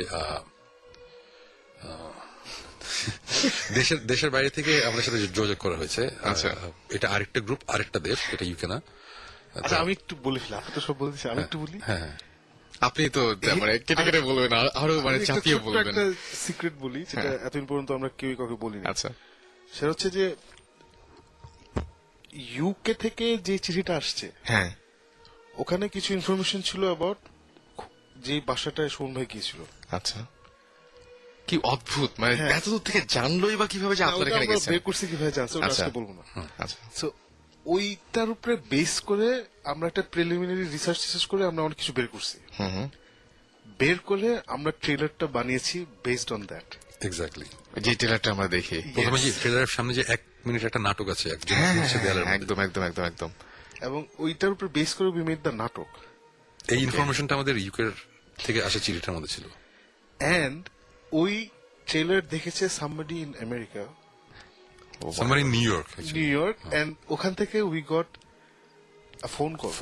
দেশের বাইরে থেকে আমাদের সাথে যোগাযোগ করা হয়েছে। আচ্ছা। এটা আরেকটা গ্রুপ, আরেকটা দেশ, এটা ইউকে না। আচ্ছা, আমি একটু বলে ফেলি, আপনি তো সব বলে দিচ্ছেন, আমি একটু বলি। হ্যাঁ, আপনি তো মানে কেটে কেটে বলবেন, আরো মানে আমি একটা চাপিয়ে ছোট্ট বলবেন। একটা সিক্রেট বলি, যেটা এতদিন পর্যন্ত আমরা কেউই কাউকে বলিনি। আচ্ছা। সেটা হচ্ছে যে ইউকে থেকে যে চিঠিটা আসছে, হ্যাঁ। ওখানে কিছু ইনফরমেশন ছিল অ্যাবাউট যে বাসাটায় সুমন ভাই গিয়েছিল। আচ্ছা, কি অদ্ভুত, মানে হ্যাঁ। এত দূর থেকে জানলোই বা কিভাবে যে আপনার ওটা এখানে আমরা গেছেন? বের করছি কিভাবে জানছে, ওটা আচ্ছা। আজকে বলবো না। আচ্ছা। সো ওইটার উপরে বেস করে আমরা একটা প্রিলিমিনারি রিসার্চ করে আমরা অনেক কিছু বের করছি। বের করে আমরা ট্রেলারটা বানিয়েছি বেসড অন দ্যাট। এক্স্যাক্টলি। যে ট্রেলারটা আমরা দেখি, প্রথমে যে ট্রেলারের সামনে যে 1 মিনিট একটা নাটক আছে, একজন ঘুরছে দেয়ালের মধ্যে। একদম একদম একদম একদম। এবং ওইটার উপর বেস করে উই মেড দ্য নাটক। এই ইনফরমেশনটা আমাদের ইউকের থেকে আসা চিঠিটার মধ্যে ছিল। এন্ড ওই ট্রেলার দেখেছে somebody in America, Somebody in New York, New actually. York, and ওখান থেকে we got a phone call.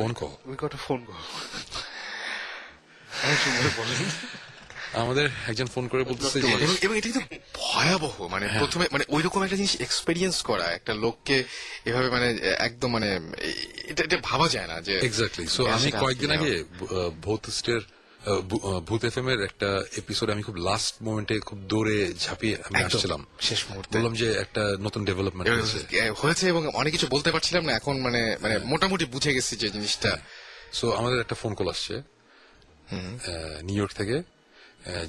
We got a phone call. আমাদের একজন ফোন করে বলতেছে যে এবং এটা কিন্তু ভয়াবহ, মানে প্রথমে মানে ওইরকম একটা জিনিস এক্সপেরিয়েন্স করা, একটা লোককে এভাবে মানে একদম মানে এটা ভাবা যায় না যে এক্স্যাক্টলি। সো আমি কয়েকদিন আগে ভৌতিস্টের ভূত এফএম এর একটা এপিসোড আমি খুব লাস্ট মোমেন্টে খুব দৌড়ে ঝাঁপিয়ে আমি আসছিলাম, শেষ মুহূর্তে বললাম যে একটা নতুন ডেভেলপমেন্ট হয়েছে এবং অনেক কিছু বলতে পারছিলাম না, এখন মানে মানে মোটামুটি বুঝে গেছি যে জিনিসটা। সো আমাদের একটা ফোন কল আসছে নিউ ইয়র্ক থেকে।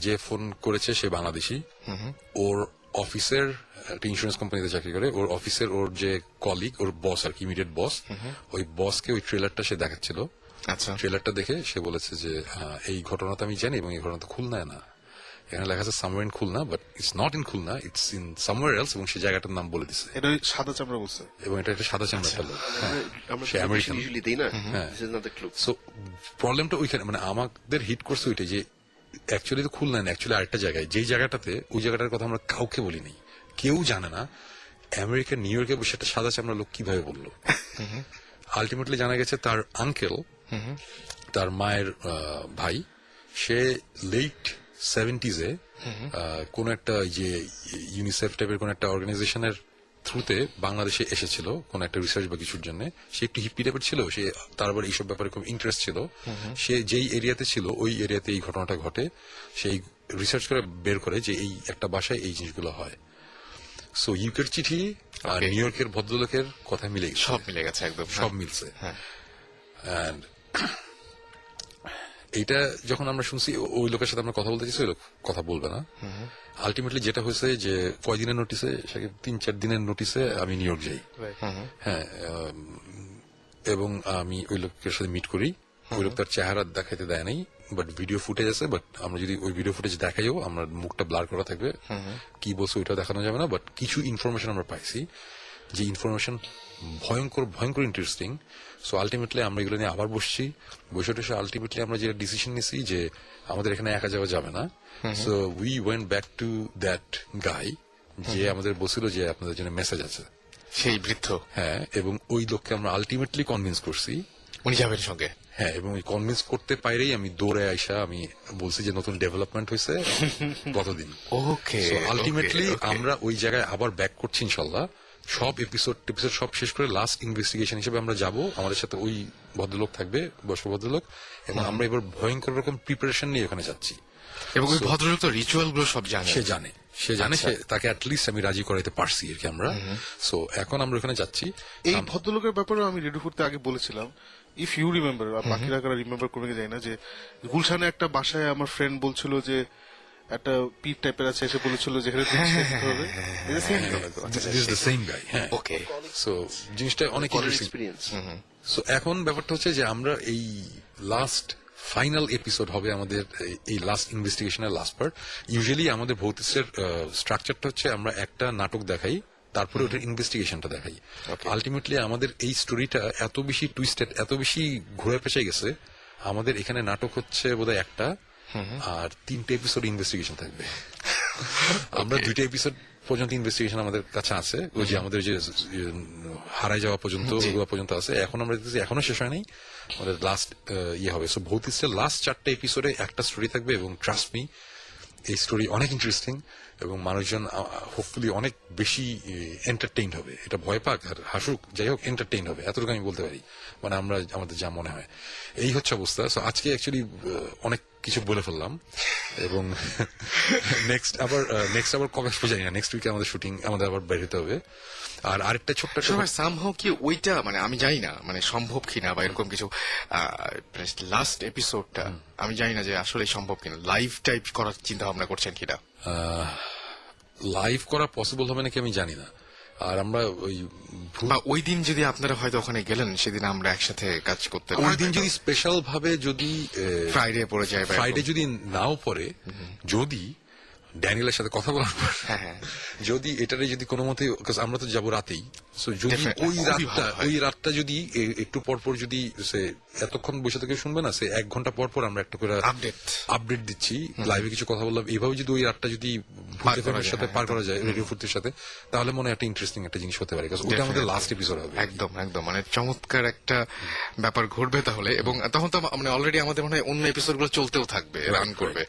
যে ফোন করেছে সে বাংলাদেশি, ওর অফিসের একটা ইন্স্যুরেন্স কোম্পানিতে চাকরি করে, ওর অফিসের ওর যে কলিগ, ওর বস আর কি, ইমিডিয়েট বস, ওই বসকে ওই ট্রেলারটা সে দেখাচ্ছিল। আচ্ছা। ট্রেলারটা দেখে সে বলেছে যে এই ঘটনা তো আমি জানি, এবং এই ঘটনা তো খুলনায় না, এখানে লেখা আছে somewhere in Khulna, but it's not in Khulna, it's in somewhere else, এবং সেই জায়গাটার নাম বলে দিছে। এটা ওই সাদা চামড়া বলছে, এবং এটা একটা সাদা চামড়া একটা লোক, আমরা সে আমেরিকান। ইউজুয়ালি দেই না, this is not the clue. So প্রবলেমটা ওইখানে, মানে আমাদের হিট করছে ওইটাই যে অ্যাকচুয়ালি তো খুলনা না, অ্যাকচুয়ালি আরেকটা জায়গায়, যেই জায়গাটাতে ওই জায়গাটার কথা আমরা কাউকে বলিনি, কেউ জানে না আমেরিকা নিউ ইয়র্কে বসে একটা সাদা চামড়া লোক কিভাবে বললো। আলটিমেটলি জানা গেছে তার আঙ্কেল, তার মায়ের ভাই, সে লেট 70s কোন একটা যে ইউনিসেফ টাইপের কোন একটা অর্গানাইজেশনের থ্রুতে বাংলাদেশে এসেছিল কোন একটা রিসার্চ বা কিছুর জন্য। সে একটু হিপি টাইপের ছিল, সে তার আবার এইসব ব্যাপারে খুব ইন্টারেস্ট ছিল। সে যেই এরিয়াতে ছিল ওই এরিয়াতে এই ঘটনাটা ঘটে, সেই রিসার্চ করে বের করে যে এই একটা বাসায় এই জিনিসগুলো হয়। সো ইউকের চিঠি আর নিউ ইয়র্কের ভদ্রলোকের কথা মিলে গেছে, সব মিলে গেছে, একদম সব মিলছে। হ্যাঁ। And এইটা যখন আমরা শুনছি, ওই লোকের সাথে আমরা কথা বলতে চাইছি, ওই লোক কথা বলবে না। আলটিমেটলি যেটা হয়েছে যে কয়দিনের নোটিসে, 3-4 দিনের নোটিসে আমি নিউ ইয়র্ক যাই। হ্যাঁ, এবং আমি ওই লোকের সাথে মিট করি। ওই লোক তার চেহারা দেখাইতে দেয় নাই, বাট ভিডিও ফুটেজ আছে। বাট আমরা যদি ওই ভিডিও ফুটেজ দেখাইও, আমরা মুখটা ব্লার করা থাকবে, কি বলছে ওইটা দেখানো যাবে না। বাট কিছু ইনফরমেশন আমরা পাইছি, যে ইনফরমেশন ভয়ঙ্কর ভয়ঙ্কর ইন্টারেস্টিং। সো আলটিমেটলি আমরা এগুলো নিয়ে আবার বসছি, বসে আলটিমেটলি আমরা যে ডিসিশন নিছি যে আমাদের এখানে একা যাওয়া যাবে না। So we went back to that guy, যে আমাদের বলছিল যে আপনাদের জন্য মেসেজ আছে, সেই বৃদ্ধ। হ্যাঁ, এবং ওই লোককে আমরা আলটিমেটলি কনভিন্স করছি উনি যাবেন সঙ্গে। হ্যাঁ, এবং ওই কনভিন্স করতে পাইরেই আমি দৌড়ে আইসা আমি বলছি যে নতুন ডেভেলপমেন্ট হয়েছে গতদিন। ওকে, আলটিমেটলি আমরা ওই জায়গায় আবার ব্যাক করছি ইনশাল্লাহ। সব এপিসোড সব শেষ করে লাস্ট ইনভেস্টিগেশন হিসেবে আমরা যাব, আমাদের সাথে ওই ভদ্রলোক থাকবে, বয়স্ক ভদ্রলোক, এবং আমরা এবার ভয়ঙ্কর রকম প্রিপারেশন নিয়ে ওখানে যাচ্ছি। এবং ওই ভদ্রলোক তো রিচুয়াল গুলো সব জানে, সে জানে, তাকে অ্যাটলিস্ট আমি রাজি করাইতে পারছি আর কি আমরা। সো এখন আমরা ওখানে যাচ্ছি। এই ভদ্রলোকের ব্যাপারে আমি রেডিও করতে আগে বলেছিলাম, ইফ ইউ রিমেম্বার, বাকিরা কারা রিমেম্বার করবে কি জানি না, যে গুলশানে একটা বাসায় আমার ফ্রেন্ড বলছিল যে একটা পিট টাইপের আছে, এসে বলেছিল যেখানে হবে সেম গাই। হ্যাঁ, ওকে। সো জিনিসটা অনেক এক্সপিরিয়েন্স। সো এখন ব্যাপারটা হচ্ছে যে আমরা এই লাস্ট ফাইনাল এপিসোড হবে আমাদের এই লাস্ট ইনভেস্টিগেশনের লাস্ট পার্ট। ইউজুয়ালি আমাদের ভৌতিকের স্ট্রাকচারটা হচ্ছে আমরা একটা নাটক দেখাই, তারপরে ওটার ইনভেস্টিগেশনটা দেখাই। আলটিমেটলি আমাদের এই স্টোরিটা এত বেশি টুইস্টেড, এত বেশি ঘুরে পেঁচে গেছে, আমাদের এখানে নাটক হচ্ছে বোধহয় একটা, আর 3টে এপিসোড ইনভেস্টিগেশন থাকবে। আমরা 2টা এপিসোড পর্যন্ত ইনভেস্টিগেশন আমাদের কাছে আছে, ওই যে আমাদের যে হারায় যাওয়া পর্যন্ত, ওগুলো পর্যন্ত আছে। এখন আমরা দেখতেছি এখনো শেষ হয় নাই, আমাদের লাস্ট ইয়ে হবে। সো ভৌতিকের লাস্ট 4টে এপিসোডে একটা স্টোরি থাকবে, এবং ট্রাস্ট মি এই স্টোরি অনেক ইন্টারেস্টিং, এবং মানুষজন হোপফুলি অনেক বেশি এন্টারটেইনড হবে। এটা ভয় পাক আর হাসুক, যাই হোক এন্টারটেইন হবে, এতটুকু আমি বলতে পারি। মানে আমরা আমাদের যা মনে হয় এই হচ্ছে অবস্থা। সো আজকে অ্যাকচুয়ালি অনেক কিছু বলে ফেললাম, এবং নেক্সট আবার কবে আসবো জানি না। নেক্সট উইকে আমাদের শুটিং, আমাদের আবার বের হতে হবে। আর আরেকটা ছোট্ট সামহাও কি ওইটা, মানে আমি জানি না মানে সম্ভব কিনা, বা এরকম কিছু লাস্ট এপিসোডটা আমি জানি না যে আসলে সম্ভব কিনা, লাইভ টাইপ করার চিন্তা ভাবনা করছেন কিনা। লাইভ করা পসিবল হবে নাকি আমি জানি না। আর আমরা ওই দিন যদি আপনারা হয়তো ওখানে গেলেন, সেদিন আমরা একসাথে কাজ করতে, ওই দিন যদি স্পেশাল ভাবে যদি ফ্রাইডে পড়ে যায়, ফ্রাইডে যদি নাও পড়ে, যদি ড্যানিয়েলের সাথে কথা বলার পর যদি এটারে যদি কোনো মতে, আমরা তো যাবো রাতেই, যদি ওই রাতটা যদি একটু পরপর যদি সে এতক্ষণ বসে থেকে শুনবে না, সে 1 ঘন্টা পর পর আমরা একটা করে আপডেট দিচ্ছি, লাইভে কিছু কথা বললাম, এইভাবে যদি ওই রাতটা যদি ভূতের সাথে পার করা যায়, রেডিও ফুটের সাথে, তাহলে মনে একটা ইন্টারেস্টিং একটা জিনিস হতে পারে। ওটা আমাদের লাস্ট এপিসোড হবে। একদম মানে চমৎকার একটা ব্যাপার ঘটবে তাহলে। এবং তখন তো মানে অলরেডি আমাদের মনে হয় অন্য এপিসোড গুলো চলতেও থাকবে, রান করবে।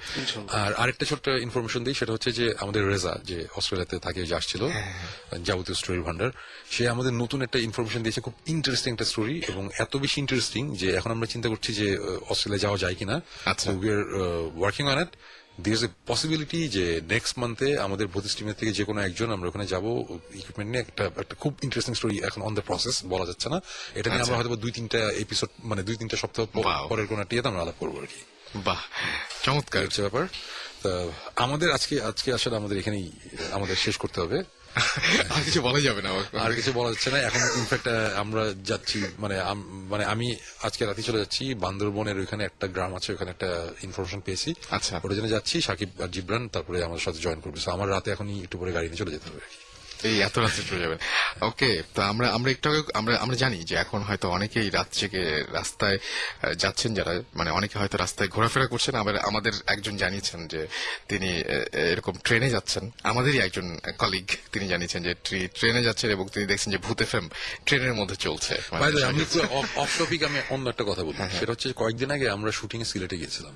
আর আরেকটা ছোট্ট ইনফরমেশন দিই, সেটা হচ্ছে যে আমাদের রেজা, যে অস্ট্রেলিয়াতে থাকে, যে আসছিল যাবতীয় স্টোরির ভান্ডার, সে আমাদের নতুন একটা ইনফরমেশন দিয়েছে, খুব ইন্টারেস্টিং একটা স্টোরি, এবং এত বেশি ইন্টারেস্টিং যে এখন আমরা চিন্তা করছি যে অস্ট্রেলিয়া যাওয়া যায় কিনা। We are working on it. There is a possibility যে নেক্সট মান্থে আমাদের ভূতিস টিমের থেকে যে কোনো একজন আমরা ওখানে যাবো ইকুইপমেন্ট নিয়ে। একটা খুব ইন্টারেস্টিং স্টোরি এখন অন দ্য প্রসেস, বলা যাচ্ছে না। এটা নিয়ে আমরা হয়তো 2-3টা এপিসোড, মানে 2-3টা সপ্তাহ পরের কোনো একটা ইয়েতে আমরা আলাপ করবো আর কি। বাহ, চমৎকার হচ্ছে ব্যাপার। আমাদের আজকে আসলে আমাদের এখানেই আমাদের শেষ করতে হবে। আর কিছু বলা যাবে না, আর কিছু বলা যাচ্ছে না এখন। ইনফ্যাক্ট আমরা যাচ্ছি, মানে আমি আজকে রাতে চলে যাচ্ছি বান্দরবনের ওইখানে একটা গ্রাম আছে, ওখানে একটা ইনফরমেশন পেয়েছি। আচ্ছা, ওটার জন্য যাচ্ছি। সাকিব আর জিবরান তারপরে আমাদের সাথে জয়েন করবে। আমার রাতে এখনই একটু পরে গাড়ি নিয়ে চলে যেতে হবে। এই এত রাত্রে চলে যাবেন। ওকে, তো আমরা আমরা একটু আগে আমরা জানি যে এখন হয়তো অনেকেই রাত জেগে রাস্তায় যাচ্ছেন, যারা মানে অনেকে হয়তো রাস্তায় ঘোরাফেরা করছেন। আবার আমাদের একজন জানিয়েছেন যে তিনি এরকম ট্রেনে যাচ্ছেন, আমাদেরই একজন কলিগ তিনি জানিয়েছেন যে ট্রেনে যাচ্ছেন এবং তিনি দেখছেন যে ভূত এফএম ট্রেনের মধ্যে চলছে। By the way, আমি অফ টপিক আমি অন্য একটা কথা বলি, সেটা হচ্ছে কয়েকদিন আগে আমরা শুটিং এ সিলেটে গিয়েছিলাম।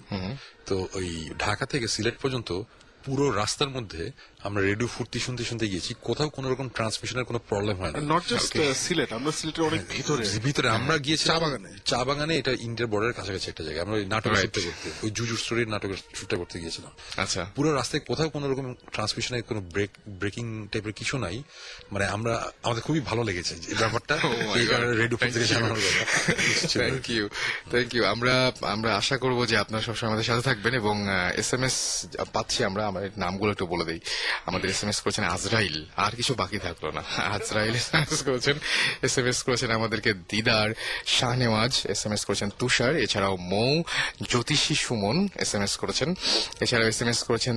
তো ওই ঢাকা থেকে সিলেট পর্যন্ত পুরো রাস্তার মধ্যে আমরা রেডিও ফুর্তি শুনতে শুনতে গিয়েছি, কোথাও কোন রকম ট্রান্সমিশনের কোনো প্রবলেম হয় না। নট জাস্ট সিলেট, আমরা সিলেটের অনেক ভিতরে আমরা গিয়েছি চা-বাগানে। চা-বাগানে, এটা ইন্ডিয়ার বর্ডারের কাছাকাছি একটা জায়গা। আমরা ওই নাটকের শুটটা করতে, ওই জুজুর স্টোরির নাটকের শুটটা করতে গিয়েছিলাম। আচ্ছা, পুরো রাস্তায় কোথাও কোন রকম ট্রান্সমিশনের কোনো ব্রেকিং টাইপের কিছু নাই। মানে আমাদের খুবই ভালো লেগেছে এই ব্যাপারটা, এই কারণে রেডিও ফুর্তি থেকে জানানোর কথা। Thank you. আমরা আশা করবো যে আপনারা সবসময় আমাদের সাথে থাকবেন এবং SMS পাচ্ছি আমরা, আমার নামগুলো একটু বলে দিই। আমাদের SMS করেছেন আজরাইল, আর কিছু বাকি থাকলো না। আজরাইল SMS করেছেন আমাদেরকে দিদার, শাহনেওয়াজ SMS করেছেন তুষার, এছাড়াও মৌ, জ্যোতিষী সুমন SMS করেছেন, এছাড়াও SMS করেছেন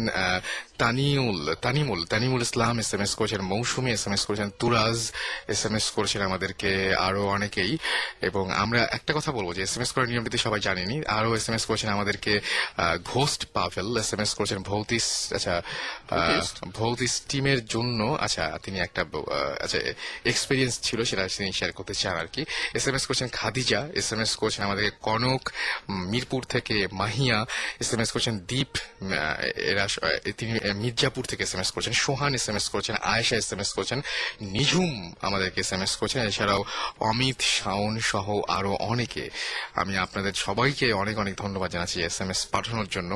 তানিমুল ইসলাম SMS করেছেন, মৌসুমী SMS করেছেন, তুরাজ SMS করেছেন আমাদেরকে, আরো অনেকেই। এবং আমরা একটা কথা বলবো যে SMS করার নিয়মটি সবাই জানেনি। আরো SMS করেছেন আমাদেরকে ঘোস্ট পাভেল SMS করেছেন ভৌতিস, আচ্ছা ভৌতিস টিমের জন্য, আচ্ছা তিনি একটা এক্সপিরিয়েন্স ছিল সেটা তিনি শেয়ার করতে চান আর কি। SMS করেছেন খাদিজা SMS করেছেন আমাদেরকে কনক, মিরপুর থেকে মাহিয়া SMS করেছেন, দীপ এরা তিনি মির্জাপুর থেকে SMS করেছেন, সোহান SMS করেছেন, আয়েশা SMS করেছেন, নিঝুম আমাদেরকে SMS করেছেন, এছাড়াও অমিত, শাওন সহ আরো অনেকে। আমি আপনাদের সবাইকে অনেক অনেক ধন্যবাদ জানাচ্ছি SMS পাঠানোর জন্য।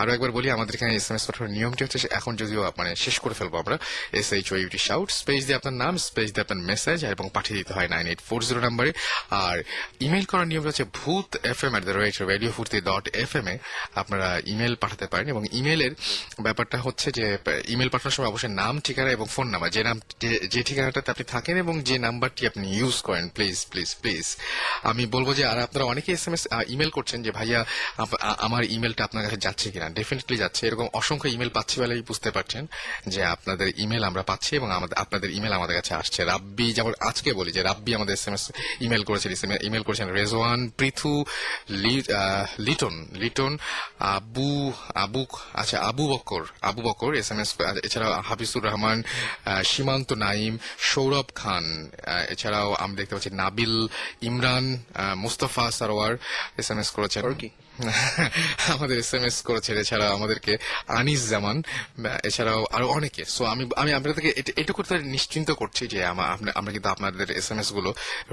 আরো একবার বলি, আমাদের এখানে SMS পাঠানোর নিয়মটি হচ্ছে, এখন যদিও মানে শেষ করে ফেলবো আমরা, SHOUT শাউট স্পেস দিয়ে আপনার নাম, স্পেস দিয়ে আপনার মেসেজ এবং পাঠিয়ে দিতে হয় 9840 নাম্বারে। আর ইমেল করার নিয়ম হচ্ছে bhutfm@radiofurti.fm এ আপনারা ইমেল পাঠাতে পারেন। এবং ইমেলের ব্যাপারটা হচ্ছে যে ইমেল পাঠানোর সময় অবশ্যই নাম, ঠিকানা এবং ফোন নাম্বার, যে ঠিকানাটাতে আপনি থাকেন এবং যে নাম্বারটি আপনি ইউজ করেন, প্লিজ প্লিজ প্লিজ আমি বলবো যে, আর আপনারা অনেকে SMS ইমেল করছেন যে ভাইয়া আমার ইমেলটা আপনার কাছে যাচ্ছে কিনা। ডেফিনেটলি যাচ্ছে, এরকম অসংখ্য ইমেল পাচ্ছি বলেই বুঝতে পারছেন যে আপনাদের ইমেল আমরা পাচ্ছি এবং আপনাদের ইমেল আমাদের কাছে আসছে। রাব্বি, যেমন আজকে বলি যে রাব্বি আমাদের SMS ইমেল করেছেন রেজওয়ান, পৃথু, লিটন, আবু বকর SMS, এছাড়াও হাফিজুর রহমান, সীমান্ত নাইম, সৌরভ খান, এছাড়াও আমরা দেখতে পাচ্ছি নাবিল, ইমরান, মুস্তফা সারোয়ার SMS করেছেন আমাদের SMS করেছেন, এছাড়া আমাদেরকে আনিস জামান, এছাড়াও আরো অনেকে। সো আমি আপনাদেরকে এটুকু নিশ্চিন্ত করছি যে আমরা কিন্তু আপনাদের SMS গুলো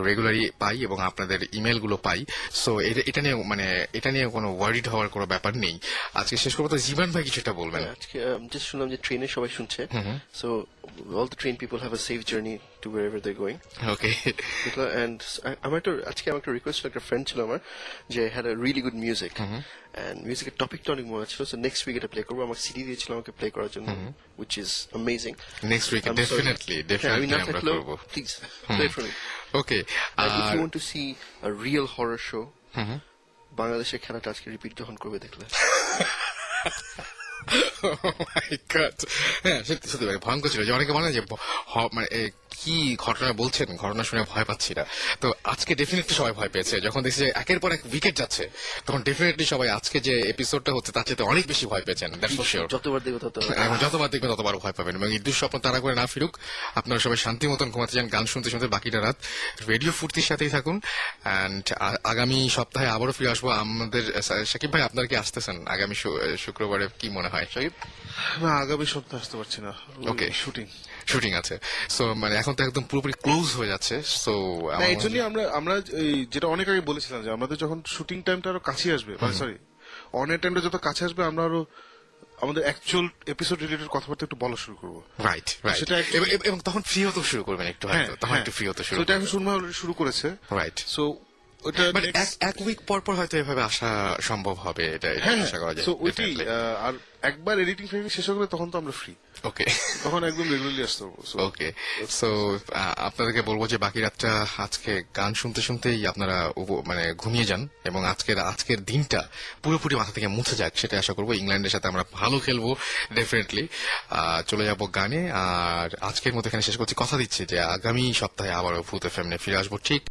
রেগুলারই পাই এবং আপনাদের ইমেল গুলো পাই। সো এটা নিয়ে কোনো ওয়ারিড হওয়ার কোনো ব্যাপার নেই। আজকে শেষ করবো, তো জীবন ভাই কিছুটা বলবেন। আজকে জাস্ট শুনলাম যে ট্রেনে সবাই শুনছে, so all the train people have a safe journey to wherever they're going. Okay. And আমার একটা রিকোয়েস্ট ছিল, একটা ফ্রেন্ড ছিল আমার যে had a really good music, and মিউজিকের টপিকটা অনেক মনে ছিল, সো নেক্সট উইক এটা প্লে করবো। আমার সিডি দিয়েছিল আমাকে প্লে করার জন্য, which is amazing. Next week definitely আমরা করব। Please play it for me. Okay. And if you want to see a real horror show, বাংলাদেশের খেলাটা আজকে রিপিট যখন করবে দেখলে হ্যাঁ, সত্যি ভয়ঙ্কর ছিল। যে অনেকে বলে যে মানে কি ঘটনা বলছেন, ঘটনা শুনে ভয় পাচ্ছি না। তো আজকে ডেফিনেটলি সবাই ভয় পেয়েছে যখন দেখছি যে একের পর এক উইকেট যাচ্ছে, তখন ডেফিনেটলি সবাই আজকে যে এপিসোডটা হচ্ছে তার চেয়ে অনেক বেশি ভয় পেয়েছেন। যতবার দেখবেন ততবার ভয় পাবেন। এবং ঈদ স্বপ্ন তারা করে না ফিরুক, আপনারা সবাই শান্তি মতন ঘুমাতে যান, গান শুনতে শুনতে বাকিটা রাত রেডিও ফুর্তির সাথেই থাকুন। অ্যান্ড আগামী সপ্তাহে আবারও ফিরে আসবো আমাদের। সাকিব ভাই, আপনার কি আসতেছেন আগামী শুক্রবারে? কি মনে হয় সাকিব? না, আগামী সপ্তাহে আসতে পারছি না। ওকে, শুটিং আছে। সো মানে এখন তো একদম পুরোপুরি ক্লোজ হয়ে যাচ্ছে। সো এই জন্যই আমরা যেটা অনেক আগে বলেছিলাম যে আমাদের যখন শুটিং টাইমটা আরো কাছে আসবে, সরি অন এর টাইমটা যত কাছে আসবে, আমরা আরো আমাদের অ্যাকচুয়াল এপিসোড রিলেটেড কথাবার্তা একটু বলা শুরু করবো। রাইট। এবং তখন ফ্রি হতে শুরু করবেন একটু, তখন একটু ফ্রি হতে শুরু। এটা এখন শুরু করেছে। রাইট। সো ওটা মানে next- এক উইক পর পর হয়তো এভাবে আসা সম্ভব হবে, এটা হ্যাঁ আশা করা যায়। তো ওইটাই আর একবার এডিটিং ফেডিটিং শেষ হয়ে গেলে তখন তো আমরা ফ্রি, ওকে তখন একদম রেগুলারলি আসতে পারবো। So, ওকে, সো আপনাদেরকে বলবো যে বাকি রাতটা আজকে গান শুনতে শুনতেই আপনারা মানে ঘুমিয়ে যান এবং আজকের দিনটা পুরোপুরি মাথা থেকে মুছে যাক, সেটা আশা করবো। ইংল্যান্ডের সাথে আমরা ভালো খেলবো ডেফিনেটলি। চলে যাব গানে, আর আজকের মতো এখানে শেষ করছি। কথা দিচ্ছি যে আগামী সপ্তাহে আবারও ভূত এফএম নিয়ে ফিরে আসবো ঠিক